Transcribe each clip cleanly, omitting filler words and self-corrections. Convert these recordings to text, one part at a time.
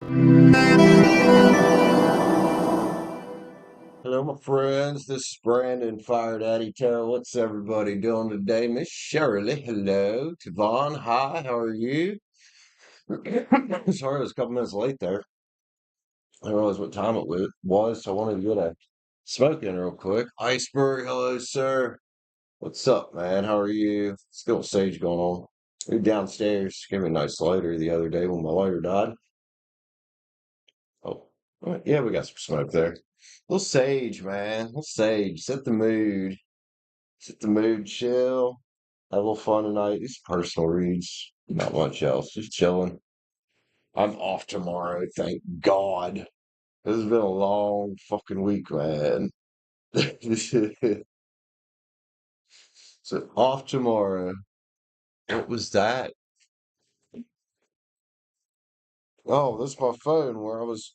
Hello, my friends. This is Brandon, Fire Daddy Tarot. What's everybody doing today? Miss Shirley, hello. Tavon, hi. How are you? Sorry, I was a couple minutes late there. I didn't realize what time it was, so I wanted to get a smoke in real quick. Iceberg, hello, sir. What's up, man? How are you? Still sage going on. You're downstairs. Gave me a nice lighter the other day when my lighter died. Oh, all right. Yeah, we got some smoke there. Little sage, man. Little sage. Set the mood. Set the mood, chill, have a little fun tonight. These personal reads, not much else. Just chilling. I'm off tomorrow, thank God. This has been a long fucking week, man. So off tomorrow. What was that? Oh, that's my phone where I was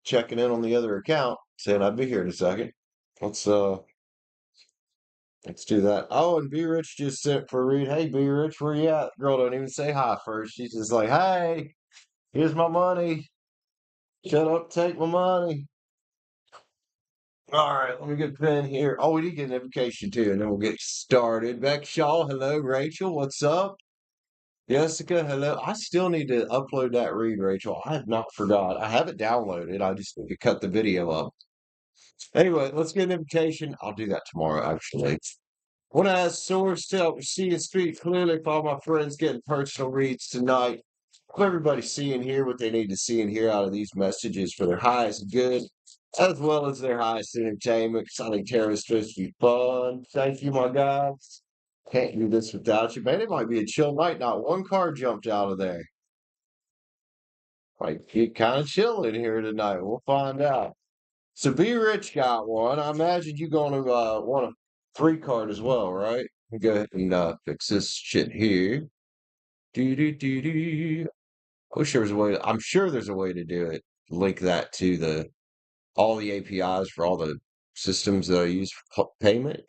checking in on the other account, saying I'd be here in a second. Let's uh let's do that. Oh, and B Rich just sent for a read. Hey B Rich, where you at? Girl don't even say hi first. She's just like, hey, here's my money. Shut up, take my money. All right, let me get a pen here. Oh, we did get an invocation too, and then we'll get started. Beck Shaw, hello. Rachel, what's up? Jessica, hello. I still need to upload that read, Rachel. I have not forgot. I have it downloaded. I just need to cut the video up. Anyway, let's get an invocation. I'll do that tomorrow, actually. Want to ask Source to help me see and speak clearly for all my friends getting personal reads tonight. Hope everybody's seeing here what they need to see and hear out of these messages for their highest good, as well as their highest entertainment. 'Cause I think tarot is supposed to be fun. Thank you, my guys. Can't do this without you, man. It might be a chill night. Not one card jumped out of there. Might get kind of chill in here tonight. We'll find out. So Be Rich got one. I imagine you going to want a three card as well, right? Let me go ahead and fix this shit here. Do do do do. I wish there was a way. I'm sure there's a way to do it. Link that to the all the APIs for all the systems that I use for payment.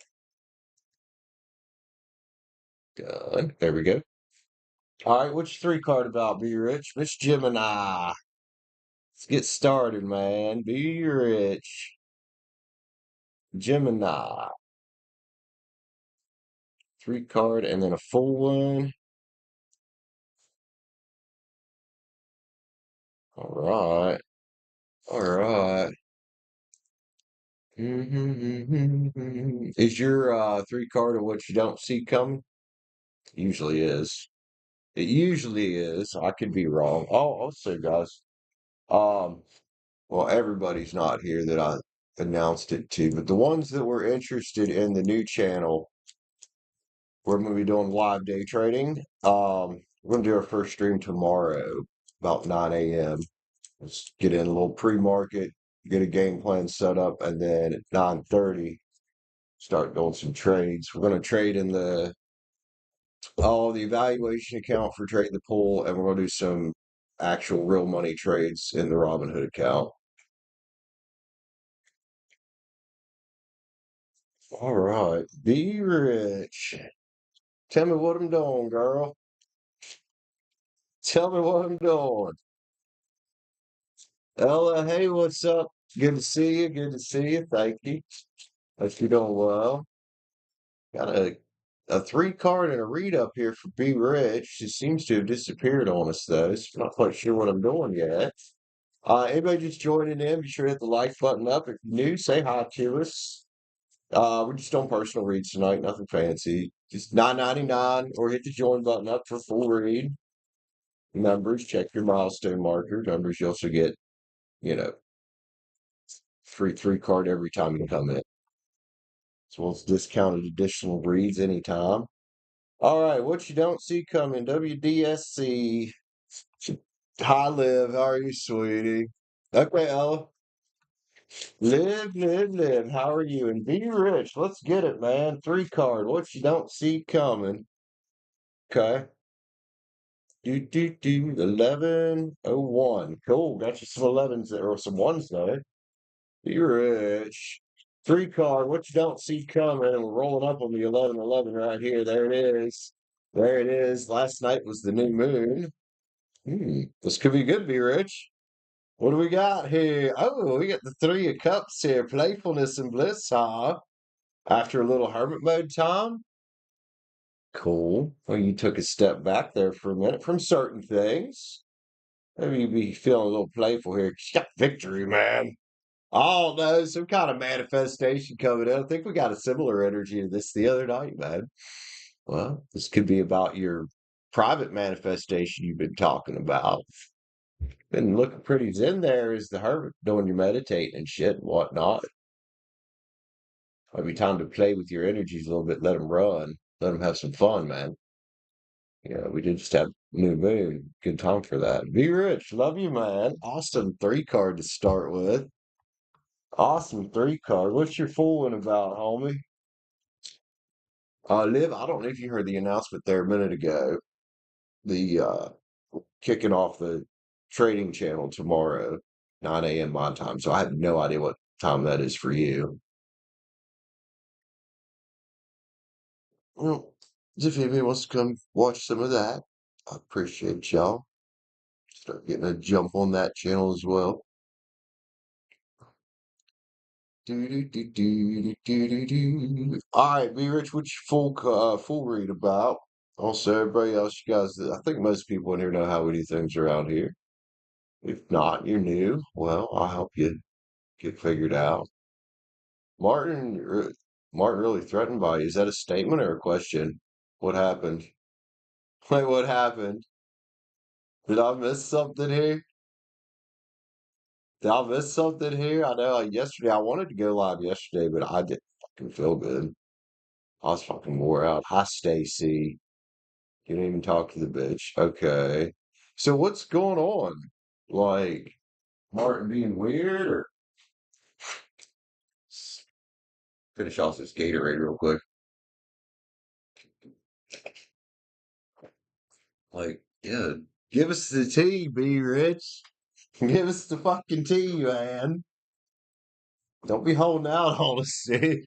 Done. There we go. All right, which three card about? Be Rich, Miss Gemini. Let's get started, man. Be Rich, Gemini. Three card and then a full one. All right. All right. Is your three card of what you don't see coming? Usually is. It usually is. I could be wrong. Oh, also, guys. Um, well, everybody's not here that I announced it to, but the ones that were interested in the new channel, we're going to be doing live day trading. We're going to do our first stream tomorrow, about 9 a.m. Let's get in a little pre-market, get a game plan set up, and then at 9:30, start doing some trades. We're going to trade in the evaluation account for trading the pool, and we're going to do some actual real money trades in the Robinhood account. All right, Be Rich. Tell me what I'm doing, girl. Tell me what I'm doing. Ella, hey, what's up? Good to see you. Good to see you. Thank you. Hope you're doing well. Got a three card and a read up here for Be Rich. She seems to have disappeared on us though. So I'm not quite sure what I'm doing yet. Anybody just joining in, be sure to hit the like button up. If you're new, say hi to us. We're just doing personal reads tonight, nothing fancy. Just $9.99 or hit the join button up for full read. Numbers, check your milestone marker. Numbers, you also get, you know, free three card every time you come in. As well as discounted additional reads anytime. All right, what you don't see coming, WDSC. Hi, Liv. How are you, sweetie? Okay, Ella. Live, live, live. How are you? And Be Rich. Let's get it, man. Three card. What you don't see coming. Okay. 1101. Cool. Got you some 11s there, or some ones there. Be Rich. Three card. What you don't see coming. And we're rolling up on the 1111 right here. There it is. There it is. Last night was the new moon. This could be good, Be Rich. What do we got here? Oh, we got the Three of Cups here. Playfulness and bliss, huh? After a little hermit mode time. Cool. Well, you took a step back there for a minute from certain things. Maybe you'd be feeling a little playful here. 'Cause you got victory, man. Oh no, some kind of manifestation coming in. I think we got a similar energy to this the other night, man. Well, this could be about your private manifestation you've been talking about. Been looking pretty zen there as the hermit doing your meditating and shit and whatnot. Might be time to play with your energies a little bit, let them run, let them have some fun, man. Yeah, we did just have new moon. Good time for that. Be rich. Love you, man. Awesome three card to start with. Awesome three card. What's your fooling about, homie? Liv, I don't know if you heard the announcement there a minute ago. The kicking off the trading channel tomorrow, 9 a.m. my time. So I have no idea what time that is for you. Well, if anybody wants to come watch some of that, I appreciate y'all. Start getting a jump on that channel as well. Do, do, do, do, do, do, do. All right, be rich. What you full read about? Also, everybody else, you guys. I think most people in here know how we do things around here. If not, you're new. Well, I'll help you get figured out. Martin, Martin really threatened by you. Is that a statement or a question? What happened? Wait, what happened? Did I miss something here? Did I miss something here? I know yesterday I wanted to go live yesterday, but I didn't fucking feel good. I was fucking wore out. Hi, Stacy. You didn't even talk to the bitch. Okay. So what's going on? Like Martin being weird or finish off this Gatorade real quick. Like, yeah, give us the tea, be rich. Give us the fucking tea, man. Don't be holding out on us, see?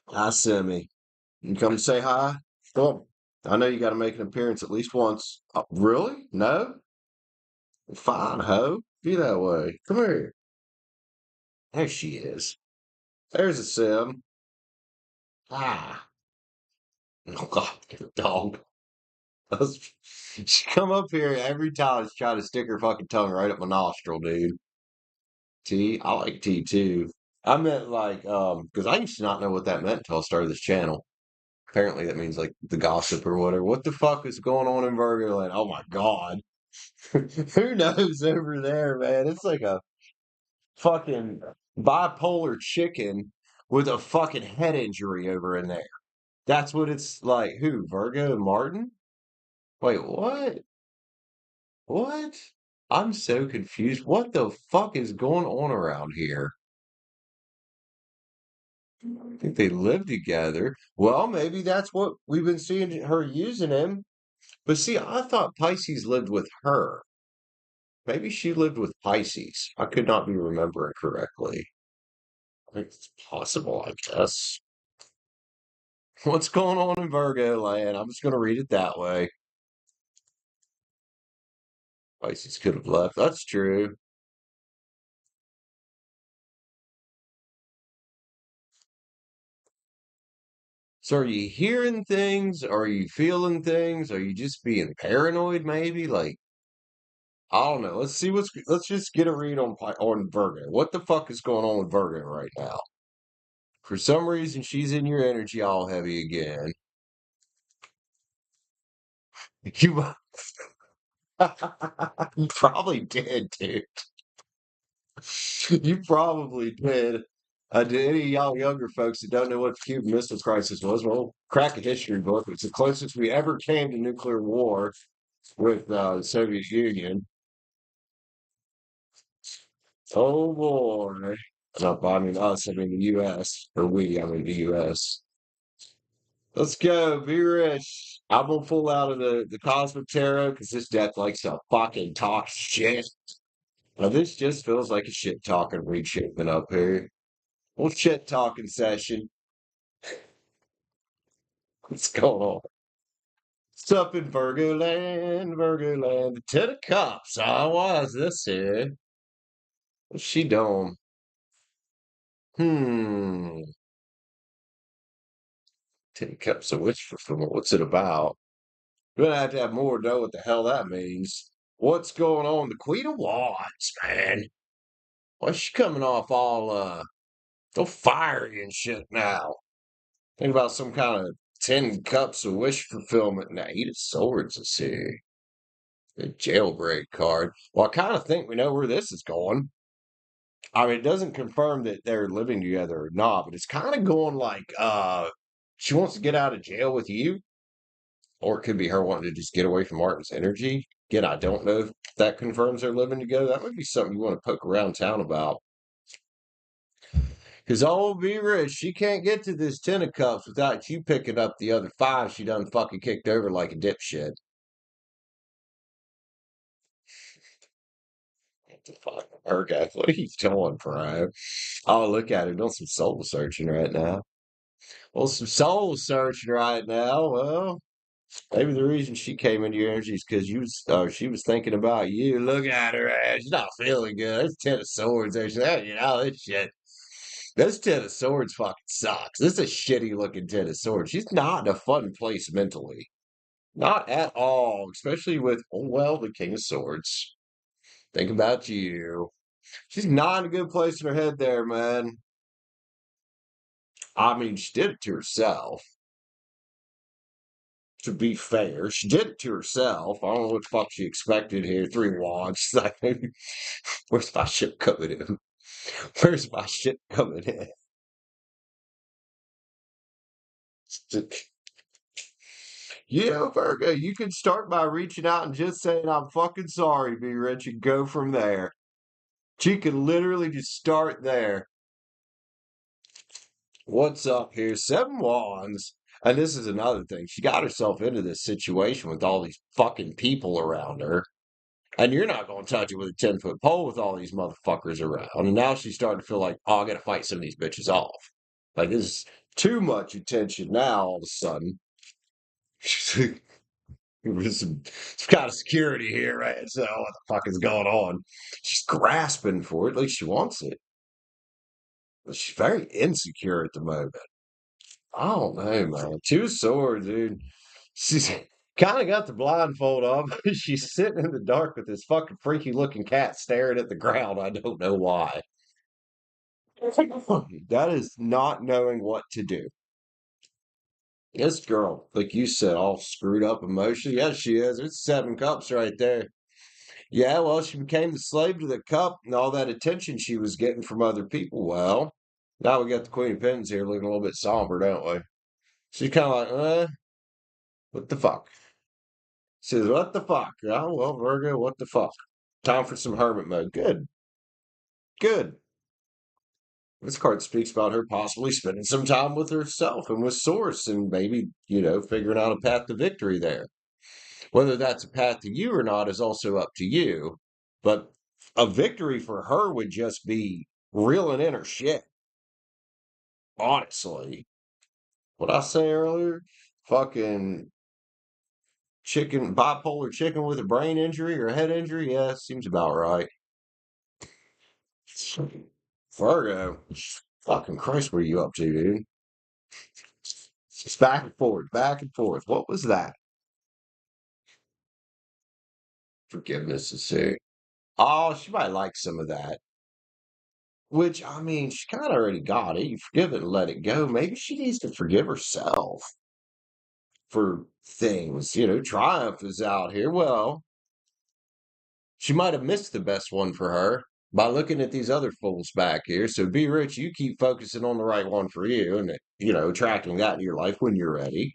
Hi, Sammy. You come say hi? Come. I know you got to make an appearance at least once. Really? No? Fine, ho. Be that way. Come here. There she is. There's a Sim. Ah. Oh, God, dog. She come up here every time she's trying to stick her fucking tongue right up my nostril, dude. Tea? I like tea too. I meant like, because I used to not know what that meant until I started this channel. Apparently that means like the gossip or whatever. What the fuck is going on in Virgo Land? Oh my God. Who knows over there, man? It's like a fucking bipolar chicken with a fucking head injury over in there. That's what it's like. Who? Virgo and Martin? Wait, what? What? I'm so confused. What the fuck is going on around here? I think they live together. Well, maybe that's what we've been seeing her using him. But see, I thought Pisces lived with her. Maybe she lived with Pisces. I could not be remembering correctly. It's possible, I guess. What's going on in Virgo land? I'm just going to read it that way. Pisces could have left. That's true. So are you hearing things? Are you feeling things? Are you just being paranoid maybe? Like, I don't know. Let's just get a read on Virgo. What the fuck is going on with Virgo right now? For some reason she's in your energy all heavy again. You you probably did, dude. You probably did. To any of y'all younger folks that don't know what the Cuban Missile Crisis was, well, crack a history book. It's the closest we ever came to nuclear war with the Soviet Union. Oh boy. Not I mean us, I mean the US. Or we, I mean the US. Let's go, be rich. I'm gonna pull out of the Cosmic Tarot because this deck likes to fucking talk shit. Now this just feels like a shit talking reshaping up here. Well, shit talking session. What's going on? It's up in Virgo Land. The Ten of Cups. Ah, why is this here? What's she doing? Hmm. Ten of Cups of Witch Fulfillment. What's it about? We're gonna have to have more to know what the hell that means. What's going on? The Queen of Wands, man. Why's she coming off all fiery and shit now? Think about some kind of 10 cups of wish fulfillment. Now, Eight of Swords is here. The jailbreak card. Well, I kind of think we know where this is going. I mean, it doesn't confirm that they're living together or not, but it's kind of going like she wants to get out of jail with you, or it could be her wanting to just get away from Martin's energy. Again, I don't know if that confirms they're living together. That would be something you want to poke around town about. Because old B Rich, she can't get to this 10 of cups without you picking up the other five she done fucking kicked over like a dipshit. What the fuck? Okay, what are you doing, bro? Oh, look at her doing some soul searching right now. Well, some soul searching right now. Well, maybe the reason she came into your energy is because she was thinking about you. Look at her ass. She's not feeling good. It's 10 of swords. There. This shit. This 10 of swords fucking sucks. This is a shitty looking 10 of swords. She's not in a fun place mentally. Not at all. Especially with, oh, well, the king of swords. Think about you. She's not in a good place in her head there, man. I mean, she did it to herself. To be fair, she did it to herself. I don't know what the fuck she expected here. Three wands. Like, where's my ship coming in? Where's my ship coming in? Yeah, Virgo, you can start by reaching out and just saying, I'm fucking sorry, be rich, and go from there. She can literally just start there. What's up here? Seven wands. And this is another thing. She got herself into this situation with all these fucking people around her. And you're not going to touch it with a 10-foot pole with all these motherfuckers around. And now she's starting to feel like, oh, I got to fight some of these bitches off. Like, this is too much attention now all of a sudden. There's some kind of security here, right? So, what the fuck is going on? She's grasping for it. At least she wants it. But she's very insecure at the moment. I don't know, man. Two swords, dude. She's kind of got the blindfold on. She's sitting in the dark with this fucking freaky looking cat staring at the ground. I don't know why. That is not knowing what to do. This girl, like you said, all screwed up emotionally. Yes, she is. It's 7 cups right there. Yeah, well, she became the slave to the cup and all that attention she was getting from other people. Well, now we got the Queen of Pens here looking a little bit somber, don't we? She's kind of like, what the fuck? She says, what the fuck? Oh, well, Virgo, what the fuck? Time for some hermit mode. Good, good. This card speaks about her possibly spending some time with herself and with Source and maybe, figuring out a path to victory there. Whether that's a path to you or not is also up to you. But a victory for her would just be reeling in her shit. Honestly. What I say earlier? Fucking bipolar chicken with a brain injury or a head injury? Yeah, seems about right. Virgo. Fucking Christ, what are you up to, dude? It's back and forth, back and forth. What was that? Forgiveness is here. Oh, she might like some of that. Which, I mean, she kind of already got it. You forgive it and let it go. Maybe she needs to forgive herself for things. Triumph is out here. Well, she might have missed the best one for her by looking at these other fools back here. So be rich, you keep focusing on the right one for you and, attracting that in your life when you're ready.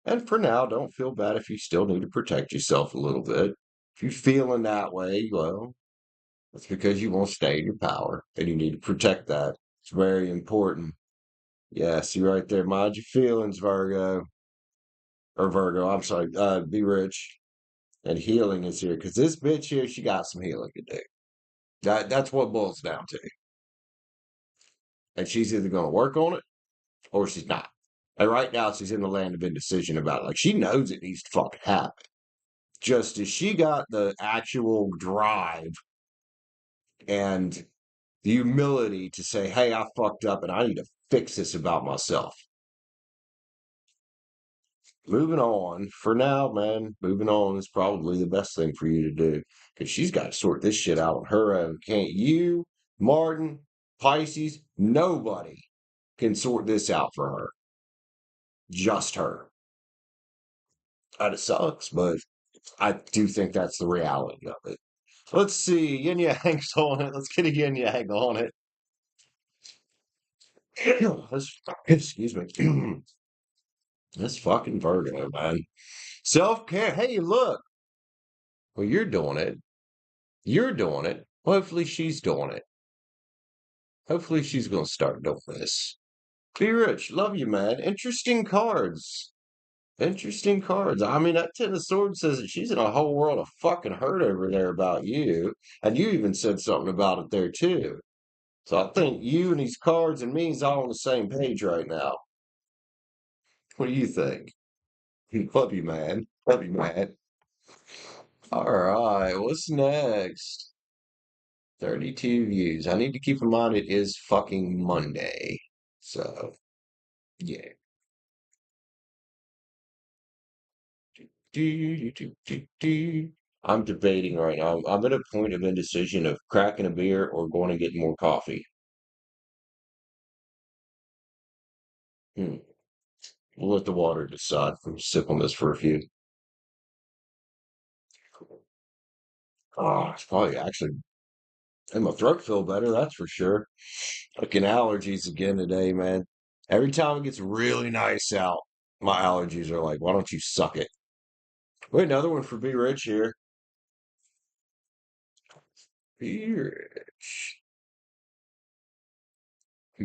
And for now, don't feel bad if you still need to protect yourself a little bit. If you're feeling that way, well, that's because you won't stay in your power and you need to protect that. It's very important. Yeah, see right there. Mind your feelings, Virgo. Or Virgo, I'm sorry. Be rich. And healing is here. Because this bitch here, she got some healing to do. That's what it boils down to. And she's either going to work on it or she's not. And right now, she's in the land of indecision about it. Like, she knows it needs to fucking happen. Just as she got the actual drive and the humility to say, hey, I fucked up and I need to fix this about myself. Moving on for now, man. Moving on is probably the best thing for you to do because she's got to sort this shit out on her own. Can't you, Martin, Pisces, nobody can sort this out for her. Just her. And it sucks, but I do think that's the reality of it. Let's see. Yin Yang's on it. Let's get a Yin Yang on it. Excuse me. That's fucking Virgo, man. Self care. Hey, look. Well, you're doing it. You're doing it. Hopefully, she's doing it. Hopefully, she's going to start doing this. Be rich. Love you, man. Interesting cards. Interesting cards. I mean, that Ten of Swords says that she's in a whole world of fucking hurt over there about you. And you even said something about it there, too. So I think you and these cards and me is all on the same page right now. What do you think? Love you, man. Love you, man. All right, what's next? 32 views. I need to keep in mind it is fucking Monday. So, yeah. I'm debating right now. I'm at a point of indecision of cracking a beer or going to get more coffee. Hmm. We'll let the water decide. I'm sip on this for a few. Oh, it's probably actually made my throat feel better, that's for sure. Fucking allergies again today, man. Every time it gets really nice out, my allergies are like, why don't you suck it? Wait, another one for Be Rich here. Be Rich.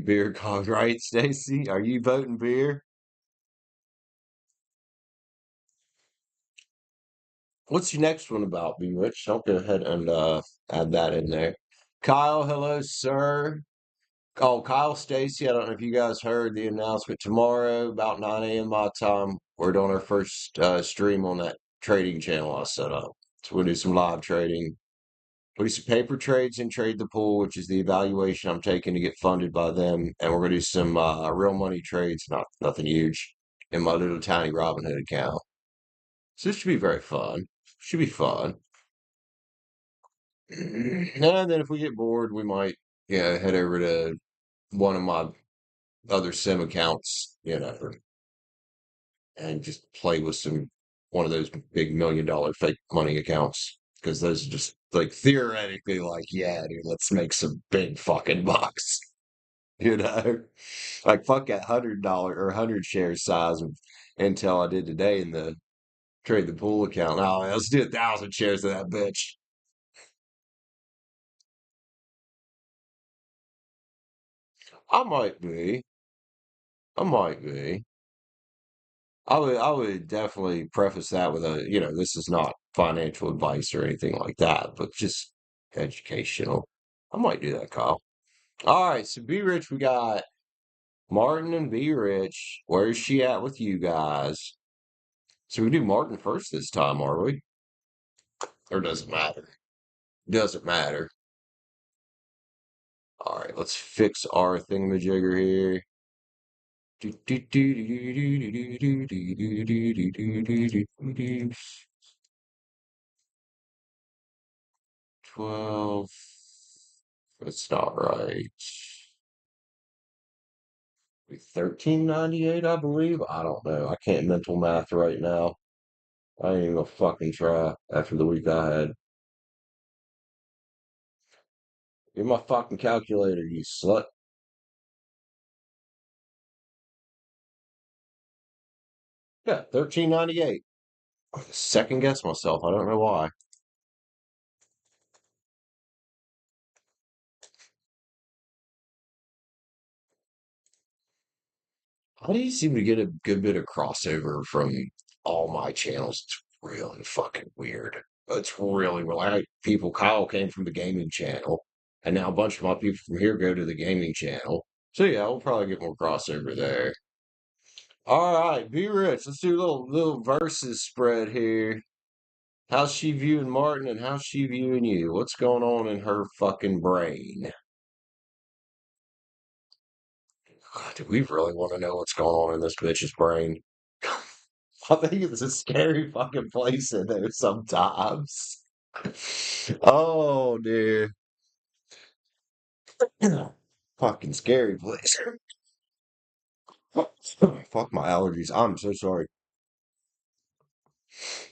Beer called right, Stacy? Are you voting beer? What's your next one about, Be Rich? I'll go ahead and add that in there. Kyle, hello, sir. Oh, Kyle, Stacy, I don't know if you guys heard the announcement tomorrow about 9 a.m. my time. We're doing our first stream on that trading channel I set up. So we'll do some live trading. We'll do some paper trades and trade the pool, which is the evaluation I'm taking to get funded by them. And we're going to do some real money trades, nothing huge, in my little tiny Robinhood account. So this should be very fun. Should be fun. And then if we get bored, we might, head over to one of my other sim accounts, and just play with one of those big $1 million fake money accounts. Because those are just like theoretically like, yeah, dude, let's make some big fucking bucks. You know? Like fuck that $100 or 100 share size of Intel I did today in the trade the pool account. Oh, let's do 1,000 shares of that bitch. I might be. I might be. I would definitely preface that with this is not financial advice or anything like that, but just educational. I might do that, Kyle. All right, so Be Rich, we got Martin and Be Rich. Where's she at with you guys? So we do Martin first this time, are we? Or does it matter? Doesn't matter. All right, let's fix our thingamajigger here. 12. That's not right. 1398, I believe. I don't know. I can't mental math right now. I ain't even gonna fucking try after the week I had. Get my fucking calculator, you slut. Yeah, 1398. Second guess myself. I don't know why. How do you seem to get a good bit of crossover from all my channels? It's really fucking weird. It's really, really. Kyle came from the gaming channel, and now a bunch of my people from here go to the gaming channel. So yeah, we'll probably get more crossover there. All right, be rich. Let's do a little versus spread here. How's she viewing Martin and how's she viewing you? What's going on in her fucking brain? God, do we really want to know what's going on in this bitch's brain? I think it's a scary fucking place in there sometimes. Oh, dude. Fucking scary place. Fuck my allergies. I'm so sorry.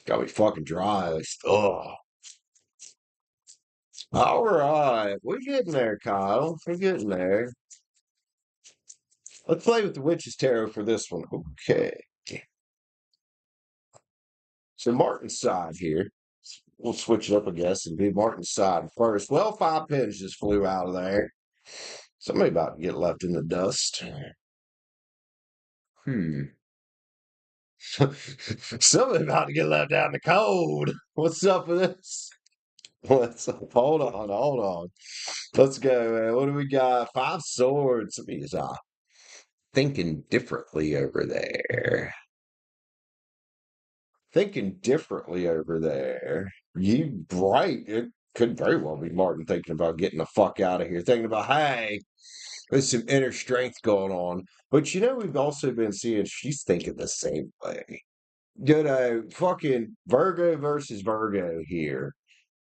Got me fucking dry. Ugh. All right. We're getting there, Kyle. We're getting there. Let's play with the Witch's Tarot for this one. Okay. So Martin's side here. We'll switch it up, I guess, and be Martin's side first. Well, 5 pins just flew out of there. Somebody about to get left in the dust. Hmm. Somebody about to get left out in the cold. What's up with this? What's up? Hold on, hold on. Let's go, man. What do we got? 5 swords. Somebody's thinking differently over there. Thinking differently over there. You right. It could very well be Martin thinking about getting the fuck out of here. Thinking about, hey, there's some inner strength going on. But we've also been seeing she's thinking the same way. Fucking Virgo versus Virgo here.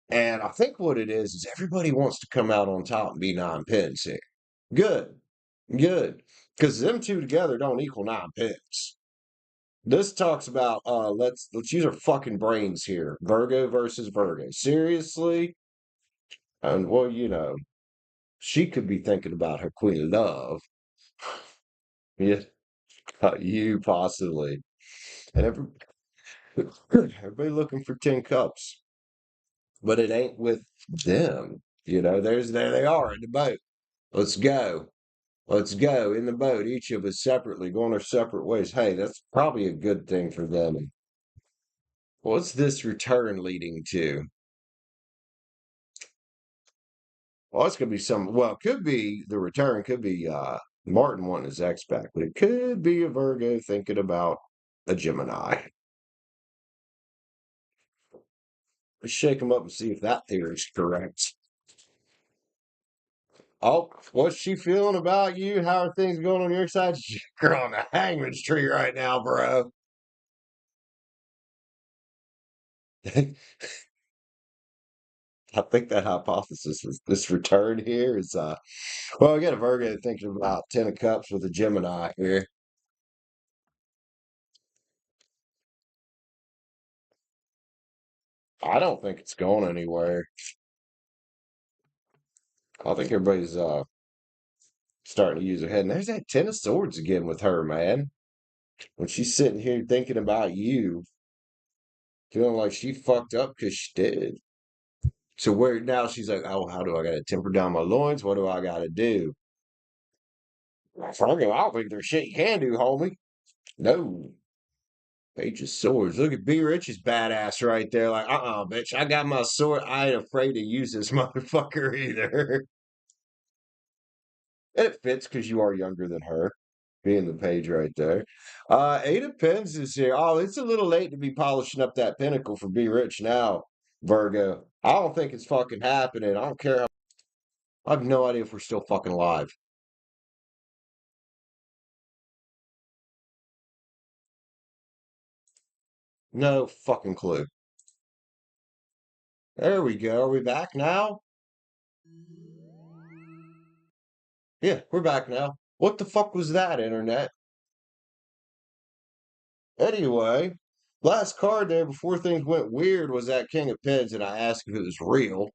And I think what it is everybody wants to come out on top and be 9 pins here. Good. Good. Because them two together don't equal 9 pins. This talks about let's use our fucking brains here. Virgo versus Virgo. Seriously? And well, she could be thinking about her queen of love. Yeah, you possibly. And everybody looking for 10 cups. But it ain't with them. There they are in the boat. Let's go. Let's go in the boat, each of us separately, going our separate ways. Hey, that's probably a good thing for them. What's this return leading to? Well, it's gonna be it could be the return, could be Martin wanting his ex back, but it could be a Virgo thinking about a Gemini. Let's shake him up and see if that theory's correct. Oh, what's she feeling about you? How are things going on your side? You're on the hangman's tree right now, bro. I think that hypothesis is this return here is well, we got a Virgo thinking about 10 of cups with a Gemini here. I don't think it's going anywhere. I think everybody's starting to use her head. And there's that 10 of swords again with her, man. When she's sitting here thinking about you, feeling like she fucked up because she did. So where now she's like, oh, how do I gotta temper down my loins? What do I gotta do? Fuck it, I don't think there's shit you can do, homie. No. Page of Swords. Look at B Rich's badass right there. Like, bitch, I got my sword. I ain't afraid to use this motherfucker either. And it fits because you are younger than her, being the page right there. 8 of Pens is here. Oh, it's a little late to be polishing up that pinnacle for Be Rich now, Virgo. I don't think it's fucking happening. I don't care how. I have no idea if we're still fucking live. No fucking clue. There we go. Are we back now? Yeah, we're back now. What the fuck was that, internet? Anyway, last card there before things went weird was that King of Pens, and I asked if it was real,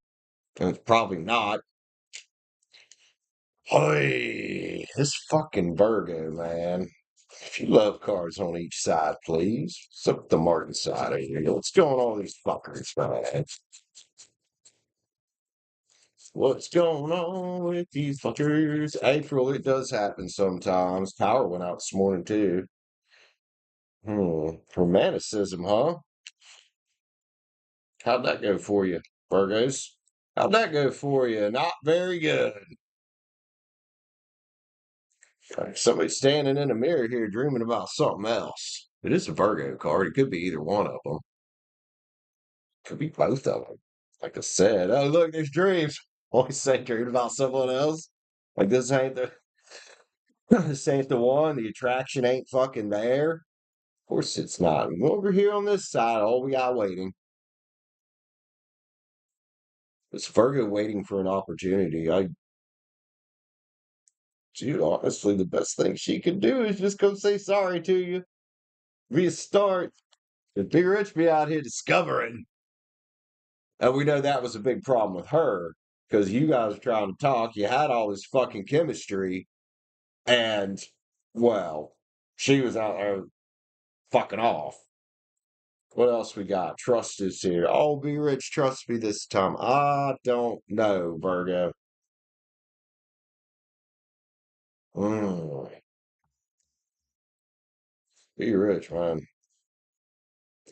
and it's probably not. Hey, this fucking Virgo, man. If you love cards on each side, please. What's up with the Martin side of here? What's going on with these fuckers, man? What's going on with these fuckers? April, it does happen sometimes. Power went out this morning, too. Romanticism, huh? How'd that go for you, Virgos? How'd that go for you? Not very good. Like somebody standing in a mirror here dreaming about something else. It is a Virgo card. It could be either one of them. Could be both of them. Like I said, oh look, there's dreams. Always say dreaming about someone else. Like this ain't the this ain't the one. The attraction ain't fucking there. Of course it's not. Over here on this side, all we got waiting. It's Virgo waiting for an opportunity. Dude, honestly, the best thing she could do is just go say sorry to you. Be a start. And Big Rich be out here discovering. And we know that was a big problem with her because you guys were trying to talk. You had all this fucking chemistry, and well, she was out there fucking off. What else we got? Trust is here. Oh, Be Rich, trust me this time. I don't know, Virgo. Mm, Be Rich, man.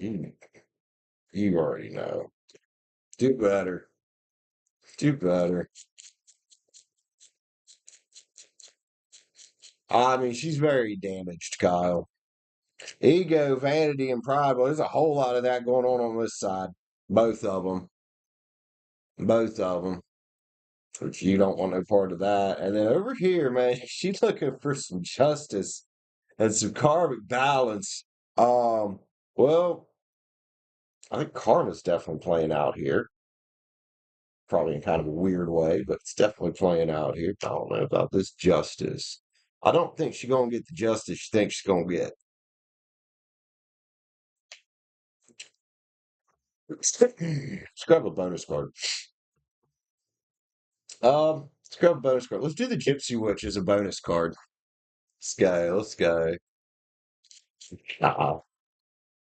You, you already know. Do better. Do better. I mean, she's very damaged, Kyle. Ego, vanity, and pride. Well, there's a whole lot of that going on this side. Both of them. Both of them. Which you don't want no part of that. And then over here, man, she's looking for some justice and some karmic balance. Um, well, I think karma's definitely playing out here. Probably in kind of a weird way, but it's definitely playing out here. I don't know about this justice. I don't think she's gonna get the justice she thinks she's gonna get. Scrub a bonus card. Scrub a bonus card. Let's do the Gypsy Witch as a bonus card. Let's go. Let's go.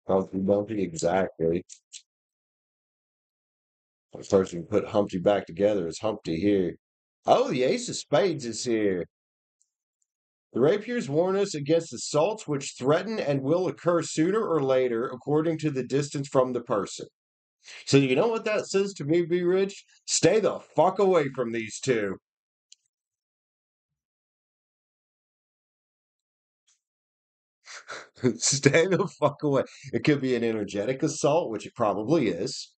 Humpty Bumpty, exactly. The person who put Humpty back together is Humpty here. Oh, the Ace of Spades is here. The rapiers warn us against assaults which threaten and will occur sooner or later, according to the distance from the person. So you know what that says to me, Be Rich? Stay the fuck away from these two. Stay the fuck away. It could be an energetic assault, which it probably is.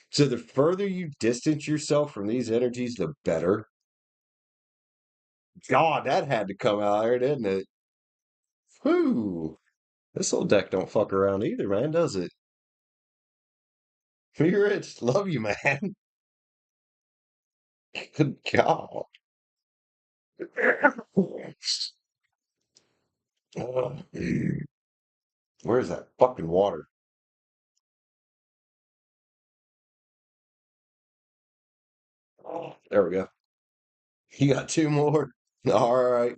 So the further you distance yourself from these energies, the better. God, that had to come out there, didn't it? Whew. This little deck don't fuck around either, man, does it? Be Rich, love you, man. Good God. Where's that fucking water? There we go. You got two more? All right.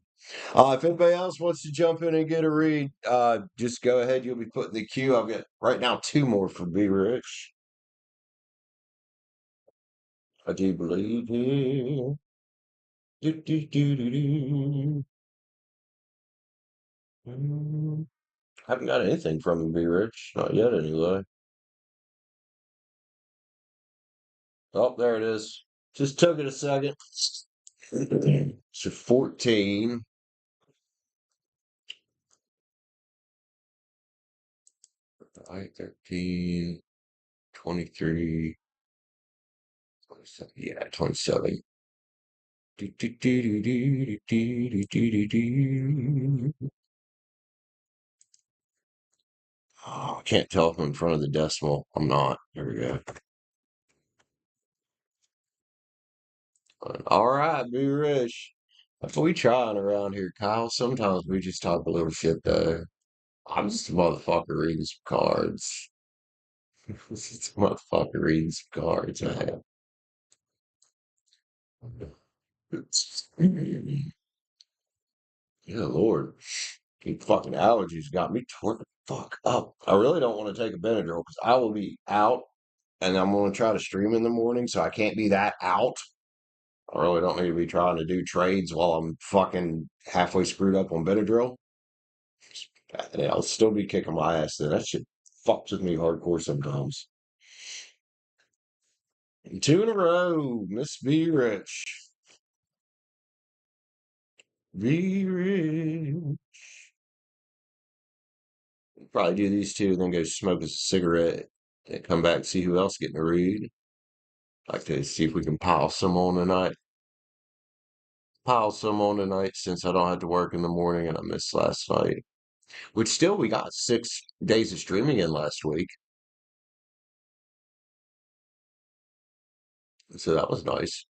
If anybody else wants to jump in and get a read, just go ahead. You'll be put in the queue. I've got right now two more for Be Rich. I do believe you. Do, do, do, do, do. Haven't got anything from him, Be Rich. Not yet, anyway. Oh, there it is. Just took it a second. So 14, 13, 23, 27. Yeah, 27. Do, do, do, do, do, do, do, do, do, do. Oh, I can't tell if I'm in front of the decimal. I'm not. There we go. All right, Be Rich. That's what we trying around here, Kyle. Sometimes we just talk a little shit, though. I'm just a motherfucker reading some cards. Just a motherfucker reading some cards, man. Yeah, Lord. These fucking allergies got me torn the fuck up. I really don't want to take a Benadryl because I will be out and I'm going to try to stream in the morning, so I can't be that out. I really don't need to be trying to do trades while I'm fucking halfway screwed up on Benadryl. And I'll still be kicking my ass then. That shit fucks with me hardcore sometimes. Two in a row, Miss B Rich. Be rich. Probably do these two and then go smoke a cigarette and come back and see who else getting a read. Like to see if we can pile some on tonight. Pile some on tonight since I don't have to work in the morning and I missed last night. Which still we got 6 days of streaming in last week. So that was nice.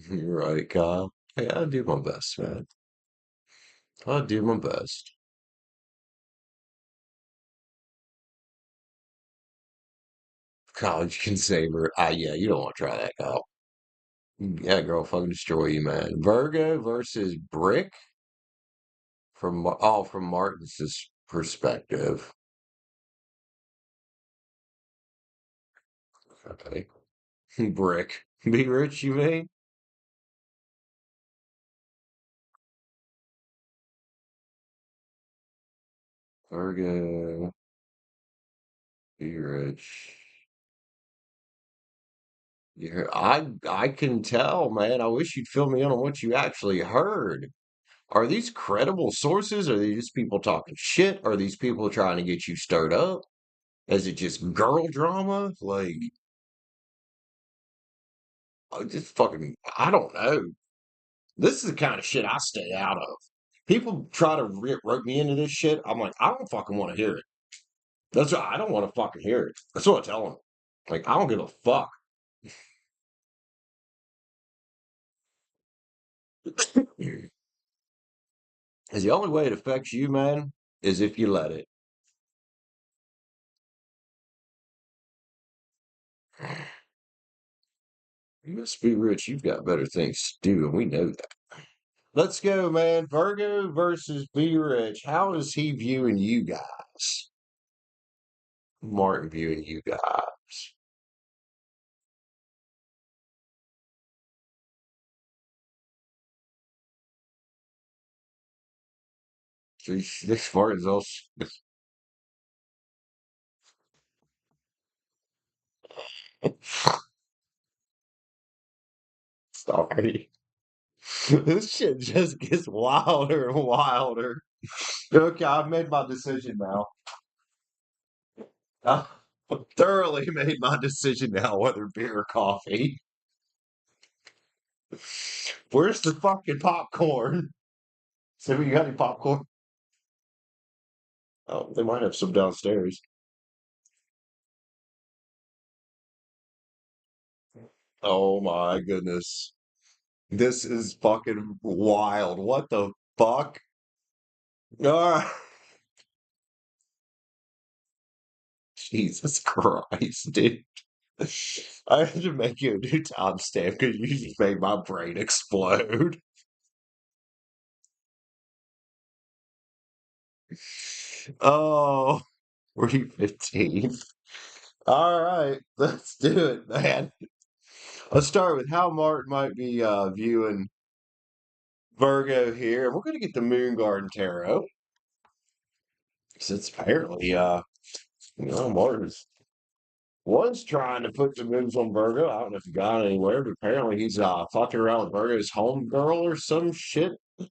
You're right, Kyle. Hey, I do my best, man. I do my best. College can save her. Ah, yeah, you don't want to try that, Kyle. Yeah, girl, fucking destroy you, man. Virgo versus Brick from Martin's perspective. Okay, Brick, be rich, you mean? Virgo, be rich. I can tell, man. I wish you'd fill me in on what you actually heard. Are these credible sources? Are they just people talking shit? Are these people trying to get you stirred up? Is it just girl drama? Like, just fucking, I don't know. This is the kind of shit I stay out of. People try to rope me into this shit. I'm like, I don't fucking want to hear it. That's why I don't want to fucking hear it. That's what I tell them. Like, I don't give a fuck. Is the only way it affects you, man, is if you let it. You must be rich. You've got better things to do, and we know that. Let's go, man. Virgo versus Be Rich. How is he viewing you guys? Martin viewing you guys. This Martin's all sorry. This shit just gets wilder and wilder. Okay, I've made my decision now. I've thoroughly made my decision now whether beer or coffee. Where's the fucking popcorn? So you got any popcorn? Oh, they might have some downstairs. Oh my goodness. This is fucking wild. What the fuck? Ah, Jesus Christ, dude. I had to make you a new timestamp because you just made my brain explode. Oh, 3:15. All right, let's do it, man. Let's start with how Martin might be viewing Virgo here. We're going to get the Moon Garden Tarot since apparently, Martin's was trying to put the moves on Virgo. I don't know if he got anywhere, but apparently he's fucking around with Virgo's home girl or some shit. The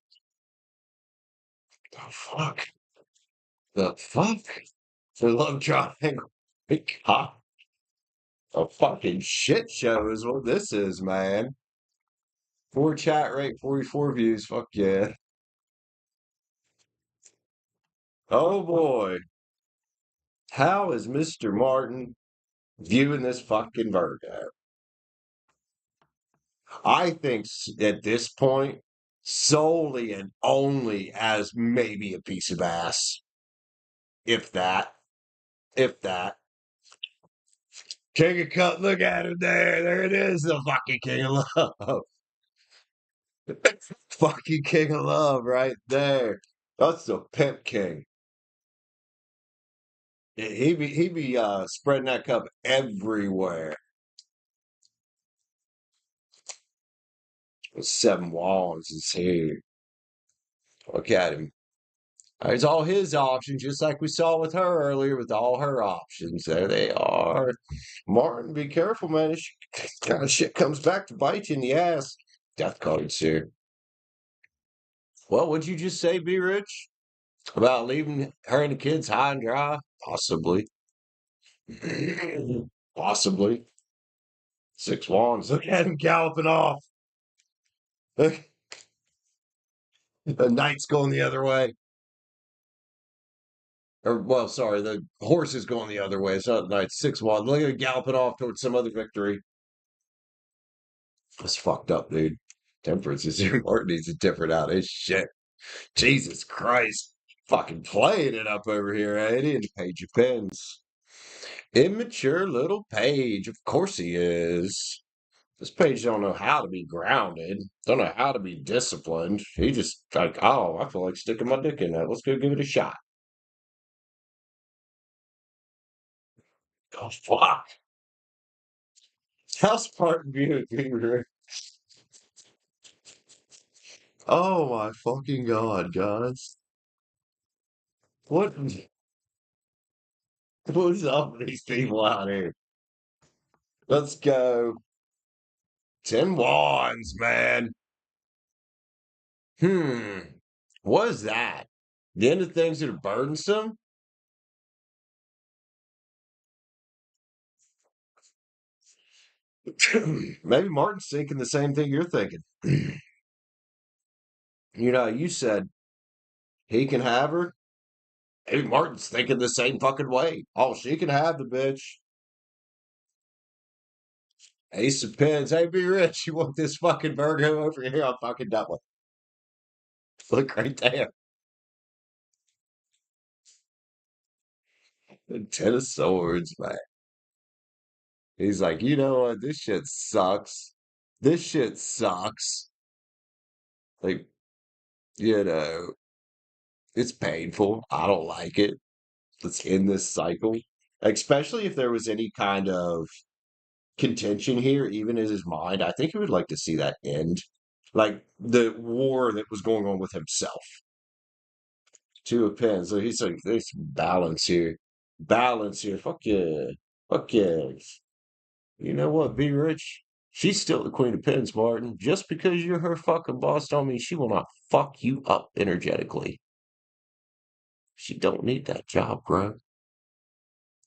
fuck? The fuck? The love triangle. God, a fucking shit show is what this is, man. 4 chat rate, 44 views. Fuck yeah. Oh boy. How is Mr. Martin viewing this fucking Virgo? I think at this point, solely and only as maybe a piece of ass. If that. If that. King of Cup, look at him there. There it is, the fucking King of Love. Fucking King of Love right there. That's the pimp king. He be spreading that cup everywhere. With 7 walls is here. Look at him. It's all his options, just like we saw with her earlier with all her options. There they are. Martin, be careful, man. This kind of shit comes back to bite you in the ass. Death cards here. Well, what'd you just say, Be Rich? About leaving her and the kids high and dry? Possibly. Possibly. Six wands. Look at him galloping off. The knight's going the other way. Or, well, sorry, the horse is going the other way. It's not the knight. Six wands. Look at him galloping off towards some other victory. That's fucked up, dude. Temperance is here. Martin needs to different out his shit. Jesus Christ. Fucking playing it up over here, ain't he? And the page of pens. Immature little page. Of course he is. This page don't know how to be grounded. Don't know how to be disciplined. He just like, oh, I feel like sticking my dick in that. Let's go give it a shot. Oh fuck. House part view. Oh my fucking god, guys. What what's up with these people out here? Let's go. 10 wands, man. Hmm. What is that? The end of things that are burdensome? Maybe Martin's thinking the same thing you're thinking. You said he can have her. Maybe Martin's thinking the same fucking way. Oh, she can have the bitch. Ace of Pens. Hey, be rich. You want this fucking Virgo over here? I'm fucking done with. Look right there. The Ten of Swords, man. He's like, you know what? This shit sucks. This shit sucks. Like, you know, it's painful. I don't like it. Let's end this cycle. Especially if there was any kind of contention here, even in his mind, I think he would like to see that end. Like the war that was going on with himself. Two of Pens. So he's like, there's balance here. Balance here. Fuck yeah. Fuck yeah. You know what? Be rich. She's still the Queen of Pens, Martin. Just because you're her fucking boss don't mean she will not fuck you up energetically. She don't need that job, bro.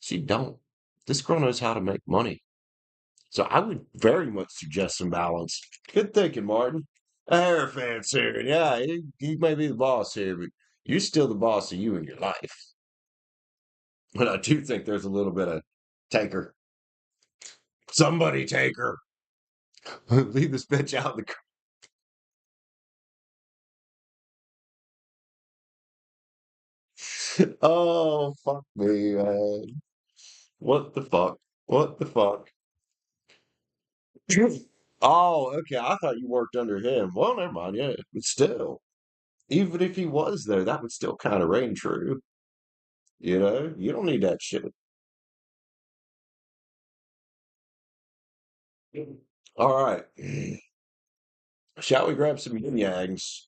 She don't. This girl knows how to make money. So I would very much suggest some balance. Good thinking, Martin. A Hierophant here. Yeah, he may be the boss here, but you're still the boss of you and your life. But I do think there's a little bit of take her. Somebody take her. Leave this bitch out in the. Oh, fuck me, man. What the fuck? What the fuck? Oh, okay. I thought you worked under him. Well, never mind. Yeah, but still, even if he was there, that would still kind of reign true. You don't need that shit. All right. Shall we grab some yin yangs?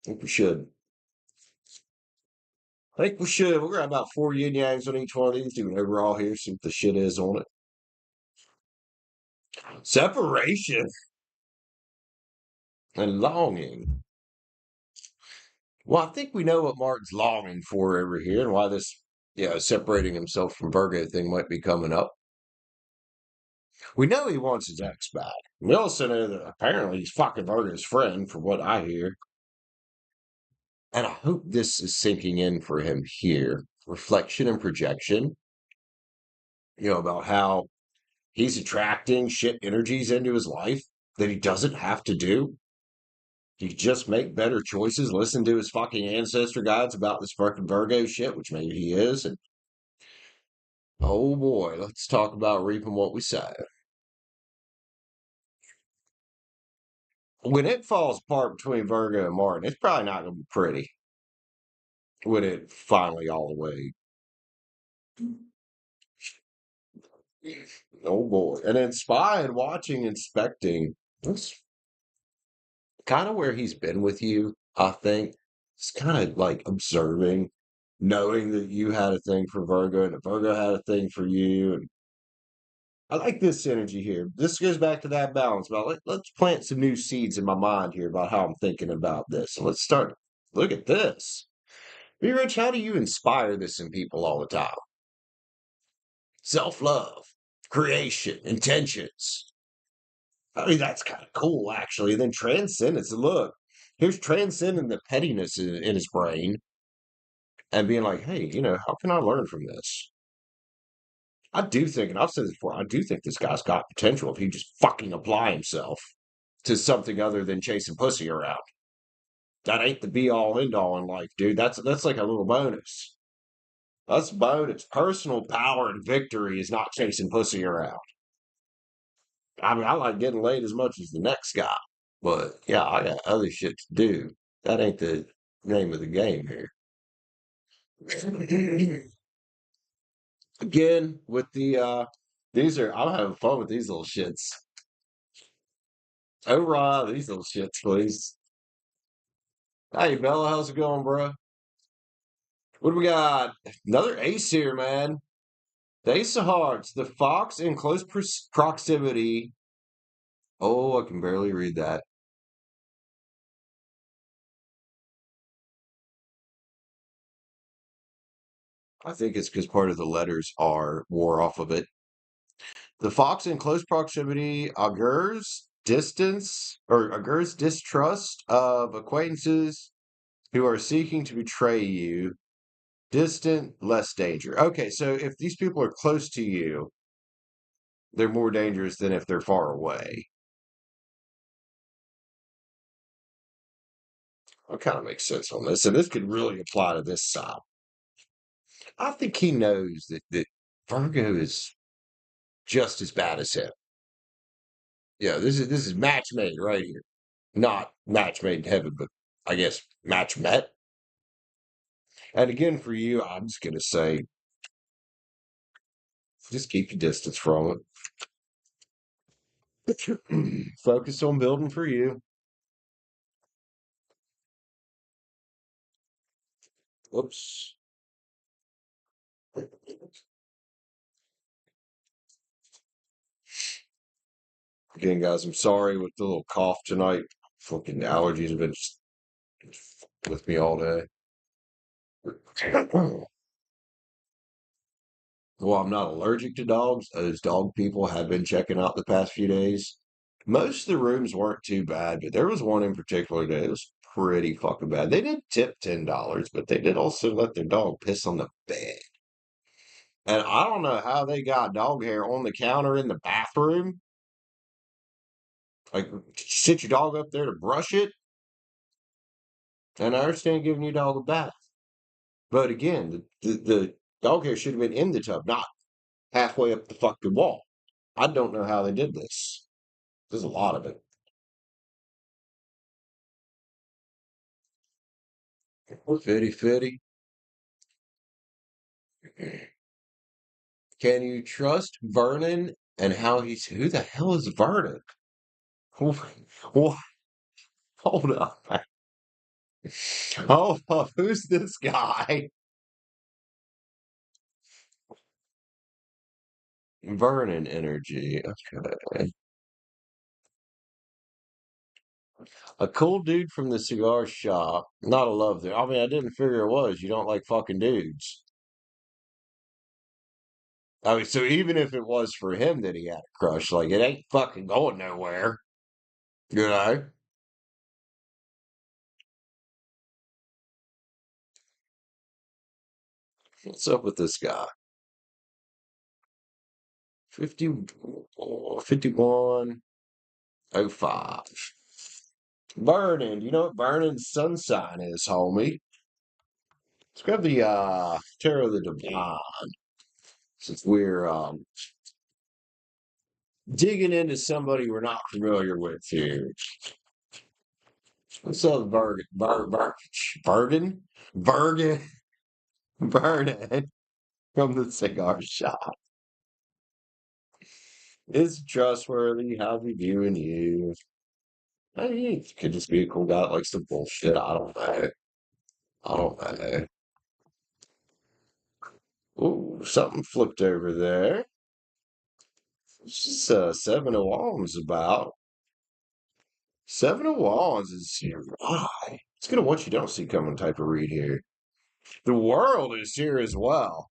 I think we should. I think we should. We'll grab about four yin yangs on each one of these, do an overall here, see what the shit is on it. Separation and longing. Well, I think we know what Martin's longing for over here and why this, separating himself from Virgo thing might be coming up. We know he wants his ex back. We also know that apparently he's fucking Virgo's friend, from what I hear. And I hope this is sinking in for him here. Reflection and projection, about how he's attracting shit energies into his life that he doesn't have to do. He could just make better choices, listen to his fucking ancestor guides about this fucking Virgo shit, which maybe he is. And oh boy, let's talk about reaping what we sow. When it falls apart between Virgo and Martin, it's probably not going to be pretty when it finally all the way. Oh boy. And then spying, watching, inspecting. That's kind of where he's been with you, I think. It's kind of like observing, knowing that you had a thing for Virgo and that Virgo had a thing for you. And I like this energy here. This goes back to that balance. About let's plant some new seeds in my mind here about how I'm thinking about this. So let's start. Look at this. Be Rich, how do you inspire this in people all the time? Self love, creation, intentions. I mean, that's kind of cool, actually. And then transcendence. Look, here's transcending the pettiness in his brain and being like, hey, how can I learn from this? I do think, and I've said this before, I do think this guy's got potential if he just fucking apply himself to something other than chasing pussy around. That ain't the be all end all in life, dude. That's like a little bonus. That's bonus. Personal power and victory is not chasing pussy around. I mean, I like getting laid as much as the next guy, but yeah, I got other shit to do. That ain't the name of the game here. Again, with these are I'm having fun with these little shits. Hurrah, these little shits, please. Hey Bella, how's it going, bro? What do we got? Another ace here, man. The ace of hearts, the fox in close proximity. Oh, I can barely read that. I think it's because part of the letters are wore off of it. The fox in close proximity augurs distance or augurs distrust of acquaintances who are seeking to betray you. Distant, less danger. Okay, so if these people are close to you, they're more dangerous than if they're far away. That kind of makes sense on this. And this could really apply to this side. I think he knows that Virgo is just as bad as him. Yeah, this is match made right here. Not match made in heaven, but I guess match met. And again, for you, I'm just gonna say, just keep your distance from it. Focus on building for you. Whoops. Again, guys, I'm sorry with the little cough tonight. Fucking allergies have been just with me all day. Well, I'm not allergic to dogs. Those dog people have been checking out the past few days. Most of the rooms weren't too bad, but there was one in particular that was pretty fucking bad. They did tip $10, but they did also let their dog piss on the bed. And I don't know how they got dog hair on the counter in the bathroom. Like, sit your dog up there to brush it. And I understand giving your dog a bath. But again, the dog hair should have been in the tub, not halfway up the fucking wall. I don't know how they did this. There's a lot of it. Fitty fitty. Can you trust Vernon and how he's who the hell is Vernon? Well, hold up. Hold up. Who's this guy? Vernon energy. Okay. A cool dude from the cigar shop. Not a love there. I mean, I didn't figure it was. You don't like fucking dudes. I mean, so even if it was for him that he had a crush, like it ain't fucking going nowhere. You know? What's up with this guy? 50, 5105. Burning. You know what Burning's sun sign is, homie? Let's grab the Tarot of the Divine since we're digging into somebody we're not familiar with here. What's up, Bergen? Bergen? Vernon from the cigar shop. Is trustworthy. How's he viewing you? Hey, he could just be a cool guy that likes to bullshit. I don't know. I don't know. Ooh, something flipped over there. It's just Seven of Wands about. Seven of Wands is here. Why? It's gonna what you don't see coming type of read here. The world is here as well.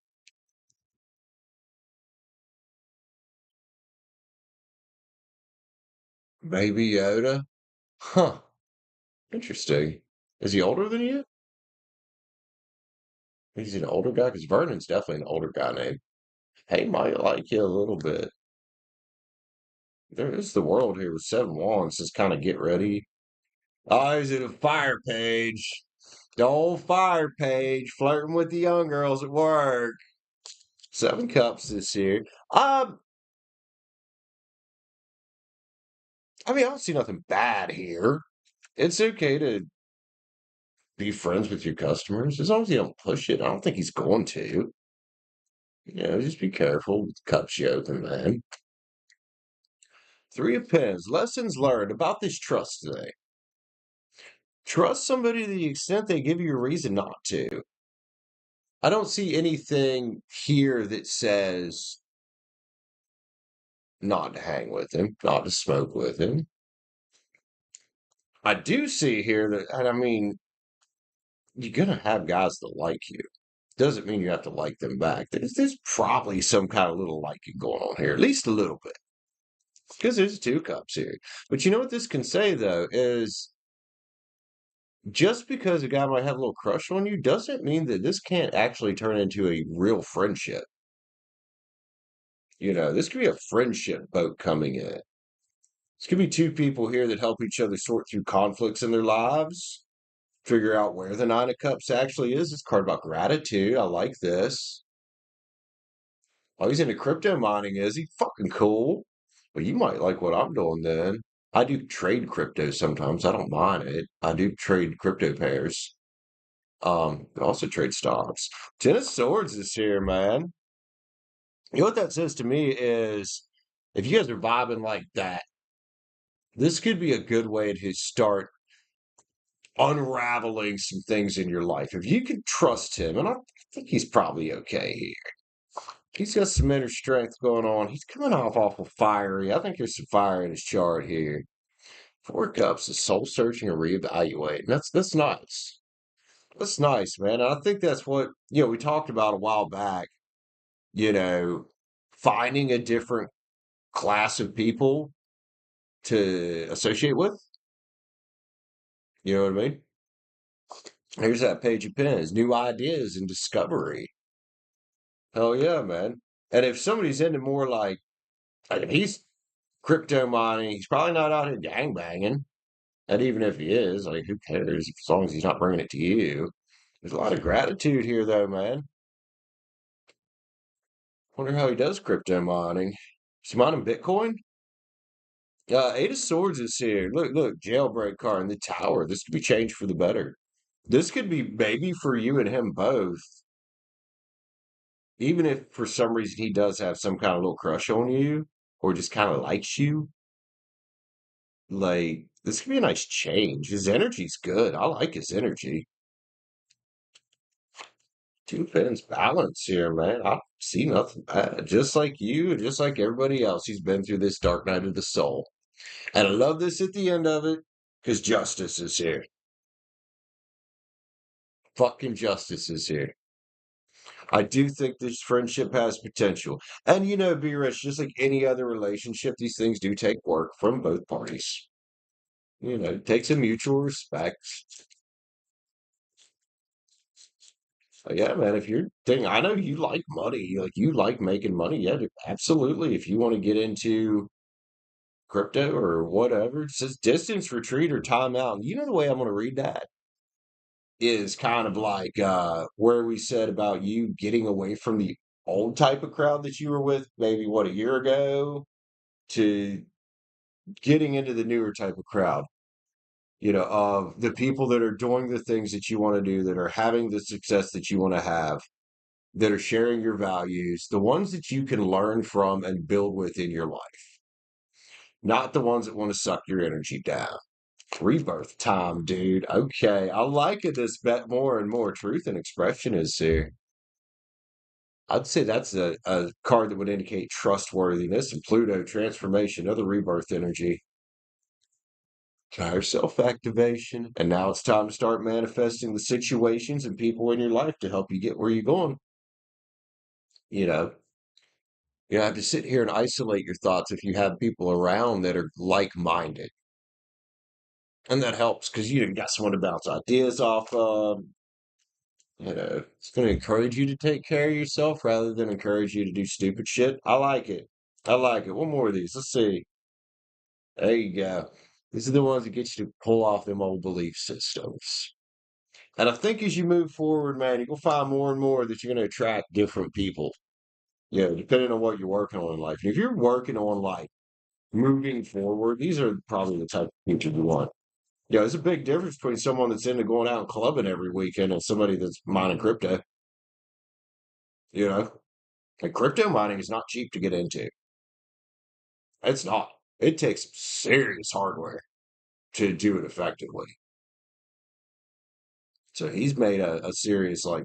Baby Yoda. Huh. Interesting. Is he older than you? He's an older guy? Because Vernon's definitely an older guy name. He might like you a little bit. There is the world here with seven wands. Just kind of get ready. Oh, he's in a fire page. The old fire page, flirting with the young girls at work. Seven cups this year. Um, I mean, I don't see nothing bad here. It's okay to be friends with your customers as long as you don't push it. I don't think he's going to. Just be careful with the cups you open, man. Three of Pens. Lessons learned about this trust today. Trust somebody to the extent they give you a reason not to. I don't see anything here that says not to hang with him, not to smoke with him. I do see here that, and I mean, you're going to have guys that like you. Doesn't mean you have to like them back. There's probably some kind of little liking going on here, at least a little bit, because there's two cups here. But you know what this can say, though, is just because a guy might have a little crush on you doesn't mean that this can't actually turn into a real friendship. This could be a friendship boat coming in. This could be two people here that help each other sort through conflicts in their lives, figure out where the Nine of Cups actually is. This card about gratitude. I like this. Oh, he's into crypto mining, is he? Fucking cool. Well, you might like what I'm doing then. I do trade crypto sometimes. I don't mind it. I do trade crypto pairs. But also trade stocks. Ten of Swords is here, man. You know what that says to me is if you guys are vibing like that, this could be a good way to start unraveling some things in your life. If you can trust him, and I think he's probably okay here. He's got some inner strength going on. He's coming off awful fiery. I think there's some fire in his chart here. Four Cups is soul searching and reevaluating. That's nice. That's nice, man. And I think that's what we talked about a while back. You know, finding a different class of people to associate with. You know what I mean? Here's that Page of Pens, new ideas and discovery. Hell yeah, man. And if somebody's into more like if he's crypto mining, he's probably not out here gang banging. And even if he is, like, who cares? As long as he's not bringing it to you. There's a lot of gratitude here, though, man. Wonder how he does crypto mining. Is he mining Bitcoin? Eight of Swords is here. Look, jailbreak card in the tower. This could be changed for the better. This could be maybe for you and him both. Even if for some reason he does have some kind of little crush on you or just kind of likes you, like this could be a nice change. His energy's good. I like his energy. Two pins balance here, man. I see nothing bad. Just like you, and just like everybody else, he's been through this dark night of the soul. And I love this at the end of it because justice is here. Fucking justice is here. I do think this friendship has potential. And B Rich, just like any other relationship, these things do take work from both parties. It takes a mutual respect. Yeah, man, if you're thing, I know you like money, like you like making money. Yeah, dude, absolutely. If you want to get into crypto or whatever, it says distance retreat or timeout. And the way I'm going to read that is kind of like where we said about you getting away from the old type of crowd that you were with maybe what a year ago to getting into the newer type of crowd, of the people that are doing the things that you want to do, that are having the success that you want to have, that are sharing your values, the ones that you can learn from and build with in your life, not the ones that want to suck your energy down. Rebirth time, dude. Okay. I like it this bet more and more. Truth and expression is here. I'd say that's a card that would indicate trustworthiness and Pluto transformation, other rebirth energy. Higher self activation. And now it's time to start manifesting the situations and people in your life to help you get where you're going. You know, you don't have to sit here and isolate your thoughts if you have people around that are like minded. And that helps because you got someone to bounce ideas off of. It's going to encourage you to take care of yourself rather than encourage you to do stupid shit. I like it. I like it. One more of these. Let's see. There you go. These are the ones that get you to pull off them old belief systems. And I think as you move forward, man, you're gonna find more and more that you're gonna attract different people. Depending on what you're working on in life. And if you're working on like moving forward, these are probably the type of people you want. There's a big difference between someone that's into going out and clubbing every weekend and somebody that's mining crypto. You know, and crypto mining is not cheap to get into. It's not. It takes serious hardware to do it effectively. So he's made a serious like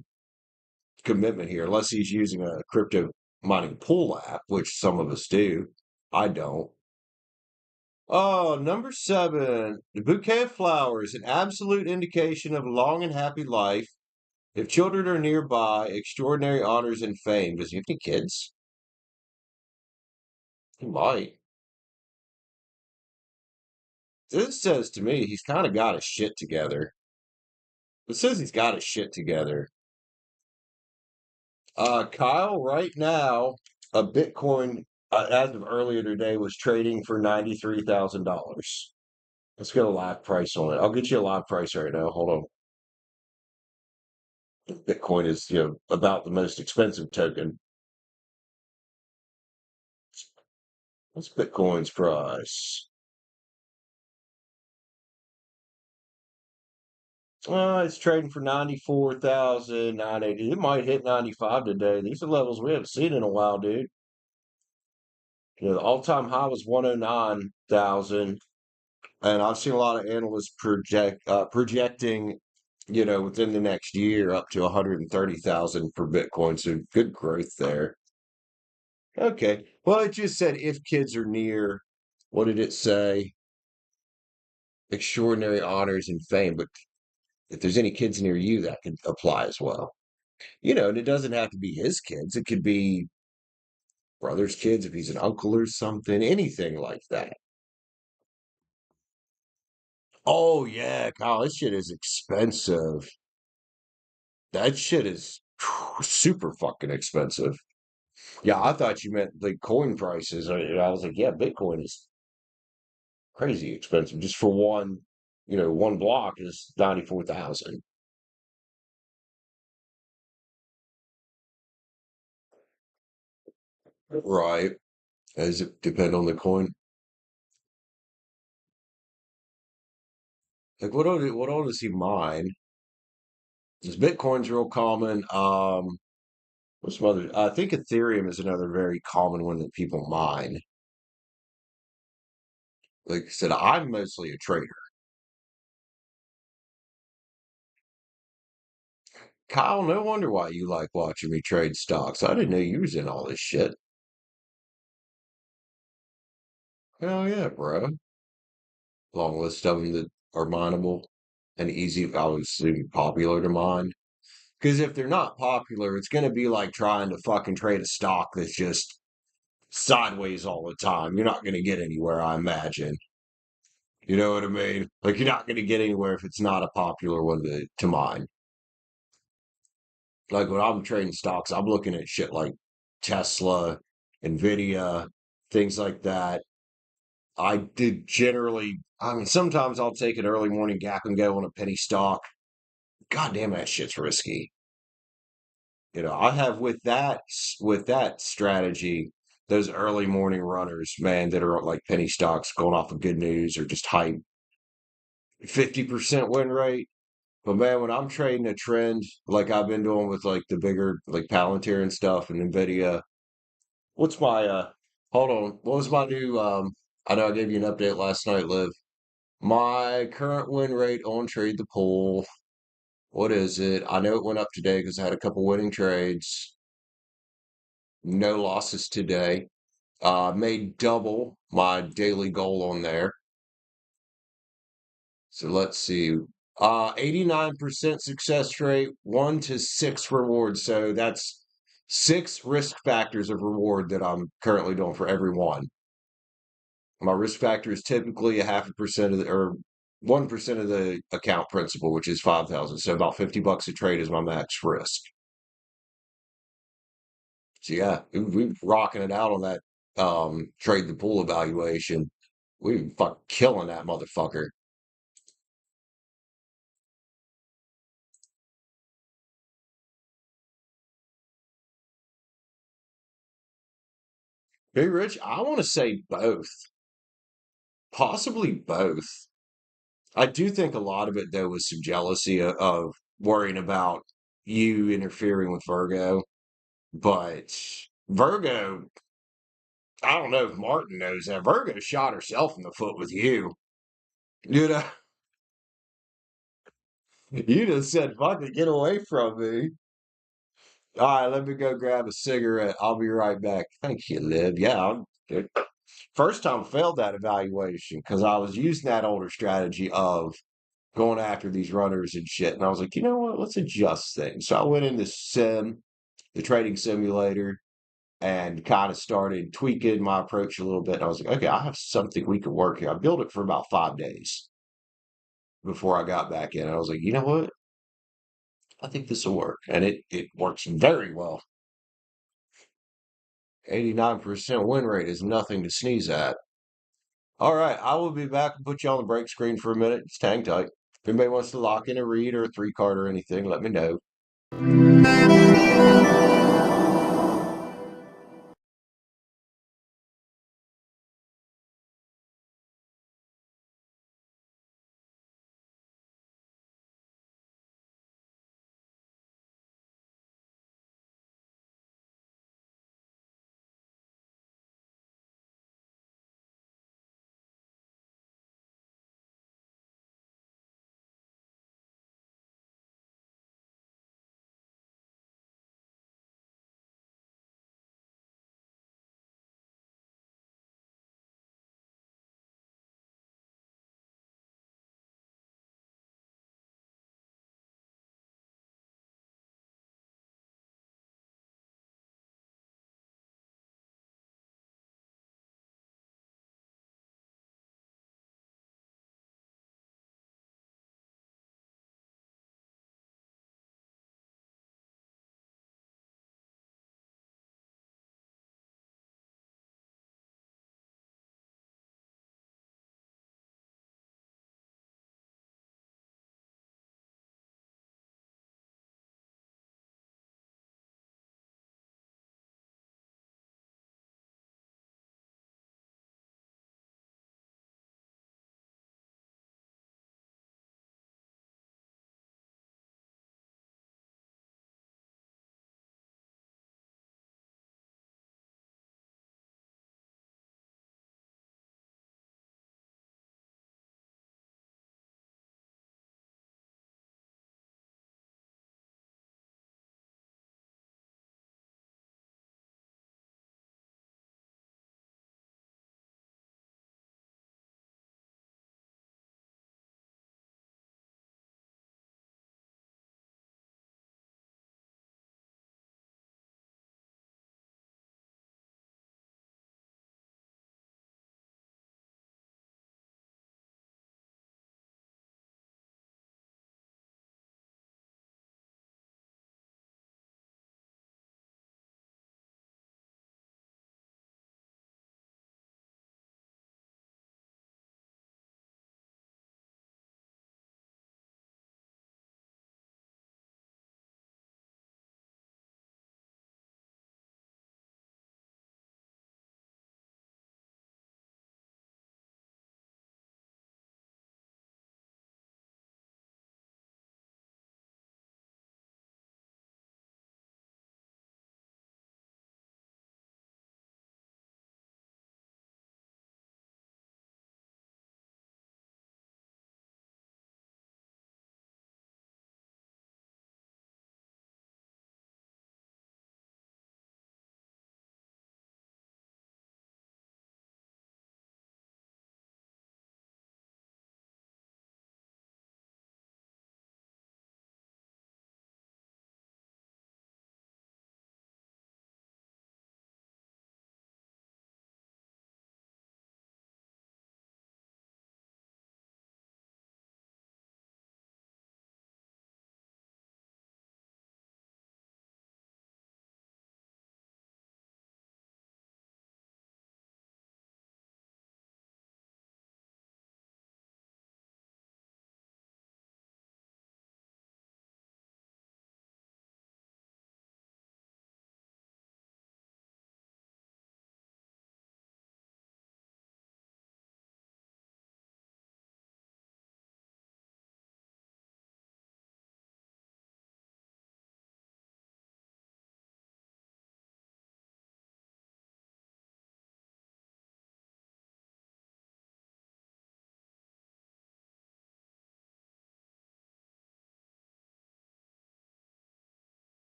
commitment here, unless he's using a crypto mining pool app, which some of us do. I don't. Oh, number seven, the bouquet of flowers, an absolute indication of a long and happy life. If children are nearby, extraordinary honors and fame. Does he have any kids? He might. This says to me he's kind of got his shit together. It says he's got his shit together. Kyle, right now, a Bitcoin as of earlier today was trading for $93,000. Let's get a live price on it. I'll get you a live price right now. Hold on. Bitcoin is, about the most expensive token. What's Bitcoin's price? It's trading for 94,980. It might hit 95 today. These are levels we haven't seen in a while, dude. The all-time high was 109,000, and I've seen a lot of analysts projecting, within the next year up to 130,000 for Bitcoin. So good growth there. Okay. Well, it just said if kids are near, what did it say? Extraordinary honors and fame. But if there's any kids near you, that could apply as well. And it doesn't have to be his kids. It could be brother's kids if he's an uncle or something, anything like that. Oh yeah, Kyle, this shit is expensive. That shit is super fucking expensive. Yeah, I thought you meant the coin prices. I was like, yeah, Bitcoin is crazy expensive. Just for one block is 94,000. Right. As it depend on the coin. Like what all does he mine? This Bitcoin's real common. What's some other? I think Ethereum is another very common one that people mine. Like I said, I'm mostly a trader. Kyle, no wonder why you like watching me trade stocks. I didn't know you was in all this shit. Hell yeah, bro. Long list of them that are mineable and easy, I would assume popular to mine. Because if they're not popular, it's going to be like trying to fucking trade a stock that's just sideways all the time. You're not going to get anywhere, I imagine. You know what I mean? Like you're not going to get anywhere if it's not a popular one to mine. Like when I'm trading stocks, I'm looking at shit like Tesla, Nvidia, things like that. I did generally, I mean, sometimes I'll take an early morning gap and go on a penny stock. God damn, that shit's risky. I have with that strategy, those early morning runners, man, that are like penny stocks going off of good news or just hype, 50% win rate. But man, when I'm trading a trend like I've been doing with like the bigger like Palantir and stuff and Nvidia, what's my hold on, what was my new I know I gave you an update last night, Liv. My current win rate on Trade the Pool. What is it? I know it went up today because I had a couple winning trades. No losses today. Made double my daily goal on there. So let's see. 89% success rate, 1 to 6 rewards. So that's 6 risk factors of reward that I'm currently doing for every one. My risk factor is typically a half a percent of the, or 1% of the account principal, which is 5,000. So about $50 a trade is my max risk. So yeah, we rocking it out on that trade the pool evaluation. We fuck killing that motherfucker. Hey Rich, I want to say both. Possibly both. I do think a lot of it though was some jealousy of worrying about you interfering with Virgo. But Virgo, I don't know if Martin knows that. Virgo shot herself in the foot with you. You know, you just said, fuck it, get away from me. All right, let me go grab a cigarette. I'll be right back. Thank you, Liv. Yeah, first time failed that evaluation because I was using that older strategy of going after these runners and shit. And I was like, you know what? Let's adjust things. So I went into the trading simulator, and kind of started tweaking my approach a little bit. And I was like, okay, I have something we can work here. I built it for about 5 days before I got back in. I was like, you know what? I think this will work. And it works very well. 89% win rate is nothing to sneeze at. All right, I will be back and put you on the break screen for a minute. Just hang tight. If anybody wants to lock in a read or a 3 card or anything, let me know.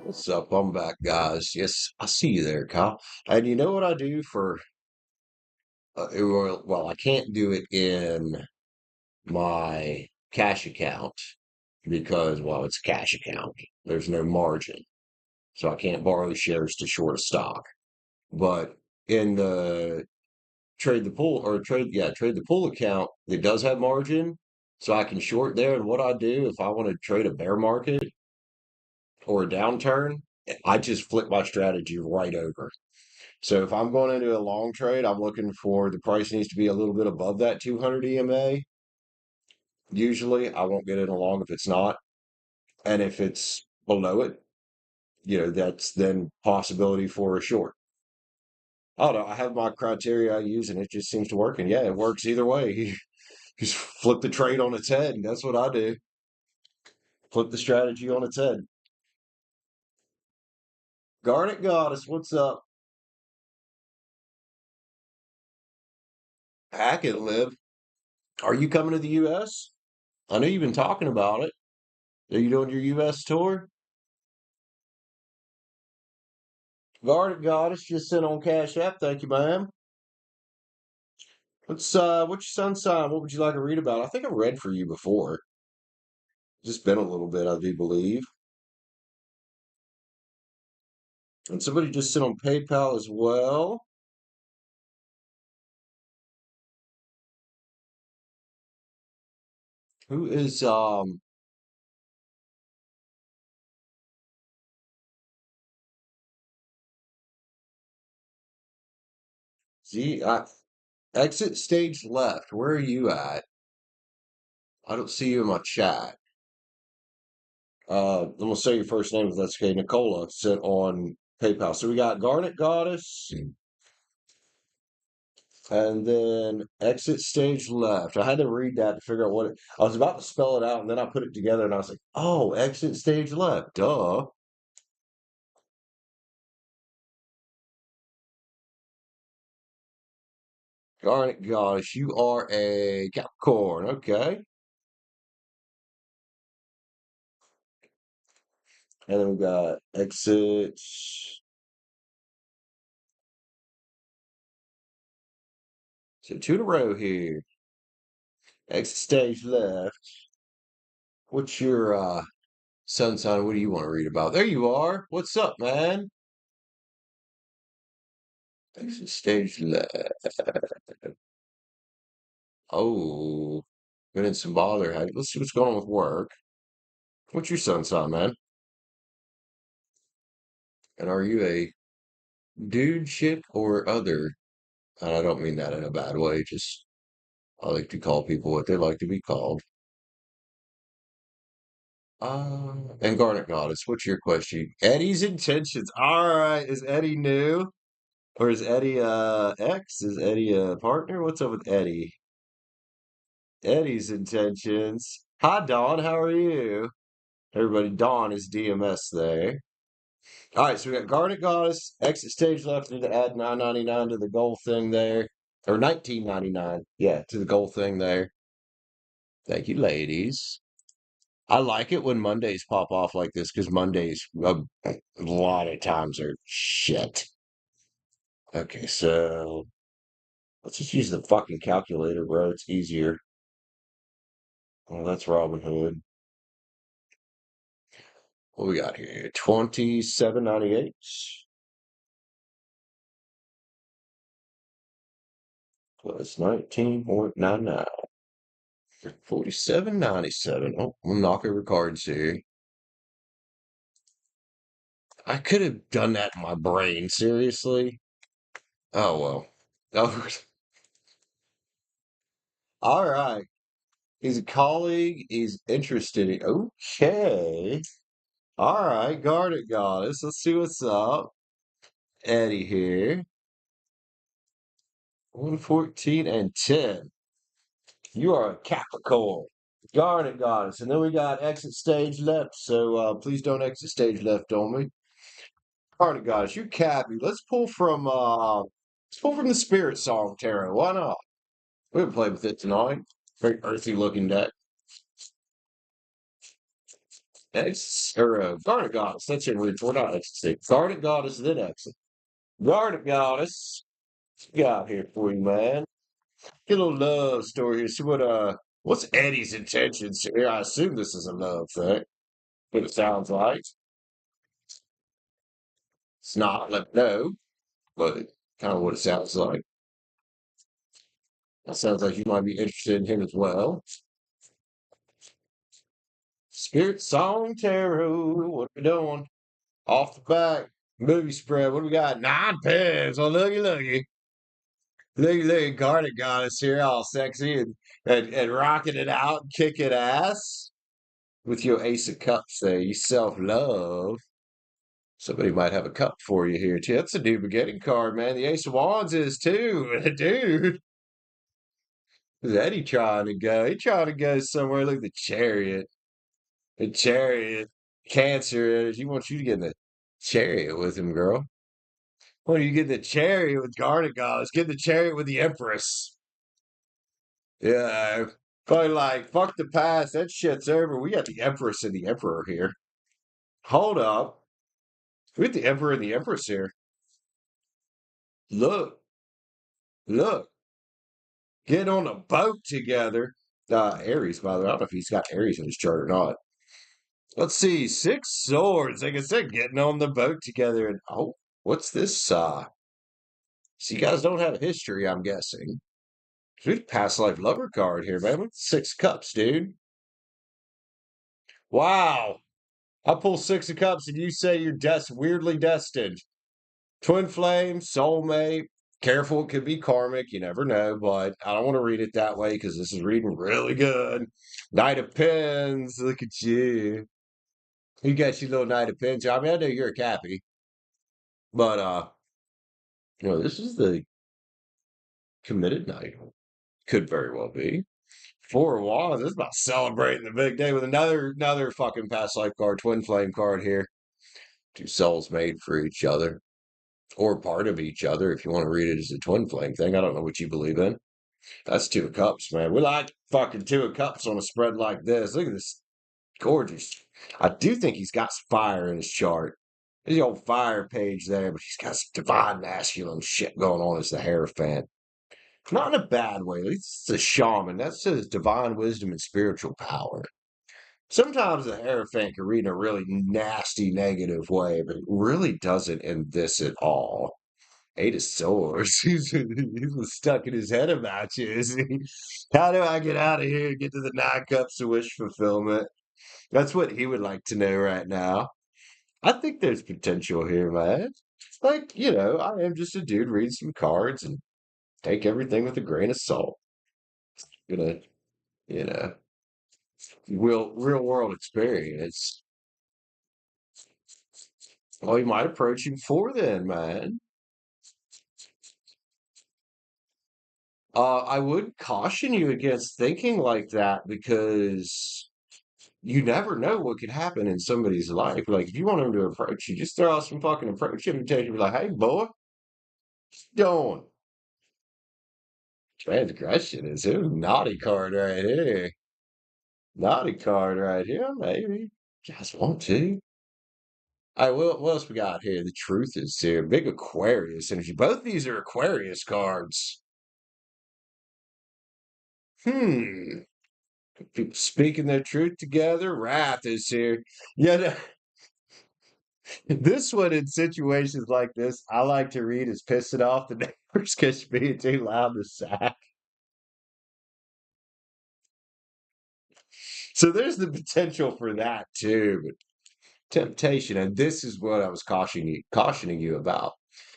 What's up? I'm back, guys. Yes, I see you there, Kyle. And you know what I do for, well, I can't do it in my cash account because, well, it's a cash account. There's no margin. So I can't borrow the shares to short a stock. But in the trade the pool account, it does have margin. So I can short there. And what I do if I want to trade a bear market or a downturn, I just flip my strategy right over. So if I'm going into a long trade, I'm looking for the price needs to be a little bit above that 200 EMA. Usually, I won't get in a long if it's not, and if it's below it, that's then possibility for a short. I don't know. I have my criteria I use, and it just seems to work. And yeah, it works either way. You just flip the trade on its head, and that's what I do. Flip the strategy on its head. Garnet Goddess, what's up? Hack it, Liv. Are you coming to the U.S.? I know you've been talking about it. Are you doing your U.S. tour? Garnet Goddess just sent on Cash App. Thank you, ma'am. What's your sun sign? What would you like to read about? I think I read for you before. Just been a little bit, I do believe. And somebody just sent on PayPal as well. Who is Z exit stage left. Where are you at? I don't see you in my chat. I'm gonna say your first name if that's okay. Nicola sent on PayPal. So we got Garnet Goddess and then exit stage left. I had to read that to figure out what it, I was about to spell it out and then I put it together and I was like, oh, exit stage left. Duh. Garnet Goddess, you are a Capricorn. Okay. And then we got exit. So two in a row here. Exit stage left. What's your sun sign? What do you want to read about? There you are. What's up, man? Exit stage left. Oh, been in some bother. Let's see what's going on with work. What's your sun sign, man? And are you a dude, ship, or other? And I don't mean that in a bad way. Just I like to call people what they like to be called. And Garnet Goddess, what's your question? Eddie's intentions. All right, is Eddie new? Or is Eddie ex? Is Eddie a partner? What's up with Eddie? Eddie's intentions. Hi Dawn, how are you? Everybody, Dawn is DMS there. All right, so we got Garnet Goddess, exit stage left, need to add 9.99 to the goal thing there. Or 19.99. Yeah, to the goal thing there. Thank you, ladies. I like it when Mondays pop off like this because Mondays a lot of times are shit. Okay, so let's just use the fucking calculator, bro. It's easier. Well, that's Robin Hood. What we got here? 27.98 plus 19.99. 47.97. Oh, we'll knock over cards here. I could have done that in my brain, seriously. Oh well. Oh, all right. He's a colleague. He's interested in. Okay. All right. Guard it, goddess. Let's see what's up. Eddie here. 114 and 10. You are a Capricorn. Guard it, goddess. And then we got exit stage left. So please don't exit stage left on me. Guard it, goddess. You're Cappy. Let's pull from the Spirit Song Tarot. Why not? We haven't played with it tonight. Very earthy looking deck. Garnet Goddess. That's in we're not ecstasy. Garnet Goddess, then exit. Garnet Goddess. What you got here for you, man? Get a little love story here. See what's Eddie's intentions here? I assume this is a love thing. What it sounds like. It's not, let me know, but kind of what it sounds like. That sounds like you might be interested in him as well. Spirit Song Tarot. What are we doing? Off the back. Movie spread. What do we got? 9 pins. Oh, looky, looky. Looky, looky. Garnet got us here all sexy and rocking it out, kicking ass with your Ace of Cups there. You self love. Somebody might have a cup for you here, too. That's a new beginning card, man. The Ace of Wands is too. Dude. Is Eddie trying to go? He trying to go somewhere. Look at the chariot. The chariot. Cancer is. He wants you to get in the chariot with him, girl. Well, you get the chariot with Garnet Goddess. Get the chariot with the Empress. Yeah. Probably like, fuck the past. That shit's over. We got the Empress and the Emperor here. Hold up. We got the Emperor and the Empress here. Look. Look. Get on a boat together. Aries, by the way. I don't know if he's got Aries in his chart or not. Let's see. 6 swords. Like I said, getting on the boat together. And oh, what's this? So you guys don't have a history, I'm guessing. Sweet past life lover card here, man. With 6 cups, dude. Wow. I pull 6 of cups and you say you're weirdly destined. Twin flame, soulmate. Careful, it could be karmic. You never know, but I don't want to read it that way because this is reading really good. Knight of Pens. Look at you. You got your little Knight of Pens. I mean, I know you're a Cappy, but this is the committed knight. Could very well be. 4 of Wands. This is about celebrating the big day with another fucking past life card, twin flame card here. 2 souls made for each other, or part of each other, if you want to read it as a twin flame thing. I don't know what you believe in. That's 2 of Cups, man. We like fucking 2 of Cups on a spread like this. Look at this, gorgeous. I do think he's got some fire in his chart. There's the old fire page there, but he's got some divine masculine shit going on as the Hierophant. Not in a bad way. It's a shaman. That says divine wisdom and spiritual power. Sometimes the Hierophant can read in a really nasty, negative way, but it really doesn't in this at all. 8 of Swords. He was stuck in his head about you, is he? How do I get out of here and get to the 9 cups of wish fulfillment? That's what he would like to know right now. I think there's potential here, man. Like, I am just a dude reading some cards and take everything with a grain of salt. Gonna, you know, real world experience. Well, you might approach him before then, man. I would caution you against thinking like that because you never know what could happen in somebody's life. Like, if you want him to approach you, just throw out some fucking approach invitation. Be like, hey, boy, what you doing? Transgression is a naughty card right here. Naughty card right here, maybe. Just want to. All right, what else we got here? The truth is here. Big Aquarius energy. Both these are Aquarius cards. Hmm. People speaking their truth together. Wrath is here. Yeah, this one in situations like this, I like to read as pissing off the neighbors because being too loud to sack. So there's the potential for that too. But temptation, and this is what I was cautioning you about.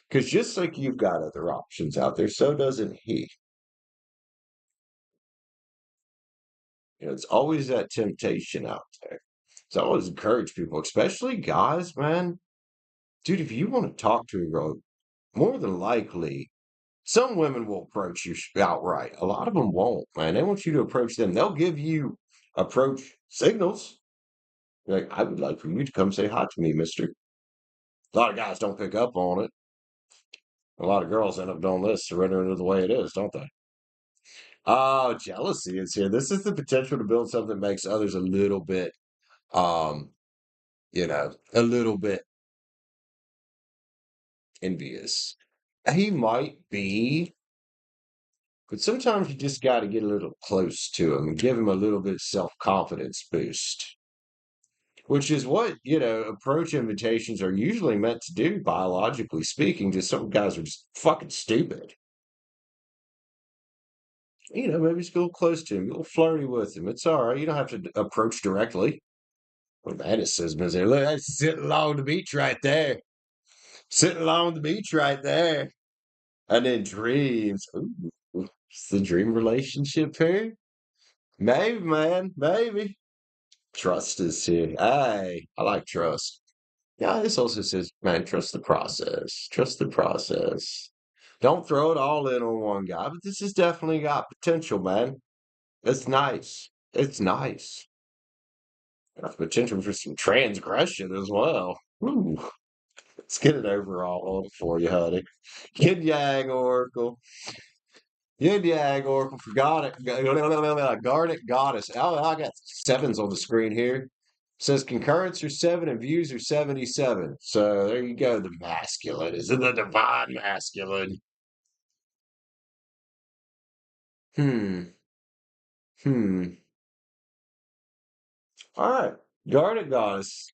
Because just like you've got other options out there, so doesn't he. It's always that temptation out there. So I always encourage people, especially guys, man. Dude, if you want to talk to a girl, more than likely, some women will approach you outright. A lot of them won't, man. They want you to approach them. They'll give you approach signals. Like, I would like for you to come say hi to me, mister. A lot of guys don't pick up on it. A lot of girls end up doing this, surrendering to the way it is, don't they? Oh, jealousy is here. This is the potential to build something that makes others a little bit a little bit envious. He might be, but sometimes you just got to get a little close to him and give him a little bit of self-confidence boost, which is what, approach invitations are usually meant to do, biologically speaking. Just some guys are just fucking stupid. Maybe just go close to him, a little flirty with him. It's all right. You don't have to approach directly. Romanticism is there. Look, that's sitting along the beach right there. Sitting along the beach right there. And then dreams. Ooh, it's the dream relationship here. Maybe, man. Maybe. Trust is here. Hey, I like trust. Yeah, this also says, man, trust the process. Trust the process. Don't throw it all in on one guy, but this has definitely got potential, man. It's nice. It's nice. Got potential for some transgression as well. Ooh, let's get it overall for you, honey. Yin Yang Oracle. Yin Yang Oracle for Garnet Goddess. Oh, I got sevens on the screen here. Says concurrents are 7 and views are 77. So there you go. The masculine is in the divine masculine. Hmm. Hmm. All right. Garnet Goddess.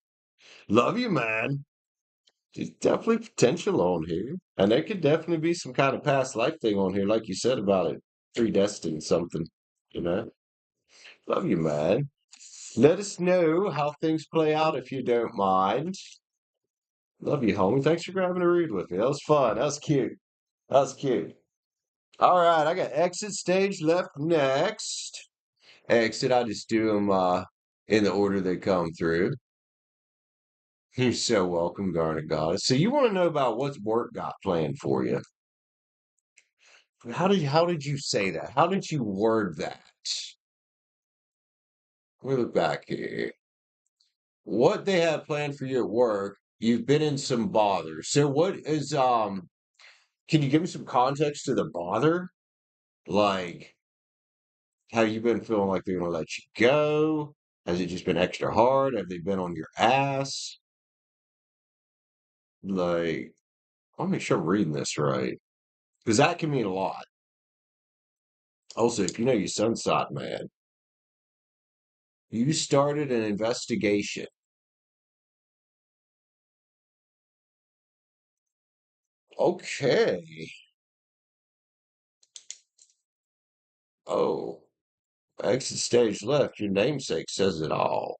Love you, man. There's definitely potential on here. And there could definitely be some kind of past life thing on here, like you said about it. Predestined something, you know? Love you, man. Let us know how things play out if you don't mind. Love you, homie. Thanks for grabbing a read with me. That was fun. That was cute. That was cute. All right, I got exit stage left next. Exit, I just do them in the order they come through. You're so welcome, Garnet Goddess. So you want to know about what's work got planned for you? How did you say that? How did you word that? Let me look back here. What they have planned for you at work, you've been in some bother. So what is can you give me some context to the bother? Like, have you been feeling like they're gonna let you go? Has it just been extra hard? Have they been on your ass? Like, I want to make sure I'm reading this right. Because that can mean a lot. Also, if you know your sun side, man, you started an investigation. Okay. Oh, exit stage left. Your namesake says it all.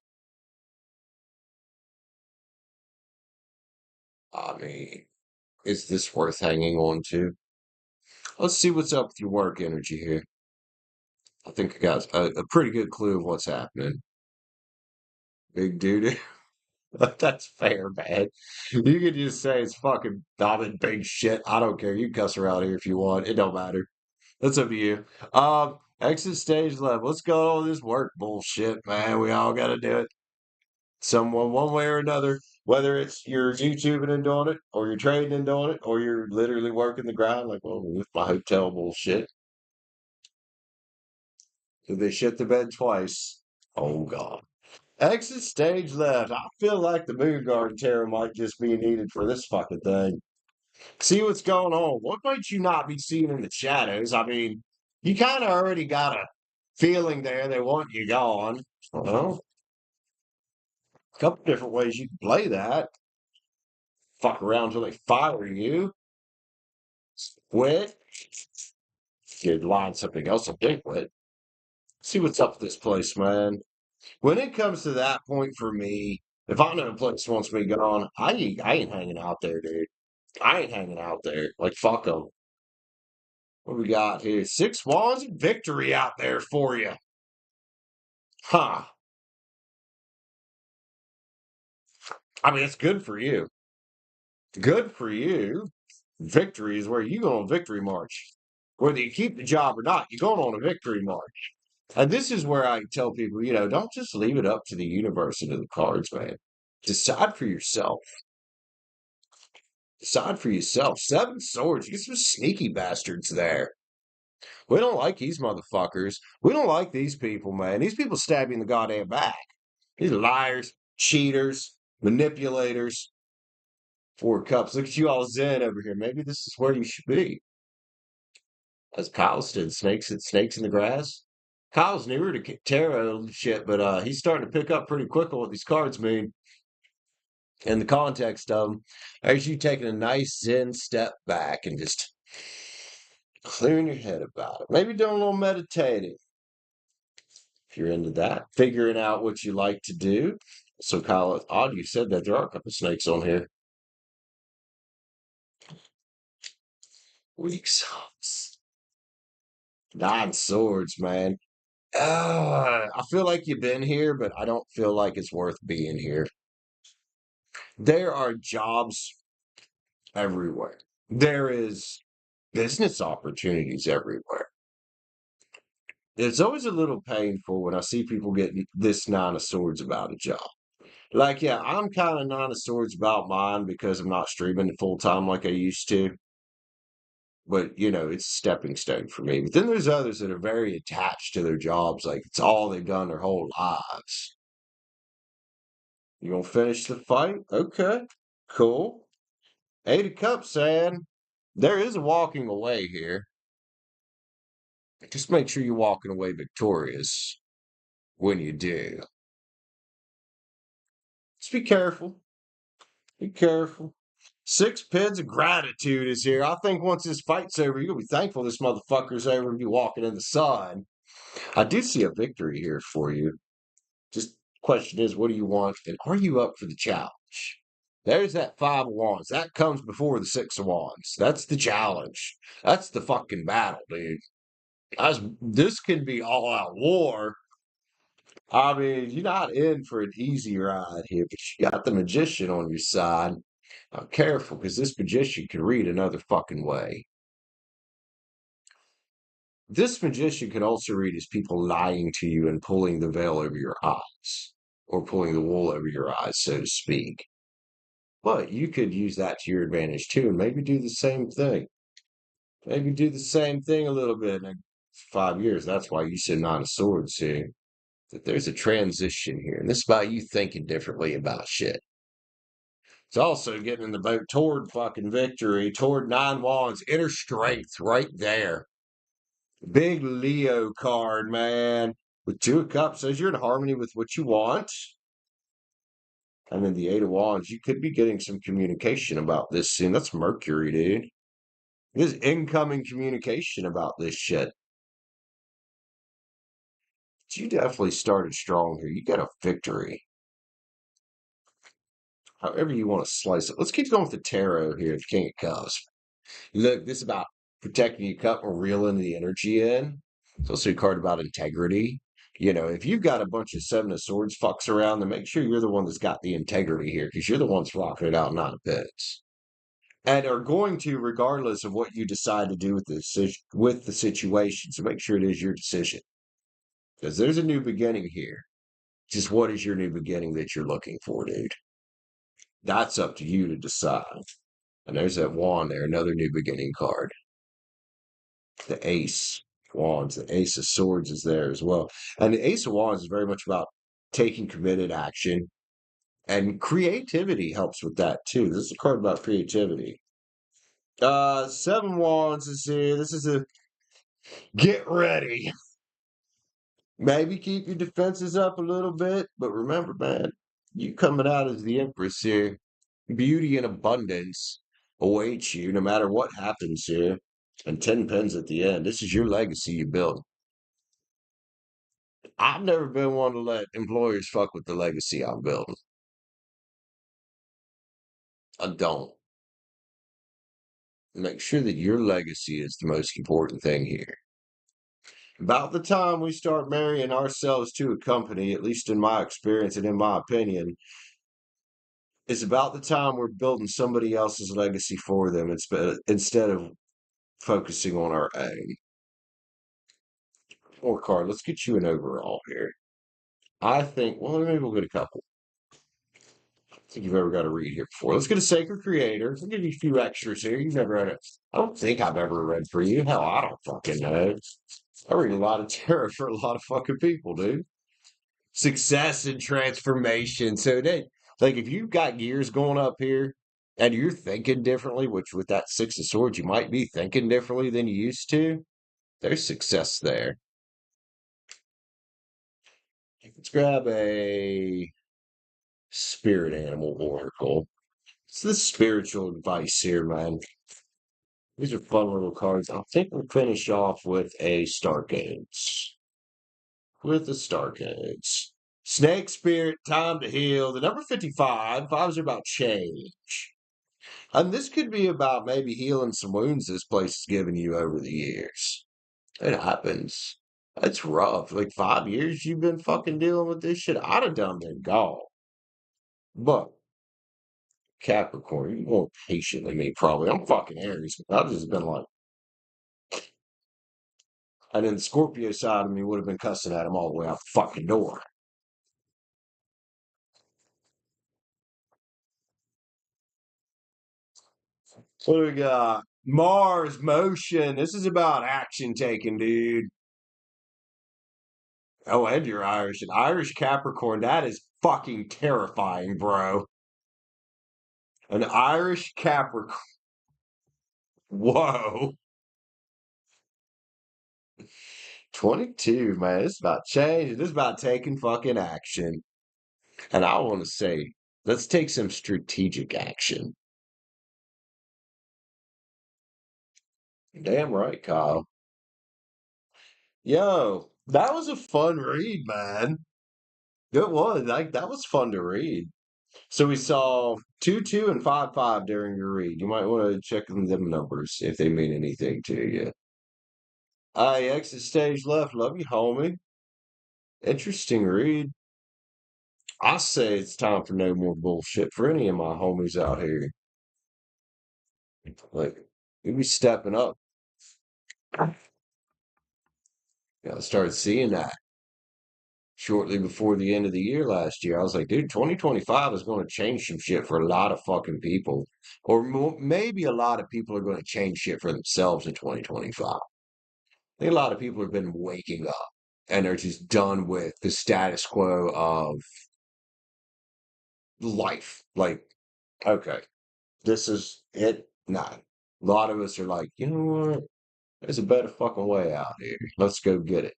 I mean, is this worth hanging on to? Let's see what's up with your work energy here. I think I got a pretty good clue of what's happening. Big dude. That's fair, man. You can just say it's fucking Dobbin big shit. I don't care. You can cuss around here if you want. It don't matter. That's up to you. Exit stage left. Let's go on this work bullshit, man. We all gotta do it. Someone, one way or another, whether it's you're YouTubing and doing it, or you're trading and doing it, or you're literally working the ground, like, well, with my hotel bullshit. Did they shit the bed twice? Oh, God. Exit stage left. I feel like the Moon Guard Terror might just be needed for this fucking thing. See what's going on. What might you not be seeing in the shadows? I mean, you kind of already got a feeling there they want you gone. Well, a couple different ways you can play that. Fuck around till they fire you. Quit. You line something else up dick with. See what's up with this place, man. When it comes to that point for me, if I know a place wants me gone, I ain't hanging out there, dude. I ain't hanging out there. Like, fuck them. What we got here? 6 wands of victory out there for you. Huh. I mean, it's good for you. Good for you. Victory is where you go on victory march. Whether you keep the job or not, you're going on a victory march. And this is where I tell people, don't just leave it up to the universe and to the cards, man. Decide for yourself. Decide for yourself. 7 swords. You get some sneaky bastards there. We don't like these motherfuckers. We don't like these people, man. These people stab you in the goddamn back. These liars, cheaters. Manipulators, 4 cups. Look at you all zen over here. Maybe this is where you should be. As Kyle's did snakes in the grass. Kyle's newer to tarot and shit, but he's starting to pick up pretty quick on what these cards mean in the context of them. As you taking a nice zen step back and just clearing your head about it. Maybe doing a little meditating if you're into that. Figuring out what you like to do. So Kyle, it's odd you said that there are a couple snakes on here. Weak sauce. 9 swords, man. I feel like you've been here, but I don't feel like it's worth being here. There are jobs everywhere. There is business opportunities everywhere. It's always a little painful when I see people getting this 9 of swords about a job. Like, yeah, I'm kind of 9 of swords about mine because I'm not streaming full time like I used to. But it's a stepping stone for me. But then there's others that are very attached to their jobs, like it's all they've done their whole lives. You gonna finish the fight? Okay, cool. 8 of cups, saying there is a walking away here. Just make sure you're walking away victorious when you do. Just be careful. Be careful. 6 pins of gratitude is here. I think once this fight's over, you'll be thankful this motherfucker's over and be walking in the sun. I do see a victory here for you. Just question is, what do you want? And are you up for the challenge? There's that 5 of wands. That comes before the 6 of wands. That's the challenge. That's the fucking battle, dude. This can be all out war. I mean, you're not in for an easy ride here, but you got the magician on your side. Now, careful, because this magician can read another fucking way. This magician can also read as people lying to you and pulling the veil over your eyes, or pulling the wool over your eyes, so to speak. But you could use that to your advantage too, and maybe do the same thing. Maybe do the same thing a little bit in 5 years. That's why you said 9 of swords here. That there's a transition here, and this is about you thinking differently about shit. It's also getting in the boat toward fucking victory, toward 9 wands, inner strength right there. Big Leo card, man. With 2 of cups says you're in harmony with what you want. And then the 8 of wands, you could be getting some communication about this soon. That's Mercury, dude. There's incoming communication about this shit. But you definitely started strong here. You got a victory. However you want to slice it. Let's keep going with the tarot here, the King of Cups. Look, this is about protecting your cup and reeling the energy in. It's also a card about integrity. If you've got a bunch of 7 of swords fucks around, then make sure you're the one that's got the integrity here, because you're the one's rocking it out, 9 of pits. And are going to, regardless of what you decide to do with the situation. So make sure it is your decision. Because there's a new beginning here. Just what is your new beginning that you're looking for, dude? That's up to you to decide. And there's that wand there, another new beginning card. The Ace of Wands, the Ace of Swords is there as well. And the Ace of Wands is very much about taking committed action. And creativity helps with that too. This is a card about creativity. 7 wands is here. This is a get ready. Maybe keep your defenses up a little bit, but remember, man, you coming out as the Empress here. Beauty and abundance awaits you no matter what happens here. And 10 pins at the end. This is your legacy you build. I've never been one to let employers fuck with the legacy I'm building. I don't. Make sure that your legacy is the most important thing here. About the time we start marrying ourselves to a company, at least in my experience and in my opinion, it's about the time we're building somebody else's legacy for them instead of focusing on our own. More card. Let's get you an overall here. I think, well, maybe we'll get a couple. I don't think you've ever got a read here before. Let's get a Sacred Creator. I'll give you a few extras here. You've never read it. I don't think I've ever read for you. Hell, I don't fucking know. I read a lot of tarot for a lot of fucking people, dude. Success and transformation. So then Like if you've got gears going up here and you're thinking differently, which with that six of swords, you might be thinking differently than you used to, there's success there. Let's grab a spirit animal oracle. It's the spiritual advice here, man. These are fun little cards. I think we'll finish off with a Stargates. With the Stargates. Snake Spirit, time to heal. The number 55. Fives are about change. And this could be about maybe healing some wounds this place has given you over the years. It happens. It's rough. Like 5 years you've been fucking dealing with this shit. I'd have done been gone. But Capricorn, you more patient than me, probably. I'm fucking Aries. I've just been like, and then the Scorpio side of me would have been cussing at him all the way out the fucking door. What do we got? Mars motion. This is about action taking, dude. Oh, and you're Irish. An Irish Capricorn. That is fucking terrifying, bro. An Irish Capricorn. Whoa. 22, man. It's about change. It's about taking fucking action. And I want to say, let's take some strategic action. Damn right, Kyle. Yo, that was a fun read, man. It was. Like that was fun to read. So we saw 2-2 and 5-5 during your read. You might want to check them numbers if they mean anything to you. I exit stage left. Love you, homie. Interesting read. I say it's time for no more bullshit for any of my homies out here. Like, we be stepping up. Gotta start seeing that shortly before the end of the year last year. I was like, dude, 2025 is going to change some shit for a lot of fucking people. Or maybe a lot of people are going to change shit for themselves in 2025. I think a lot of people have been waking up and they're just done with the status quo of life. Like, okay, this is it. Nah. A lot of us are like, you know what? There's a better fucking way out here. Let's go get it.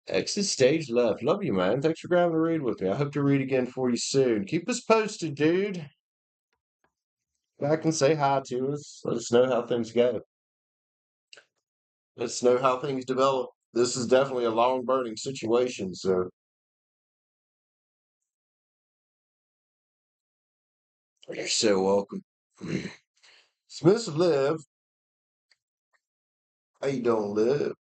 Exit stage left. Love you, man. Thanks for grabbing the read with me. I hope to read again for you soon. Keep us posted, dude. Back and say hi to us. Let us know how things go. Let us know how things develop. This is definitely a long burning situation, so you're so welcome. Smith Liv. How you doing, Liv?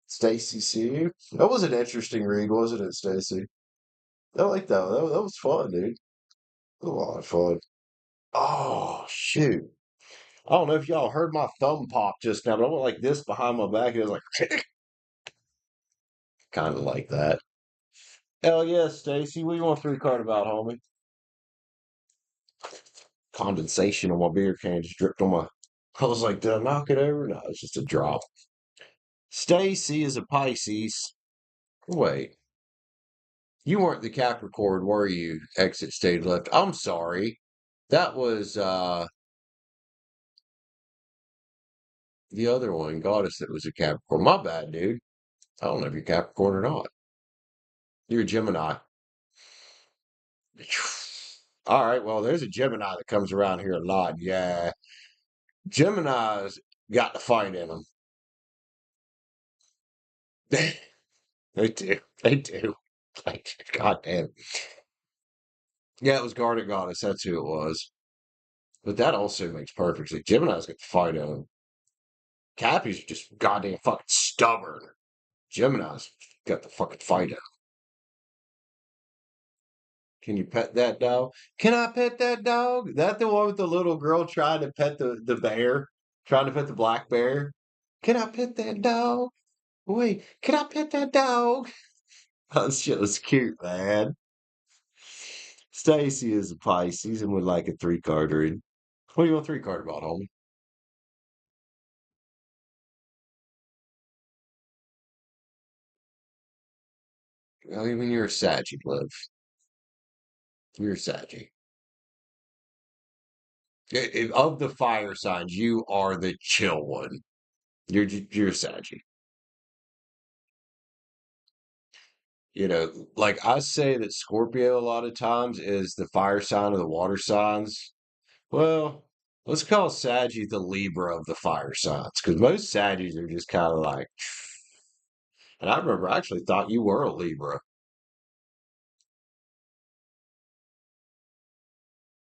Stacy's here. That was an interesting read, wasn't it, Stacy? I like that. That was fun, dude. A lot of fun. Oh, shoot. I don't know if y'all heard my thumb pop just now, but I went like this behind my back. And it was like, kind of like that. Hell yeah, Stacy. What do you want 3 card about, homie? Condensation on my beer can just dripped on my. I was like, did I knock it over? No, it's just a drop. Stacy is a Pisces. Wait, you weren't the Capricorn, were you? Exit stage left. I'm sorry. That was the other one, Goddess, that was a Capricorn. My bad, dude. I don't know if you're Capricorn or not. You're a Gemini. All right, well, there's a Gemini that comes around here a lot. Yeah. Gemini's got the fight in them. They do. They do. Like, goddamn. Yeah, it was Garnet Goddess. That's who it was. But that also makes perfect sense. Gemini's got the fight in them. Cappy's just goddamn fucking stubborn. Gemini's got the fucking fight in 'em. Can you pet that dog? Can I pet that dog? That the one with the little girl trying to pet the bear? Trying to pet the black bear? Can I pet that dog? Wait, can I pet that dog? That shit was cute, man. Stacy is a Pisces and would like a 3 card read. What do you want 3 card about, homie? I mean, you're a Sag, you live. You're Saggy. Of the fire signs, you are the chill one. You're Saggy. Like I say that Scorpio a lot of times is the fire sign of the water signs. Well, let's call Saggy the Libra of the fire signs because most Saggies are just kind of like, and I remember I actually thought you were a Libra.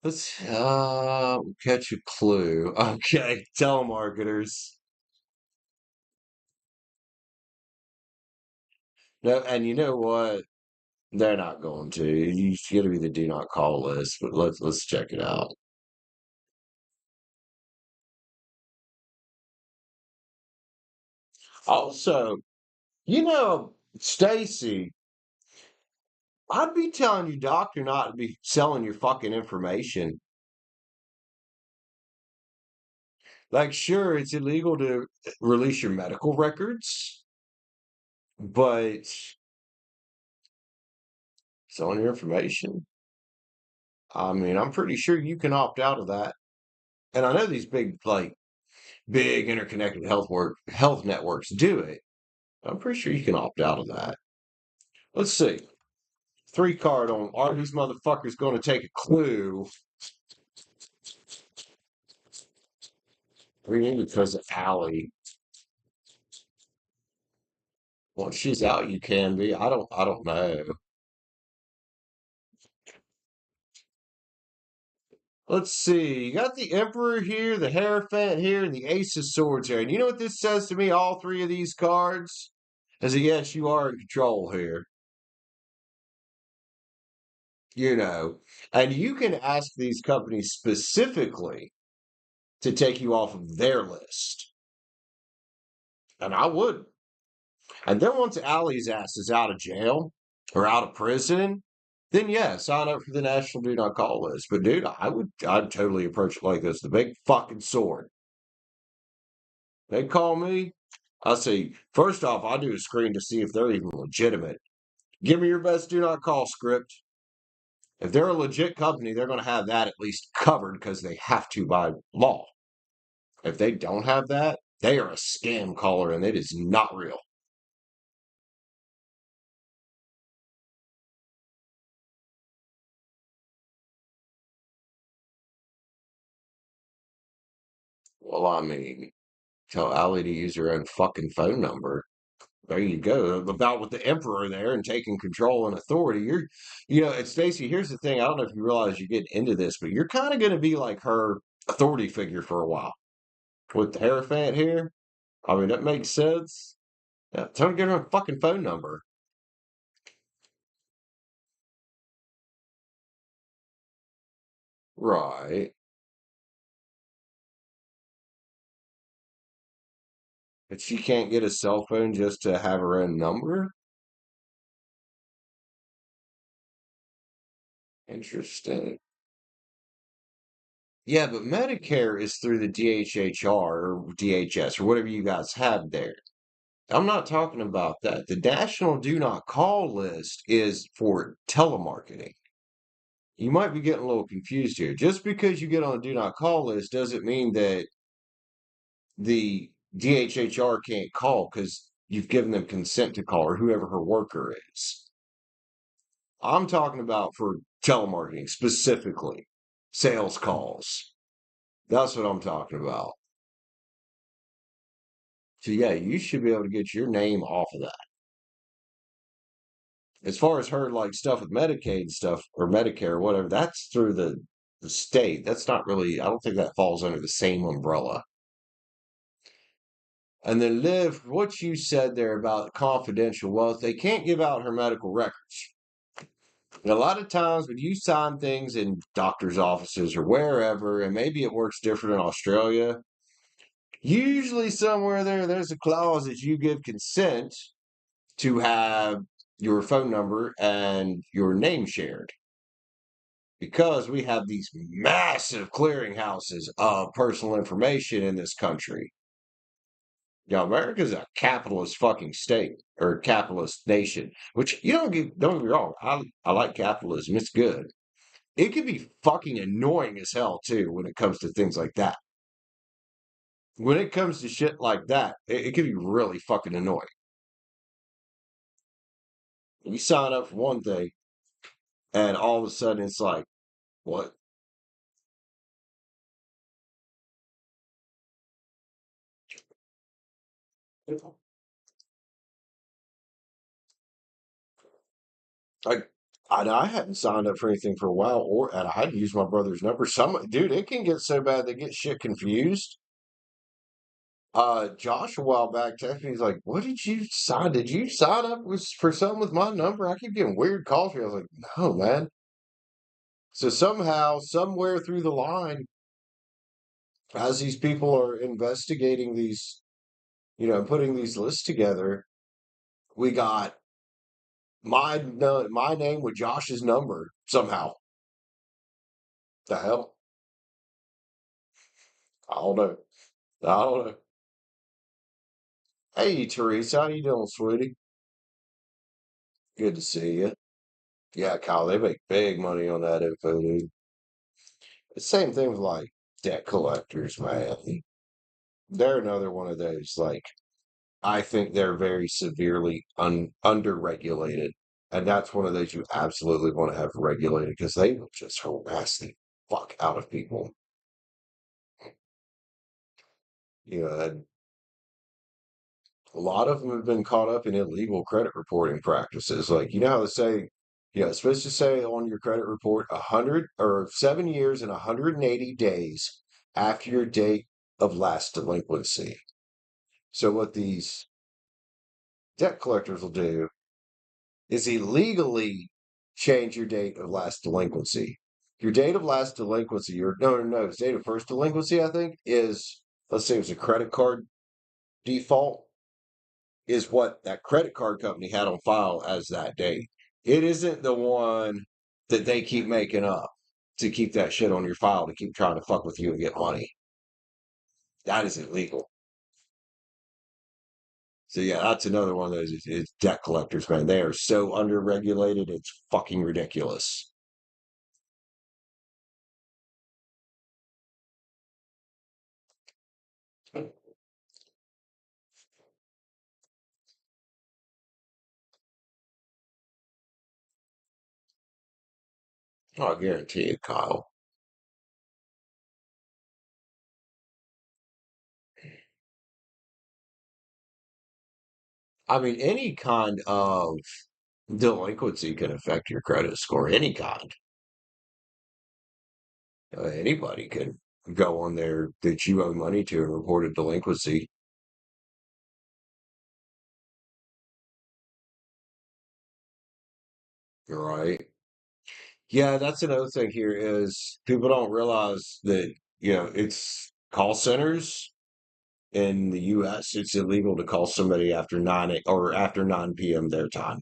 Let's catch a clue. Okay, telemarketers. No, and you know what? They're not going to. You got to be the do not call list, but let's check it out. Also, Stacy, I'd be telling your doctor not to be selling your fucking information. Like, sure, it's illegal to release your medical records, but selling your information, I mean, I'm pretty sure you can opt out of that. And I know these big interconnected health networks do it. I'm pretty sure you can opt out of that. Let's see. Three card on are these motherfuckers going to take a clue? Maybe because of Allie. Once she's out, you can be. I don't know. Let's see. You got the Emperor here, the Hierophant here, and the Ace of Swords here. And you know what this says to me, all three of these cards? As a yes, you are in control here. You know. And you can ask these companies specifically to take you off of their list. And I would. And then once Allie's ass is out of jail or out of prison, then yeah, sign up for the National Do Not Call list. But dude, I'd totally approach it like this. The big fucking sword. They call me. I say, first off, I do a screen to see if they're even legitimate. Give me your best do not call script. If they're a legit company, they're going to have that at least covered because they have to by law. If they don't have that, they are a scam caller and it is not real. Well, I mean, tell Allie to use her own fucking phone number. There you go. About with the emperor there and taking control and authority. And Stacey, here's the thing. I don't know if you realize you get into this, but you're kind of going to be like her authority figure for a while with the Hierophant here. I mean, that makes sense. Yeah, tell her to get her fucking phone number. Right. But she can't get a cell phone just to have her own number? Interesting. Yeah, but Medicare is through the DHHR or DHS or whatever you guys have there. I'm not talking about that. The National Do Not Call list is for telemarketing. You might be getting a little confused here. Just because you get on the Do Not Call list doesn't mean that the DHHR can't call because you've given them consent to call or whoever her worker is. I'm talking about for telemarketing specifically, sales calls. That's what I'm talking about. So yeah, you should be able to get your name off of that. As far as her like stuff with Medicaid stuff or Medicare or whatever, that's through the state. That's not really. I don't think that falls under the same umbrella. And then Liv, what you said there about confidential wealth, they can't give out her medical records. And a lot of times when you sign things in doctor's offices or wherever, and maybe it works different in Australia, usually somewhere there's a clause that you give consent to have your phone number and your name shared because we have these massive clearinghouses of personal information in this country. America's a capitalist fucking state or capitalist nation, which you don't get me wrong. I like capitalism. It's good. it can be fucking annoying as hell too when it comes to things like that. When it comes to shit like that, it can be really fucking annoying. You sign up for one thing, and all of a sudden it's like, what? Like, I hadn't signed up for anything for a while, and I hadn't used my brother's number. Dude, it can get so bad they get shit confused. Josh a while back texted me. He's like, "What did you sign? Did you sign up for something with my number? I keep getting weird calls from you." I was like, "No, man." So somehow, somewhere through the line, as these people are investigating these, putting these lists together, we got my no, my name with Josh's number somehow. The hell? I don't know. I don't know. Hey, Teresa, how you doing, sweetie? Good to see you. Yeah, Kyle, they make big money on that info, dude. The same thing with like debt collectors, man. They're another one of those. Like, I think they're very severely underregulated, and that's one of those you absolutely want to have regulated because they will just harass the fuck out of people. And a lot of them have been caught up in illegal credit reporting practices. Like, you know how they say, it's supposed to say on your credit report 7 years and 180 days after your date of last delinquency. So what these debt collectors will do is illegally change your date of last delinquency. Your date of last delinquency, your no, no, no, it's date of first delinquency, I think, is, let's say it was a credit card default, is what that credit card company had on file as that date. It isn't the one that they keep making up to keep that shit on your file to keep trying to fuck with you and get money. That is illegal. So yeah, that's another one of those is debt collectors, man. They are so underregulated, it's fucking ridiculous. Oh, I guarantee it, Kyle. I mean, any kind of delinquency can affect your credit score. Any kind. Anybody can go on there that you owe money to and report a delinquency. Right. Yeah, that's another thing here is people don't realize that, it's call centers in the US, it's illegal to call somebody after 9 p.m. their time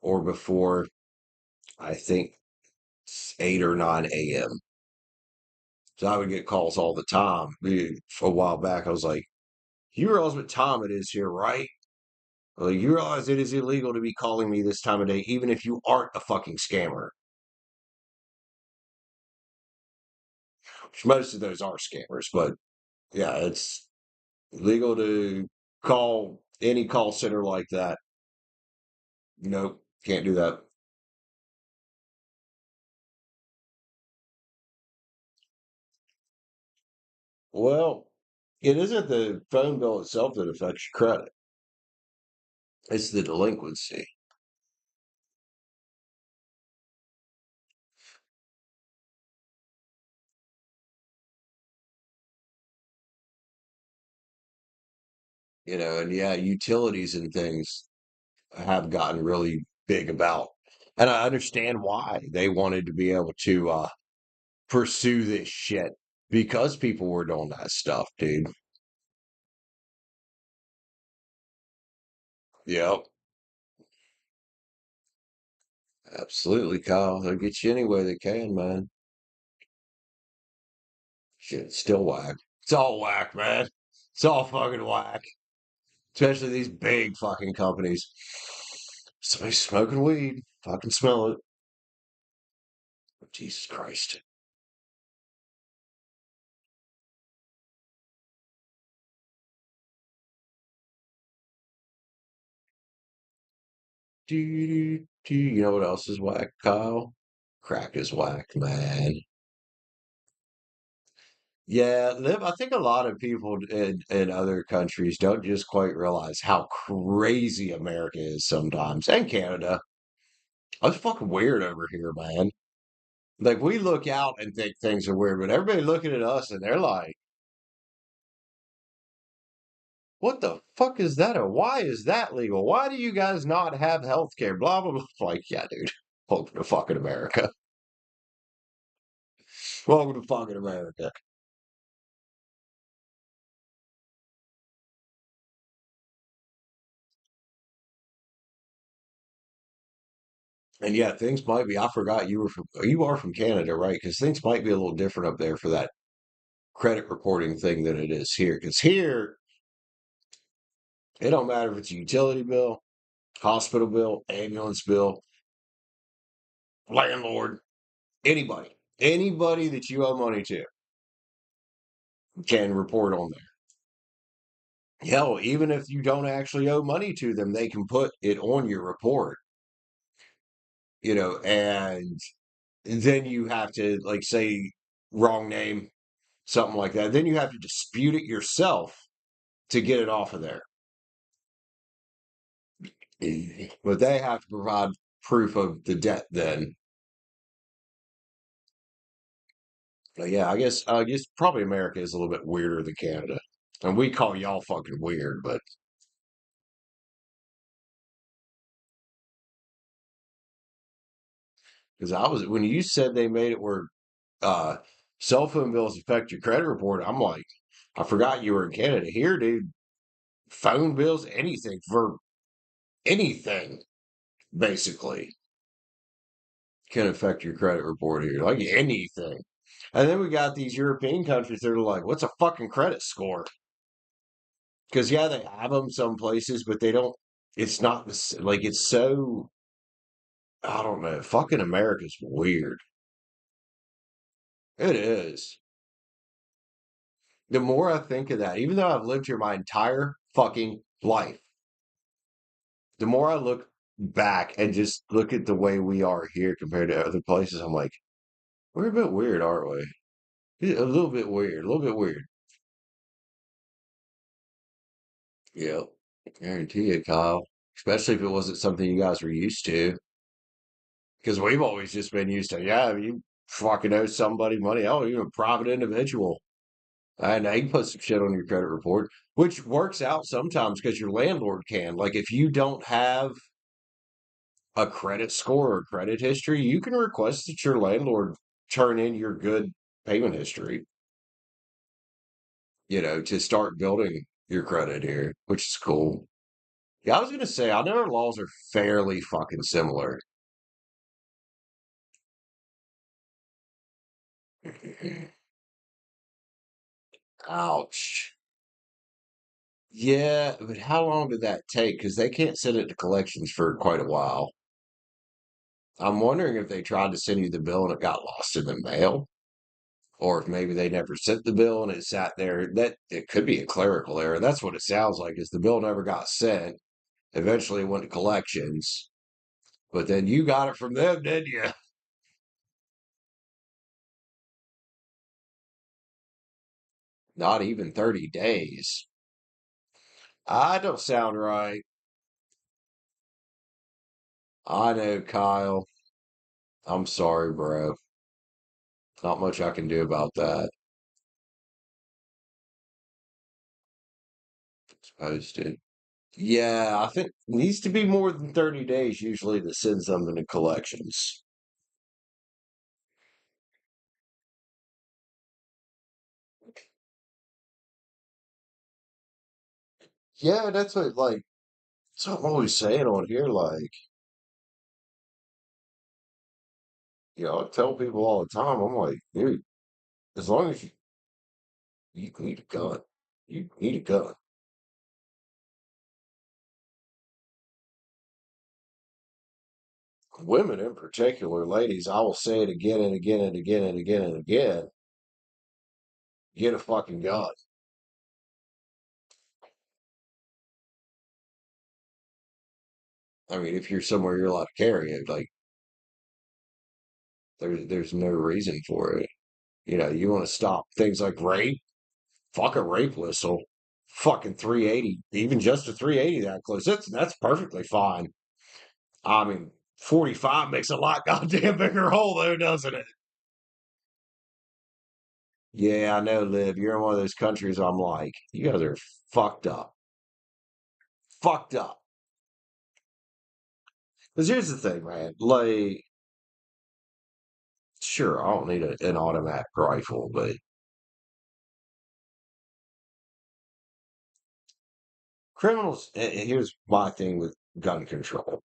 or before, I think, 8 or 9 a.m. So I would get calls all the time. A while back, I was like, you realize what time it is here, right? Like, you realize it is illegal to be calling me this time of day, even if you aren't a fucking scammer. Which most of those are scammers, but yeah, it's legal to call any call center like that. Nope, can't do that. Well, it isn't the phone bill itself that affects your credit. It's the delinquency. And yeah, utilities and things have gotten really big about. And I understand why they wanted to be able to pursue this shit because people were doing that stuff, dude. Yep, absolutely, Kyle. They'll get you any way they can, man. Shit, it's still whack. It's all whack, man. It's all fucking whack. Especially these big fucking companies. Somebody's smoking weed. Fucking smell it. Jesus Christ. You know what else is whack, Kyle? Crack is whack, man. Yeah, I think a lot of people in other countries don't just quite realize how crazy America is sometimes, and Canada. It's fucking weird over here, man. Like we look out and think things are weird, but everybody looking at us and they're like, "What the fuck is that? Or why is that legal? Why do you guys not have health care?" Blah blah blah. Like, yeah, dude. Welcome to fucking America. Welcome to fucking America. And yeah, things might be. I forgot you are from Canada, right? Because things might be a little different up there for that credit reporting thing than it is here. Because here, it don't matter if it's a utility bill, hospital bill, ambulance bill, landlord, anybody that you owe money to can report on there. Hell, even if you don't actually owe money to them, they can put it on your report, and then you have to like say wrong name, something like that. Then you have to dispute it yourself to get it off of there. But they have to provide proof of the debt then. But yeah, I guess probably America is a little bit weirder than Canada. And we call y'all fucking weird, but because I was when you said they made it where uh cell phone bills affect your credit report, I'm like, I forgot you were in Canada. Here, dude, phone bills, anything for anything, basically, can affect your credit report here. Like anything. And then we got these European countries that are like, what's a fucking credit score? Because yeah, they have them some places, but they don't. It's not like it's so. I don't know. Fucking America's weird. It is. The more I think of that, even though I've lived here my entire fucking life, the more I look back and just look at the way we are here compared to other places, I'm like, we're a bit weird, aren't we? A little bit weird. A little bit weird. Yep. Guarantee it, Kyle. Especially if it wasn't something you guys were used to. Because we've always just been used to, yeah, you fucking owe somebody money. Oh, you're a private individual. And now you put some shit on your credit report, which works out sometimes because your landlord can. Like if you don't have a credit score or credit history, you can request that your landlord turn in your good payment history, to start building your credit here, which is cool. Yeah, I was gonna say, I know our laws are fairly fucking similar. Ouch. Yeah, but how long did that take? Because they can't send it to collections for quite a while. I'm wondering if they tried to send you the bill and it got lost in the mail, or if maybe they never sent the bill and it sat there. That it could be a clerical error. That's what it sounds like. Is the bill never got sent? Eventually it went to collections, but then you got it from them, didn't you? Not even 30 days. I don't sound right. I know, Kyle. I'm sorry, bro. Not much I can do about that. Posted. Yeah, I think it needs to be more than 30 days usually to send something to collections. Yeah, that's what so I'm always saying on here, I tell people all the time, I'm like, dude, as long as you need a gun. You need a gun. women in particular, ladies, I will say it again and again and again and again and again. Get a fucking gun. I mean, if you're somewhere you're allowed to carry it, like there's no reason for it. You want to stop things like rape, fuck a rape whistle, fucking 380, even just a 380 that close. That's perfectly fine. I mean, 45 makes a lot goddamn bigger hole though, doesn't it? Yeah, I know, Liv. You're in one of those countries I'm like, you guys are fucked up. Fucked up. Because here's the thing, man. Like, sure, I don't need an automatic rifle, but criminals, here's my thing with gun control.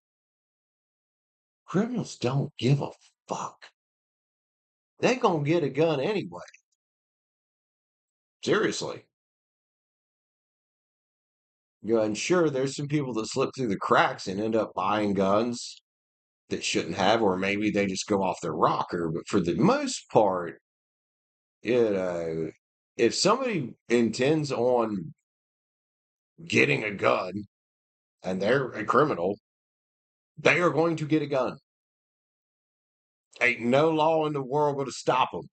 Criminals don't give a fuck. They gonna get a gun anyway. Seriously. And sure, there's some people that slip through the cracks and end up buying guns that shouldn't have, or maybe they just go off their rocker. But for the most part, if somebody intends on getting a gun and they're a criminal, they are going to get a gun. Ain't no law in the world going to stop them.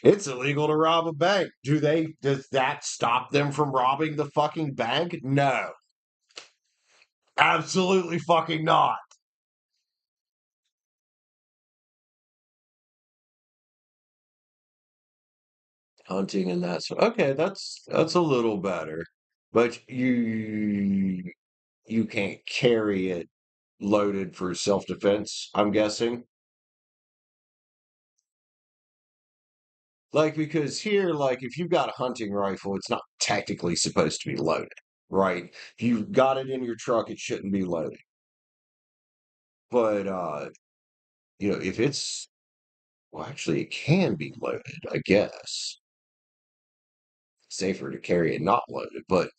It's illegal to rob a bank. Does that stop them from robbing the fucking bank? No, absolutely fucking not. Hunting and that's okay. That's a little better, but you can't carry it loaded for self defense. I'm guessing, like because here, like if you've got a hunting rifle, it's not technically supposed to be loaded, right? If you've got it in your truck, it shouldn't be loaded. But if it's well, actually, it can be loaded. I guess safer to carry it not loaded, but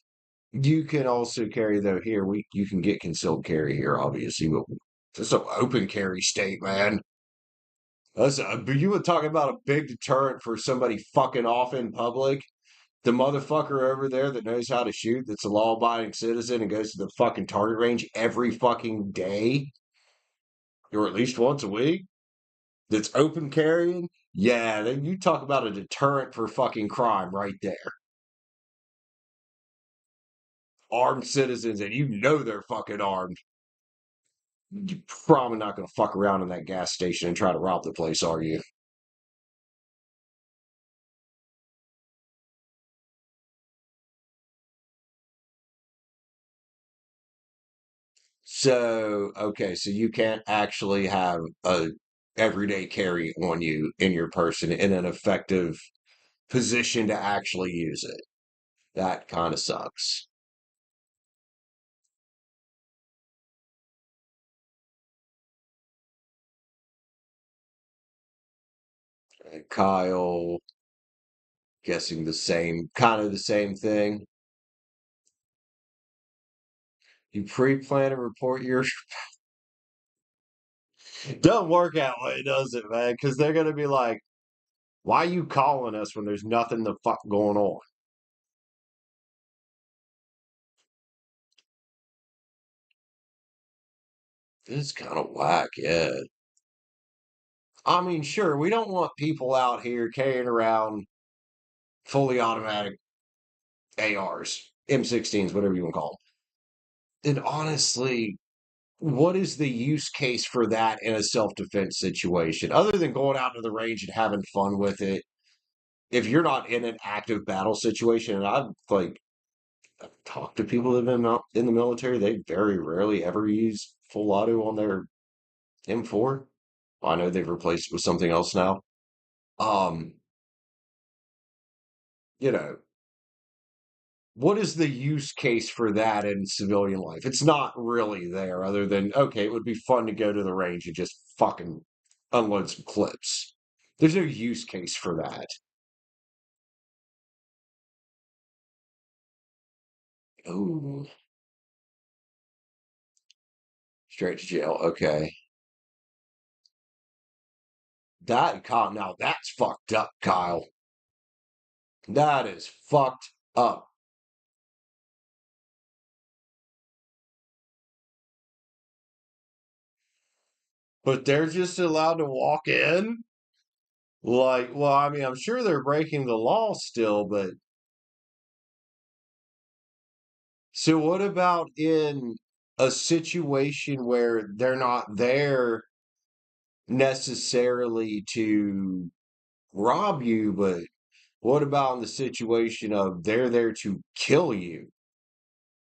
you can also carry though here we you can get concealed carry here, obviously, but it's an open carry state, man. But you were talking about a big deterrent for somebody fucking off in public. The motherfucker over there that knows how to shoot, that's a law-abiding citizen and goes to the fucking target range every fucking day, or at least once a week, that's open carrying. Yeah, then you talk about a deterrent for fucking crime right there. Armed citizens, and you know they're fucking armed. You're probably not going to fuck around in that gas station and try to rob the place, are you? So, okay, so you can't actually have a everyday carry on you in your person in an effective position to actually use it. That kind of sucks. And Kyle, guessing the same, kind of the same thing. You pre-plan and report your Don't work that way, does it, man? Because they're gonna be like, "Why are you calling us when there's nothing the fuck going on?" It's kind of whack, yeah. I mean, sure, we don't want people out here carrying around fully automatic ARs, M16s, whatever you want to call them. And honestly, what is the use case for that in a self-defense situation other than going out to the range and having fun with it? If you're not in an active battle situation, and I've like talked to people that have been out in the military, they very rarely ever use full auto on their M4. I know they've replaced it with something else now. Um, you know, what is the use case for that in civilian life? It's not really there, other than okay, it would be fun to go to the range and just fucking unload some clips. There's no use case for that. Oh, straight to jail. Okay. That Kyle, now that's fucked up, Kyle. That is fucked up. But they're just allowed to walk in? Like, well, I mean, I'm sure they're breaking the law still, but so what about in a situation where they're not there necessarily to rob you, but what about in the situation of they're there to kill you?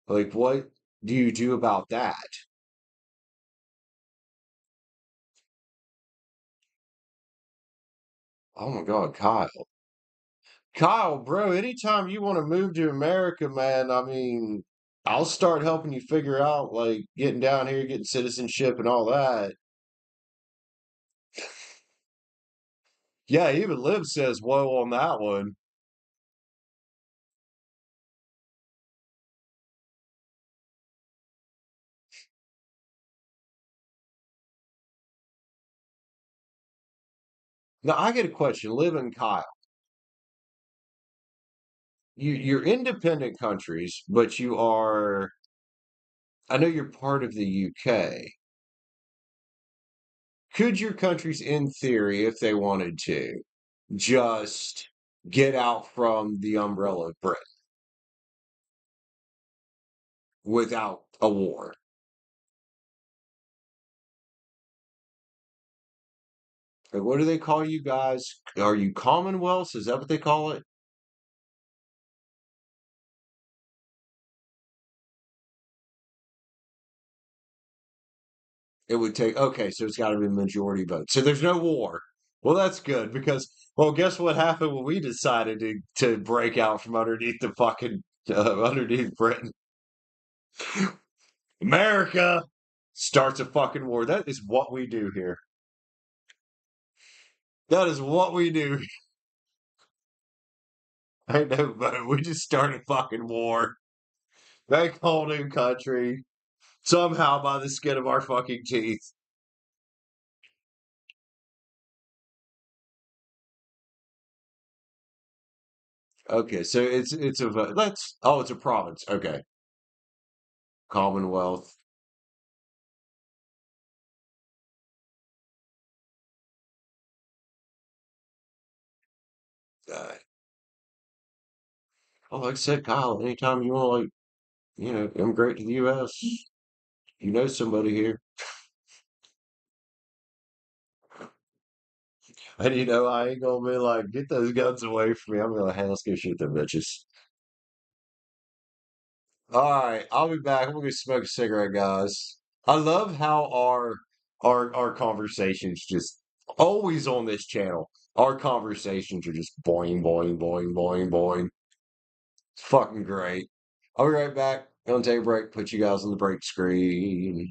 Like, what do you do about that? Oh my God, Kyle. Kyle, bro, anytime you want to move to America, man, I mean, I'll start helping you figure out like getting down here, getting citizenship and all that. Yeah, even Liv says whoa on that one. Now I get a question, Liv and Kyle. You're independent countries, but you are I know you're part of the UK. Could your countries, in theory, if they wanted to, just get out from the umbrella of Britain without a war? Like, what do they call you guys? Are you Commonwealths? Is that what they call it? It would take, okay, so it's got to be a majority vote. So there's no war. Well, that's good because, well, guess what happened when we decided to break out from underneath the fucking, underneath Britain? America starts a fucking war. That is what we do here. That is what we do. I know, but we just started a fucking war. Make a whole new country. Somehow by the skin of our fucking teeth. Okay, so it's a that's oh, it's a province. Okay, Commonwealth. Uh, well, like I said, Kyle, anytime you want to like immigrate to the U.S., you know somebody here, and I ain't gonna be like, get those guns away from me. I'm gonna like, hey, let's go shoot them bitches. All right, I'll be back. I'm gonna go smoke a cigarette, guys. I love how our conversations just always on this channel. Our conversations are just boing, boing, boing, boing, boing. It's fucking great. I'll be right back. Gonna take a break, put you guys on the break screen.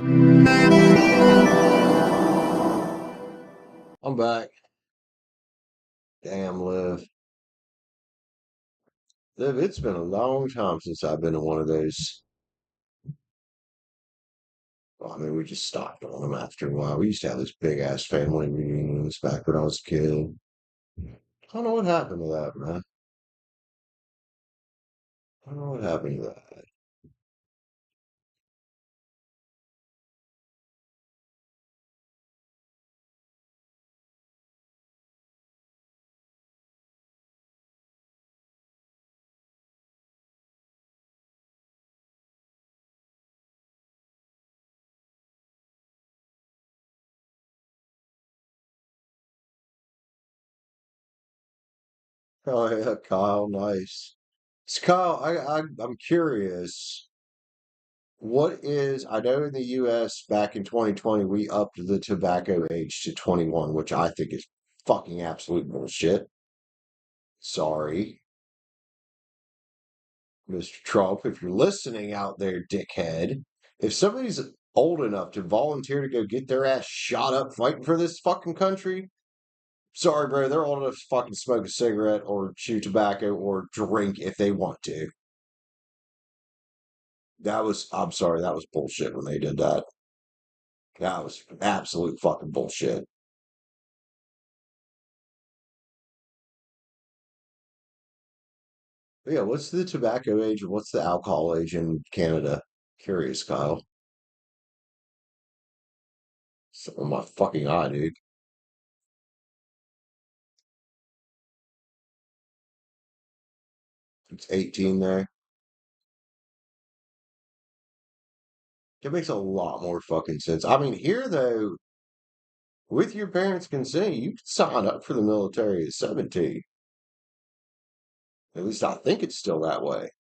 I'm back. Damn, Liv. Liv, it's been a long time since I've been to one of those. Well, I mean, we just stopped on them after a while. We used to have this big ass family reunions back when I was a kid. I don't know what happened to that, man. I don't know what happened to that. Oh yeah, Kyle, nice. So Kyle, I'm curious. What is, I know in the US back in 2020, we upped the tobacco age to 21, which I think is fucking absolute bullshit. Sorry, Mr. Trump, if you're listening out there, dickhead. If somebody's old enough to volunteer to go get their ass shot up fighting for this fucking country, sorry, bro, they're old enough to fucking smoke a cigarette or chew tobacco or drink if they want to. I'm sorry, that was bullshit when they did that. That was absolute fucking bullshit. But yeah, what's the tobacco age and what's the alcohol age in Canada? Curious, Kyle. It's on my fucking eye, dude. It's 18 there. It makes a lot more fucking sense. I mean, here though, with your parents' consent, you can sign up for the military at 17. At least I think it's still that way.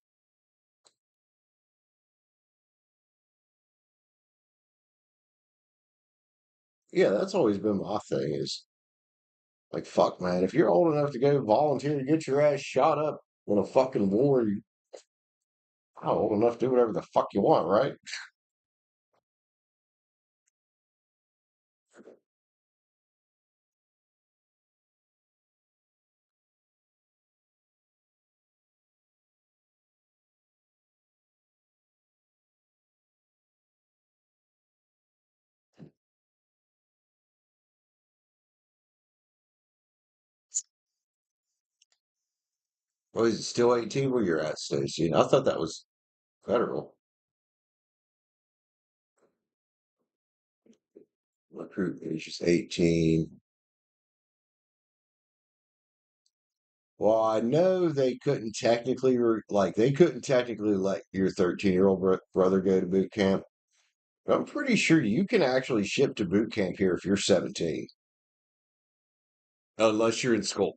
Yeah, that's always been my thing is like, fuck, man, if you're old enough to go volunteer to get your ass shot up in a fucking war, you're old enough to do whatever the fuck you want, right? 'Well, is it still 18 where you're at, Stacey? I thought that was federal. Recruit age is 18. Well, I know they couldn't technically, they couldn't technically let your 13-year-old brother go to boot camp. But I'm pretty sure you can actually ship to boot camp here if you're 17, unless you're in school.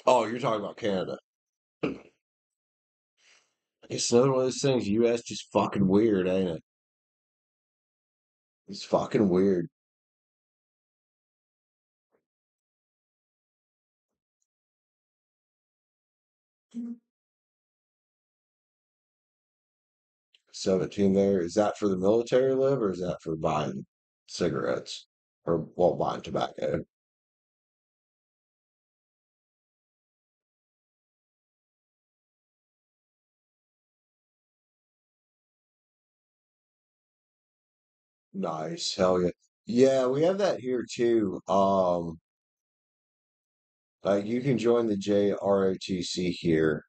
Oh, you're talking about Canada. It's another one of those things. U.S. just fucking weird, ain't it? It's fucking weird. 17 there. Is that for the military live or is that for buying cigarettes or, well, buying tobacco? Nice. Hell yeah. Yeah, we have that here too. Like you can join the JROTC here.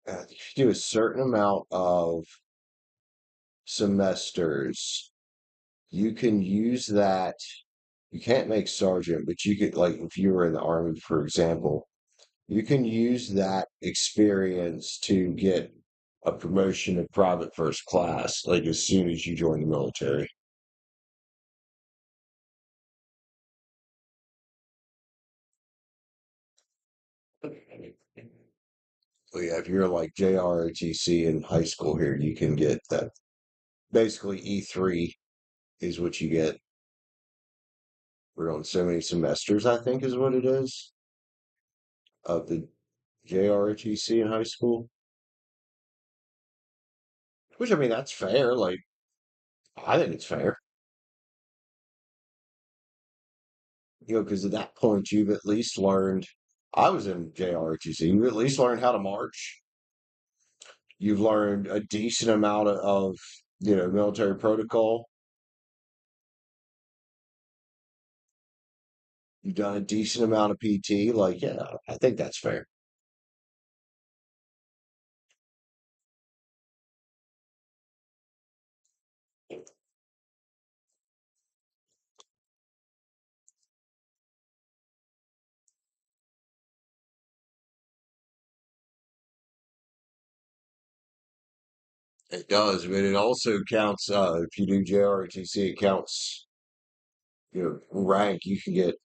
If you do a certain amount of semesters, you can use that. You can't make sergeant, but you could, like, if you were in the army, for example, you can use that experience to get a promotion to private first class, like as soon as you join the military. Well, yeah, if you're like JROTC in high school here, you can get that. Basically, E3 is what you get. We're on so many semesters, I think, is what it is of the JROTC in high school. Which I mean, that's fair. Like, I think it's fair. Because at that point you've at least learned. I was in JROTC. You've at least learned how to march. You've learned a decent amount of military protocol. You've done a decent amount of PT. Like, yeah, I think that's fair. It does, but it also counts. If you do JROTC, it counts. Rank. You can get.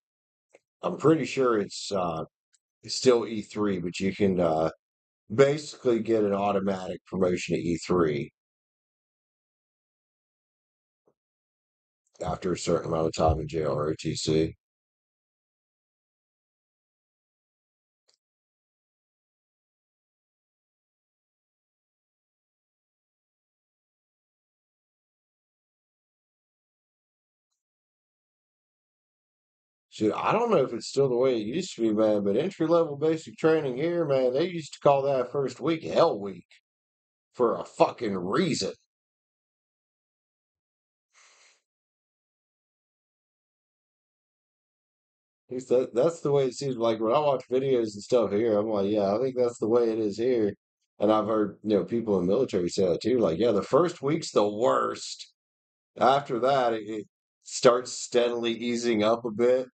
I'm pretty sure it's still E3, but you can basically get an automatic promotion to E3 after a certain amount of time in JROTC. Shit, I don't know if it's still the way it used to be, man, but entry level basic training here, man, they used to call that first week Hell Week for a fucking reason. That's the way it seems like when I watch videos and stuff here. I'm like, yeah, I think that's the way it is here. And I've heard, people in the military say that too. Like, yeah, the first week's the worst. After that, it starts steadily easing up a bit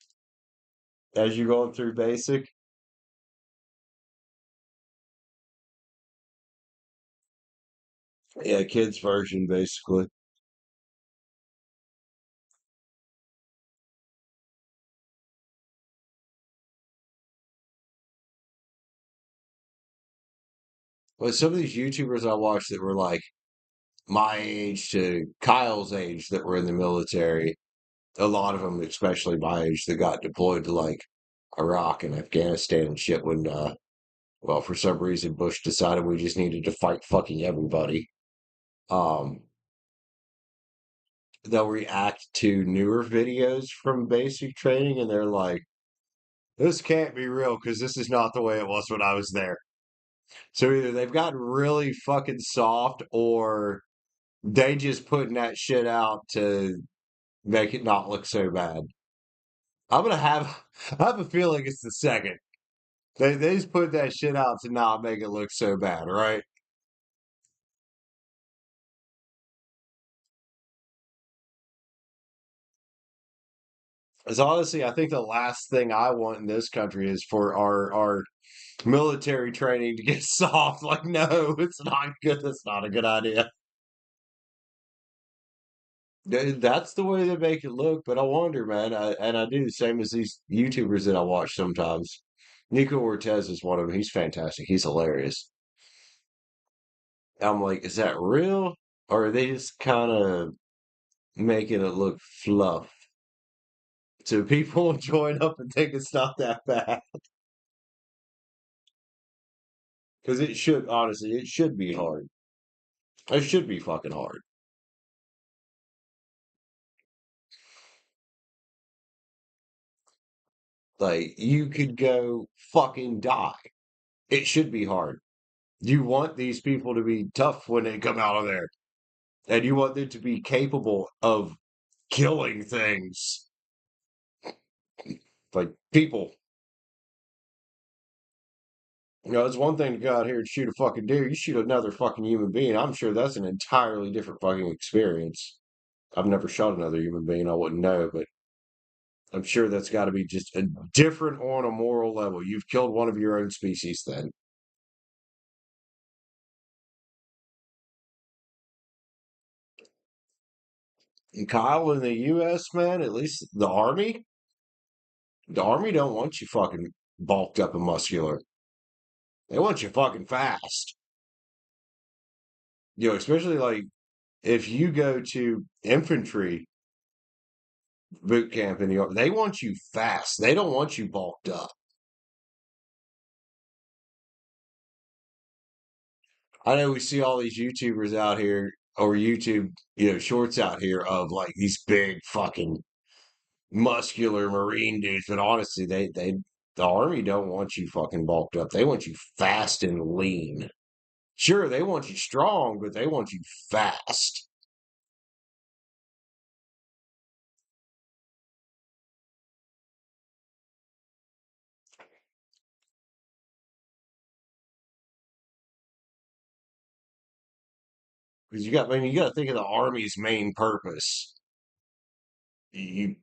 as you're going through basic. Yeah, kids version basically. But some of these YouTubers I watched that were like my age to Kyle's age that were in the military, a lot of them, especially my age, that got deployed to like Iraq and Afghanistan and shit when, well, for some reason, Bush decided we just needed to fight fucking everybody. Um, they'll react to newer videos from basic training and they're like, this can't be real because this is not the way it was when I was there. So either they've gotten really fucking soft or they just putting that shit out to make it not look so bad. I'm gonna have I have a feeling it's the second. They just put that shit out to not make it look so bad, right? Because honestly, I think the last thing I want in this country is for our military training to get soft. Like, no, it's not good. It's not a good idea. That's the way they make it look. But I wonder, man, and I do the same as these YouTubers that I watch sometimes. Nico Ortez is one of them. He's fantastic. He's hilarious. I'm like, is that real? Or are they just kind of making it look fluff so people join up and think it's not that bad? Because it should, honestly, it should be hard. It should be fucking hard. Like, you could go fucking die. It should be hard. You want these people to be tough when they come out of there, and you want them to be capable of killing things like people. It's one thing to go out here and shoot a fucking deer. You shoot another fucking human being. I'm sure that's an entirely different fucking experience. I've never shot another human being. I wouldn't know, but I'm sure that's got to be just a different on a moral level. You've killed one of your own species then. And Kyle, in the U.S., man, at least the Army don't want you fucking bulked up and muscular. They want you fucking fast. Especially like if you go to infantry boot camp in the Army, they want you fast. They don't want you bulked up. I know we see all these YouTubers out here or YouTube, shorts out here of like these big fucking muscular Marine dudes, but honestly, the Army don't want you fucking bulked up. They want you fast and lean. Sure, they want you strong, but they want you fast. Because I mean, you got to think of the Army's main purpose. You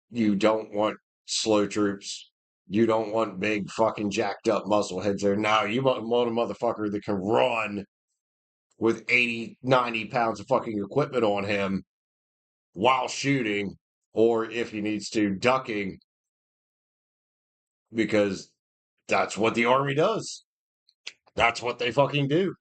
you don't want slow troops. You don't want big fucking jacked up muscle heads there. Now you want a motherfucker that can run with 80, 90 pounds of fucking equipment on him while shooting, or if he needs to, ducking, because that's what the Army does. That's what they fucking do.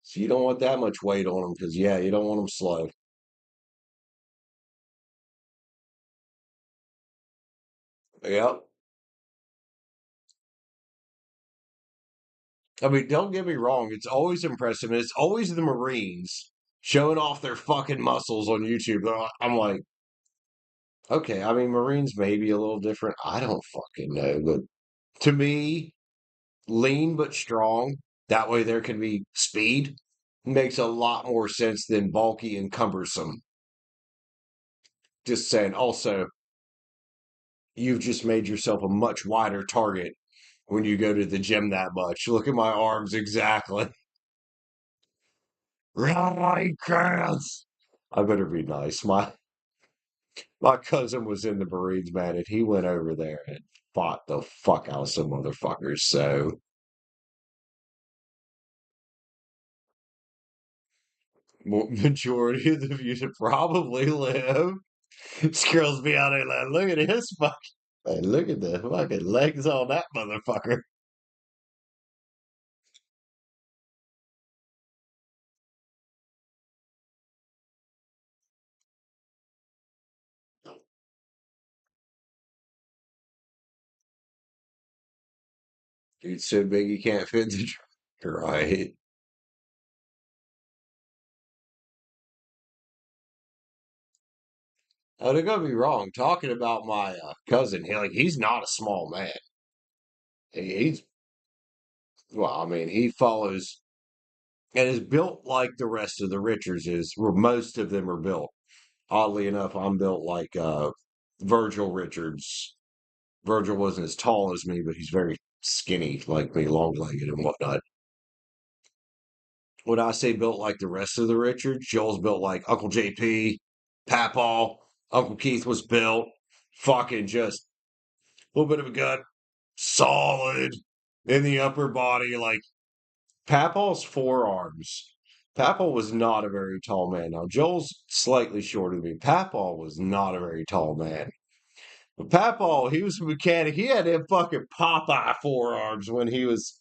So you don't want that much weight on them because, yeah, you don't want them slow. Yep. I mean, don't get me wrong. It's always impressive. And it's always the Marines showing off their fucking muscles on YouTube. I'm like, okay, I mean, Marines may be a little different. I don't fucking know. But to me, lean but strong, that way there can be speed, makes a lot more sense than bulky and cumbersome. Just saying. Also, you've just made yourself a much wider target when you go to the gym that much. Look at my arms exactly. Right, Chris. I better be nice. My cousin was in the Marines, man, and he went over there and fought the fuck out of some motherfuckers. So majority of the views that probably live. This girls be out there like, look at his fucking, hey, look at the fucking legs on that motherfucker. Dude's so big he can't fit the trailer. Right. Oh, don't get me wrong. Talking about my cousin, he's not a small man. He's well, I mean, he follows and is built like the rest of the Richards is, where most of them are built. Oddly enough, I'm built like Virgil Richards. Virgil wasn't as tall as me, but he's very skinny like me, long legged and whatnot. When I say built like the rest of the Richards, Joel's built like Uncle JP, Papaw, Uncle Keith was built, fucking just a little bit of a gut, solid in the upper body. Like Papaw's forearms. Papaw was not a very tall man. Now Joel's slightly shorter than me. Papaw was not a very tall man. But Papaw, he was a mechanic. He had them fucking Popeye forearms when he was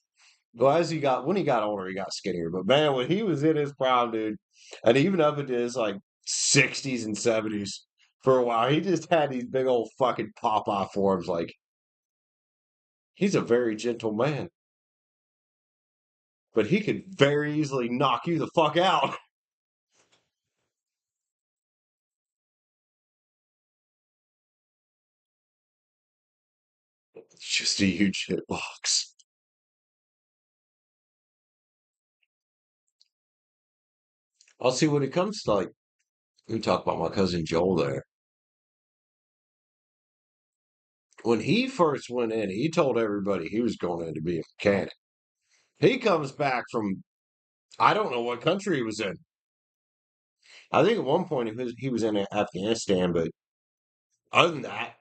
well, when he got older, he got skinnier. But man, when he was in his prime, dude, and even up into his like 60s and 70s for a while, he just had these big old fucking Popeye forms. Like he's a very gentle man, but he could very easily knock you the fuck out. It's just a huge hitbox. I'll see when it comes to like we talk about my cousin Joel there. When he first went in, he told everybody he was going in to be a mechanic. He comes back from I don't know what country he was in. I think at one point he was in Afghanistan, but other than that,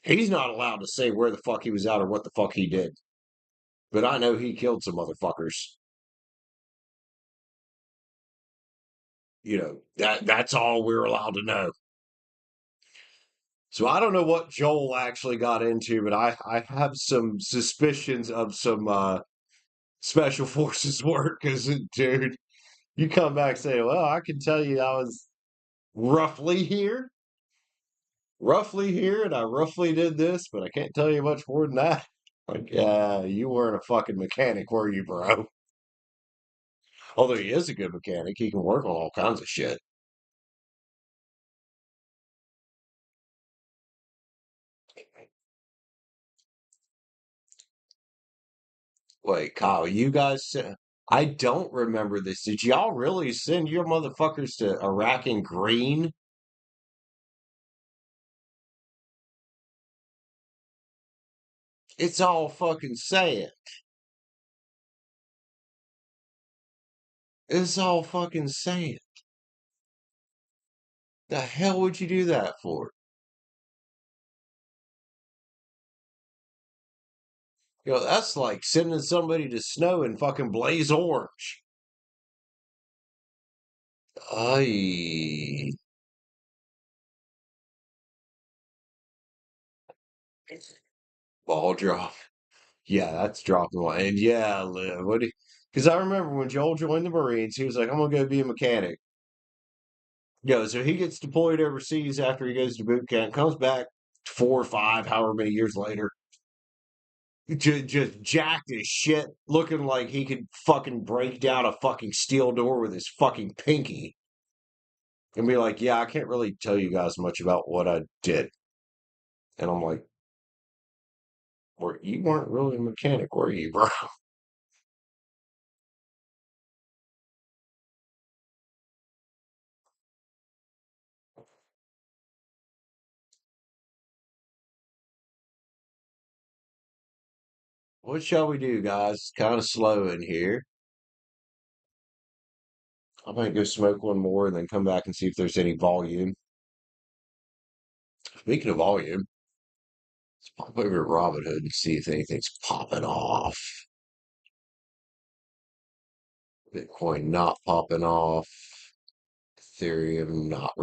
he's not allowed to say where the fuck he was at or what the fuck he did. But I know he killed some motherfuckers. That's all we're allowed to know. So I don't know what Joel actually got into, but I have some suspicions of some special forces work. Because dude, you come back saying, "Well, I can tell you I was roughly here." roughly here, and I roughly did this, but I can't tell you much more than that. Like, you weren't a fucking mechanic, were you, bro? Although he is a good mechanic, he can work on all kinds of shit. Wait, Kyle, you guys sent, I don't remember this. Did y'all really send your motherfuckers to Iraq in green? It's all fucking saying. It's all fucking saying. The hell would you do that for? That's like sending somebody to snow in fucking blaze orange. I ball drop. Yeah, that's dropping one. And yeah, Liv, what? Because I remember when Joel joined the Marines, he was like, "I'm gonna go be a mechanic." So he gets deployed overseas after he goes to boot camp, comes back 4 or 5, however many years later, just jacked as shit, looking like he could fucking break down a fucking steel door with his fucking pinky, and be like, "Yeah, I can't really tell you guys much about what I did." And I'm like, You weren't really a mechanic, were you, bro?" What shall we do, guys? It's kind of slow in here. I might go smoke one more and then come back and see if there's any volume. Speaking of volume, let's pop over to Robinhood and see if anything's popping off. Bitcoin not popping off. Ethereum not.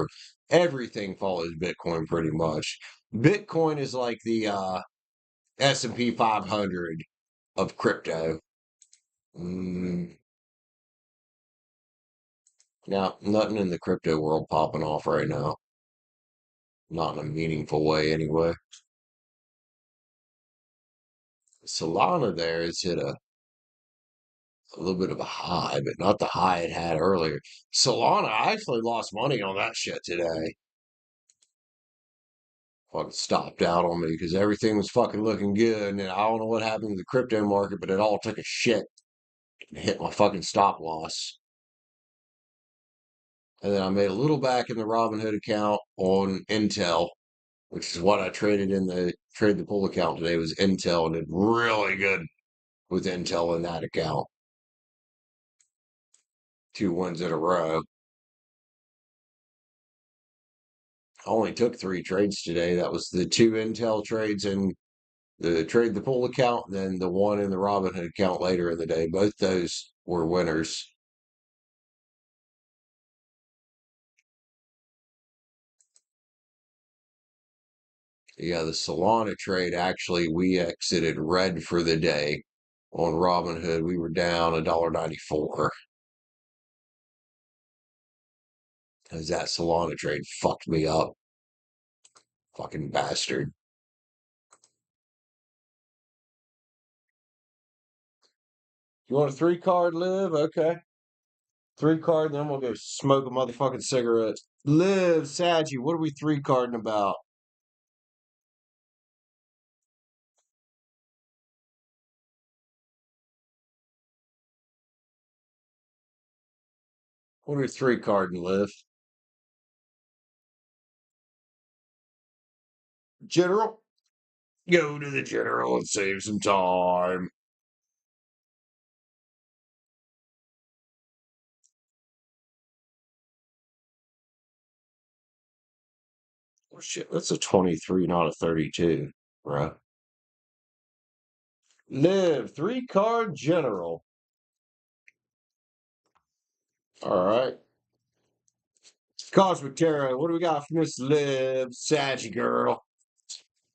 Everything follows Bitcoin pretty much. Bitcoin is like the S&P 500 of crypto. Mm, Now, nothing in the crypto world popping off right now. Not in a meaningful way, anyway. Solana there has hit a little bit of a high, but not the high it had earlier. Solana, I actually lost money on that shit today. Fucking stopped out on me because everything was fucking looking good. And then I don't know what happened to the crypto market, but it all took a shit and hit my fucking stop loss. And then I made a little back in the Robinhood account on Intel, which is what I traded in the trade the pool account today was Intel and did really good with Intel in that account. 2 wins in a row. I only took 3 trades today. That was the 2 Intel trades and the trade the pool account, and then the one in the Robinhood account later in the day. Both those were winners. Yeah, the Solana trade actually we exited red for the day on Robinhood. We were down $1.94 because that Solana trade fucked me up. Fucking bastard. You want a 3 card, Live? Okay. 3 card, then we'll go smoke a motherfucking cigarette. Live, Saggy, what are we 3 carding about? What are we 3 carding, Live? General? Go to the general and save some time. Oh shit, that's a 23, not a 32, bro. Live, 3 card general. All right. Cosmic Tarot, what do we got from Miss Liv, Saggy girl?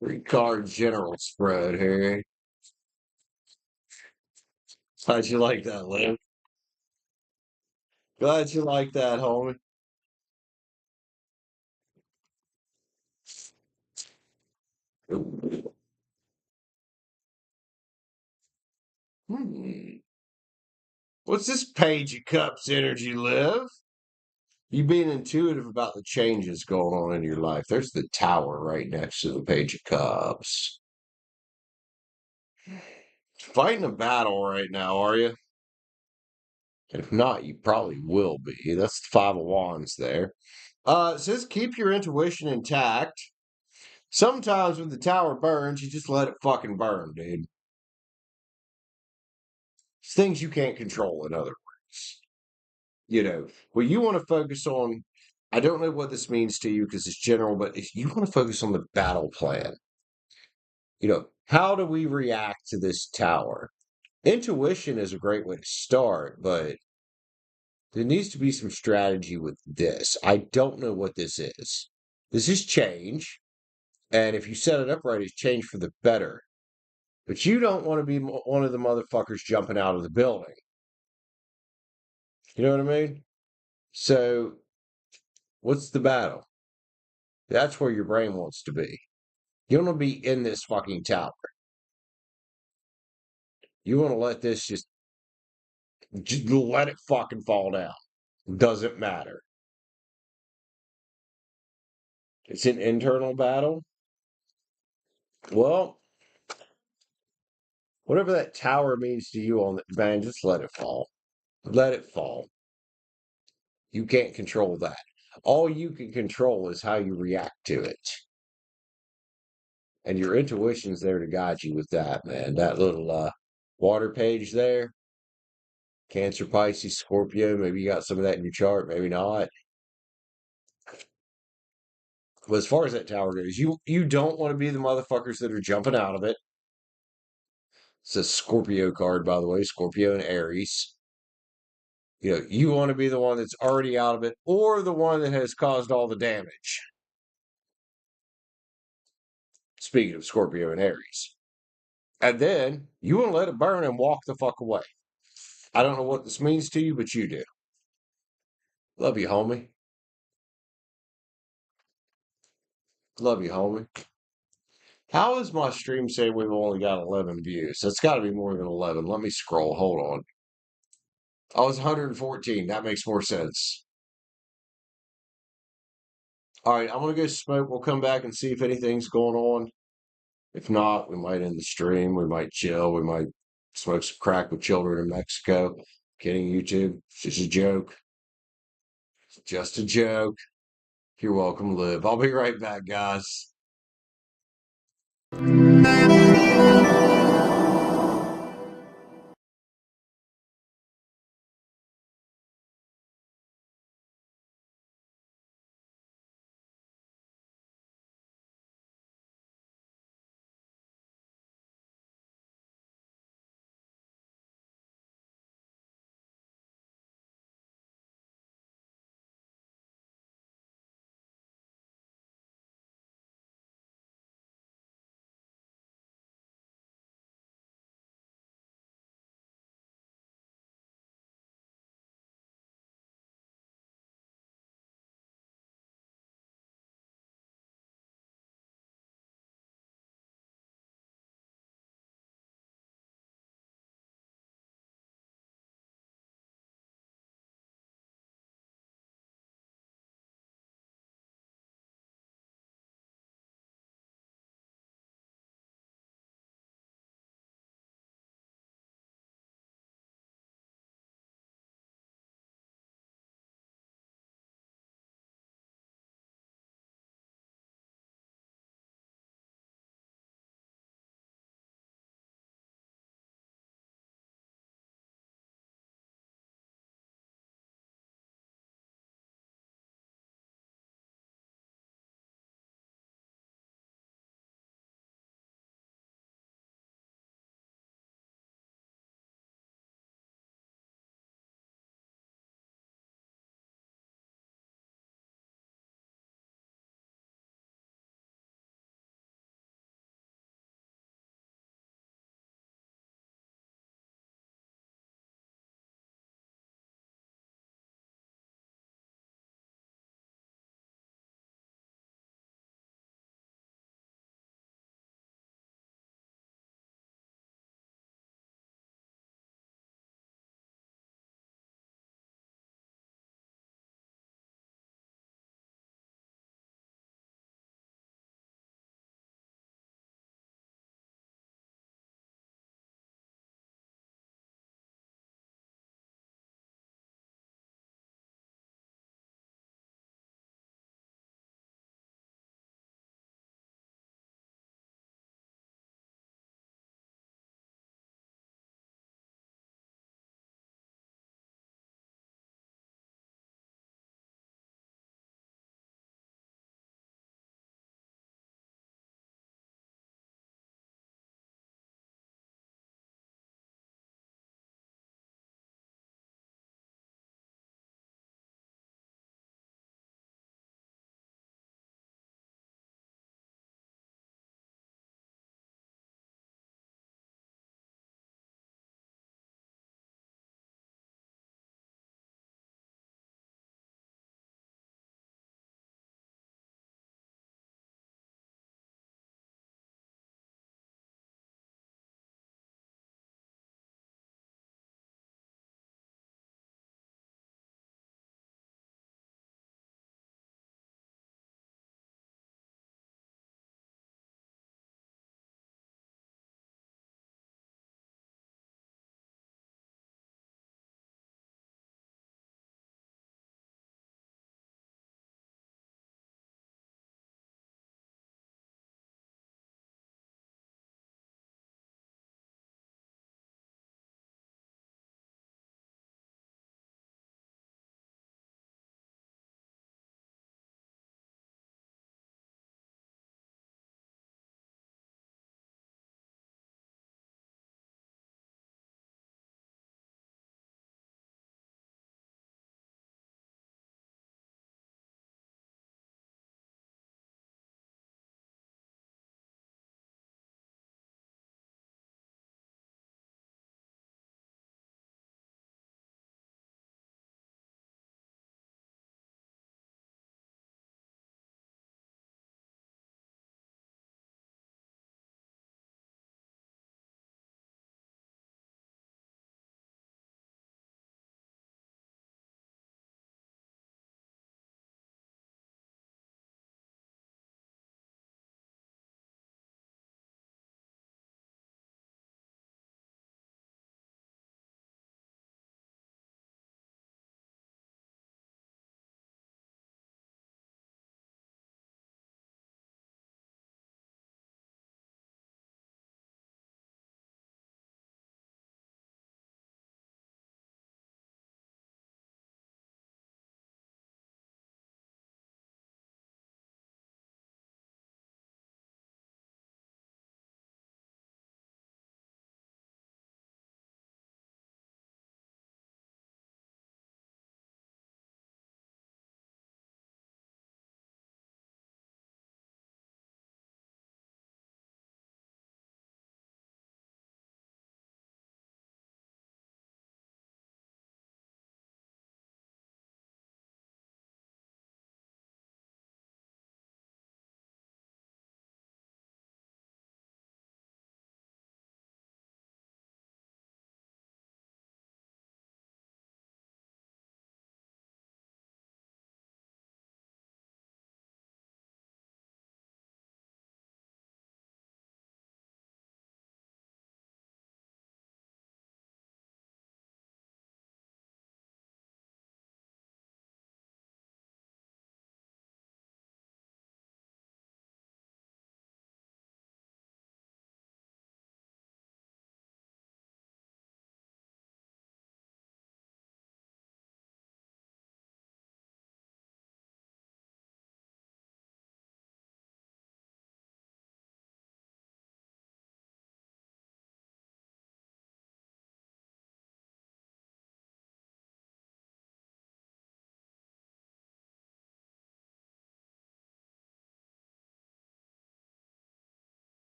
3 card general spread here. How'd you like that, Liv? Glad you like that, homie. Hmm. What's this Page of Cups energy, Liv? You being intuitive about the changes going on in your life. There's the tower right next to the Page of Cups. Fighting a battle right now, are you? If not, you probably will be. That's the Five of Wands there. It says keep your intuition intact. Sometimes when the tower burns, you just let it fucking burn, dude. It's things you can't control, in other words. What you want to focus on, I don't know what this means to you because it's general, but if you want to focus on the battle plan, how do we react to this tower? Intuition is a great way to start, but there needs to be some strategy with this. I don't know what this is. This is change. And if you set it up right, it's change for the better. But you don't want to be one of the motherfuckers jumping out of the building. You know what I mean? So, what's the battle? That's where your brain wants to be. You want to be in this fucking tower. You want to let this just let it fucking fall down. Doesn't matter. It's an internal battle. Well, whatever that tower means to you on the man, just let it fall. Let it fall. You can't control that. All you can control is how you react to it. And your intuition's there to guide you with that, man. That little water page there, Cancer, Pisces, Scorpio, maybe you got some of that in your chart, maybe not. But as far as that tower goes, you don't want to be the motherfuckers that are jumping out of it. It's a Scorpio card, by the way, Scorpio and Aries. You want to be the one that's already out of it or the one that has caused all the damage. Speaking of Scorpio and Aries. And then you want to let it burn and walk the fuck away. I don't know what this means to you, but you do. Love you, homie. Love you, homie. How is my stream saying we've only got 11 views? That's got to be more than 11. Let me scroll. Hold on. Oh, it's 114. That makes more sense. All right, I'm going to go smoke. We'll come back and see if anything's going on. If not, we might end the stream. We might chill. We might smoke some crack with children in Mexico. Kidding, YouTube. It's just a joke. It's just a joke. You're welcome, Liv. I'll be right back, guys.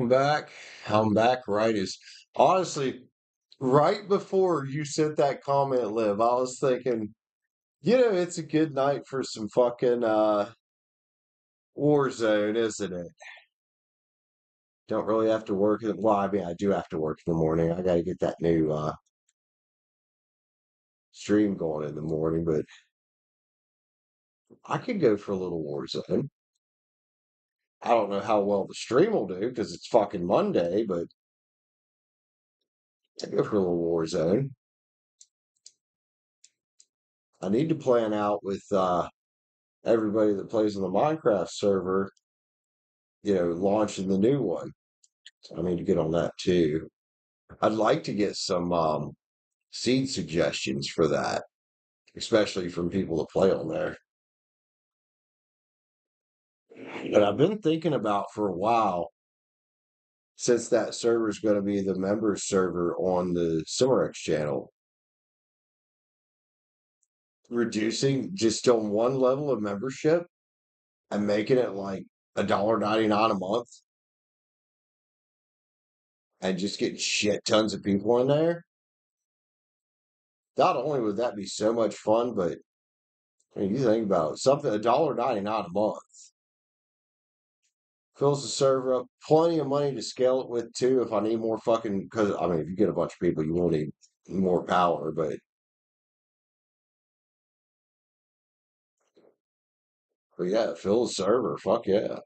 Welcome back. I'm back right as honestly, right before you sent that comment, Liv, I was thinking, it's a good night for some fucking Warzone, isn't it? Don't really have to work. Well, I mean, I do have to work in the morning. I got to get that new stream going in the morning, but I could go for a little Warzone. I don't know how well the stream will do because it's fucking Monday, but I go for a little Warzone. I need to plan out with everybody that plays on the Minecraft server, launching the new one. So I need to get on that too. I'd like to get some seed suggestions for that, especially from people that play on there. And I've been thinking about for a while, since that server is going to be the members server on the Cimarex channel, reducing just on one level of membership and making it like $1.99 a month and just getting shit tons of people in there. Not only would that be so much fun, but I mean, you think about it, something $1.99 a month fills the server up. Plenty of money to scale it with too. If I need more fucking, because I mean, if you get a bunch of people, you will need more power. But yeah, fill the server. Fuck yeah.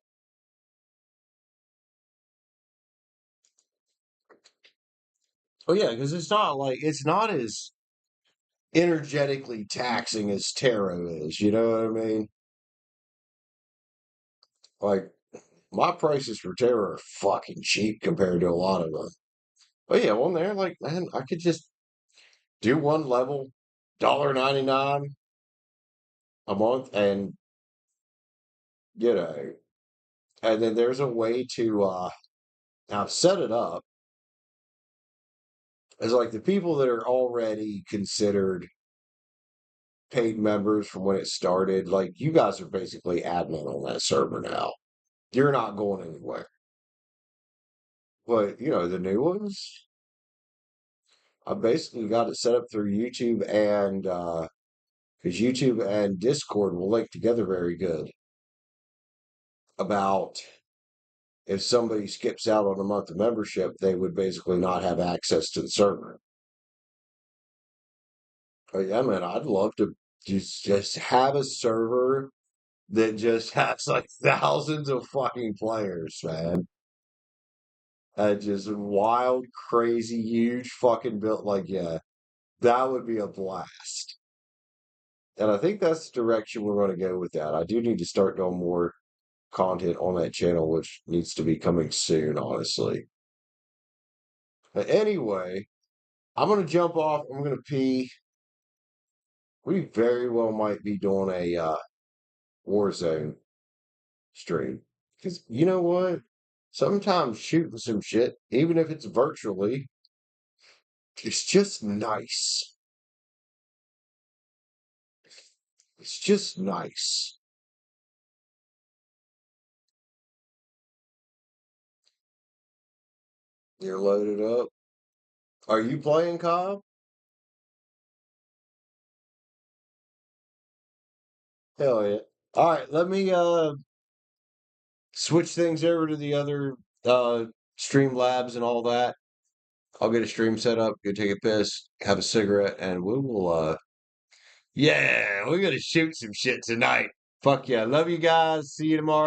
Oh yeah, because it's not as energetically taxing as tarot is. You know what I mean? Like my prices for tarot are fucking cheap compared to a lot of them. But yeah, on there, like man, I could just do one level, $1.99 a month, and you know, and then there's a way to now set it up as like the people that are already considered paid members from when it started. Like you guys are basically admin on that server now. You're not going anywhere. But the new ones, I basically got it set up through YouTube and because YouTube and Discord will link together very good about if somebody skips out on a month of membership, they would basically not have access to the server. But yeah, man, I'd love to just have a server that just has like thousands of fucking players, man. Just wild, crazy, huge fucking build. Like, yeah, that would be a blast. And I think that's the direction we're going to go with that. I do need to start doing more content on that channel, which needs to be coming soon, honestly. But anyway, I'm going to jump off. I'm going to pee. We very well might be doing a Warzone stream. Because you know what? Sometimes shooting some shit, even if it's virtually, it's just nice. It's just nice. You're loaded up. Are you playing COD? Hell yeah. All right, let me switch things over to the other uh stream labs and all that. I'll get a stream set up, go take a piss, have a cigarette, and we will yeah, we're gonna shoot some shit tonight. Fuck yeah. Love you guys. See you tomorrow.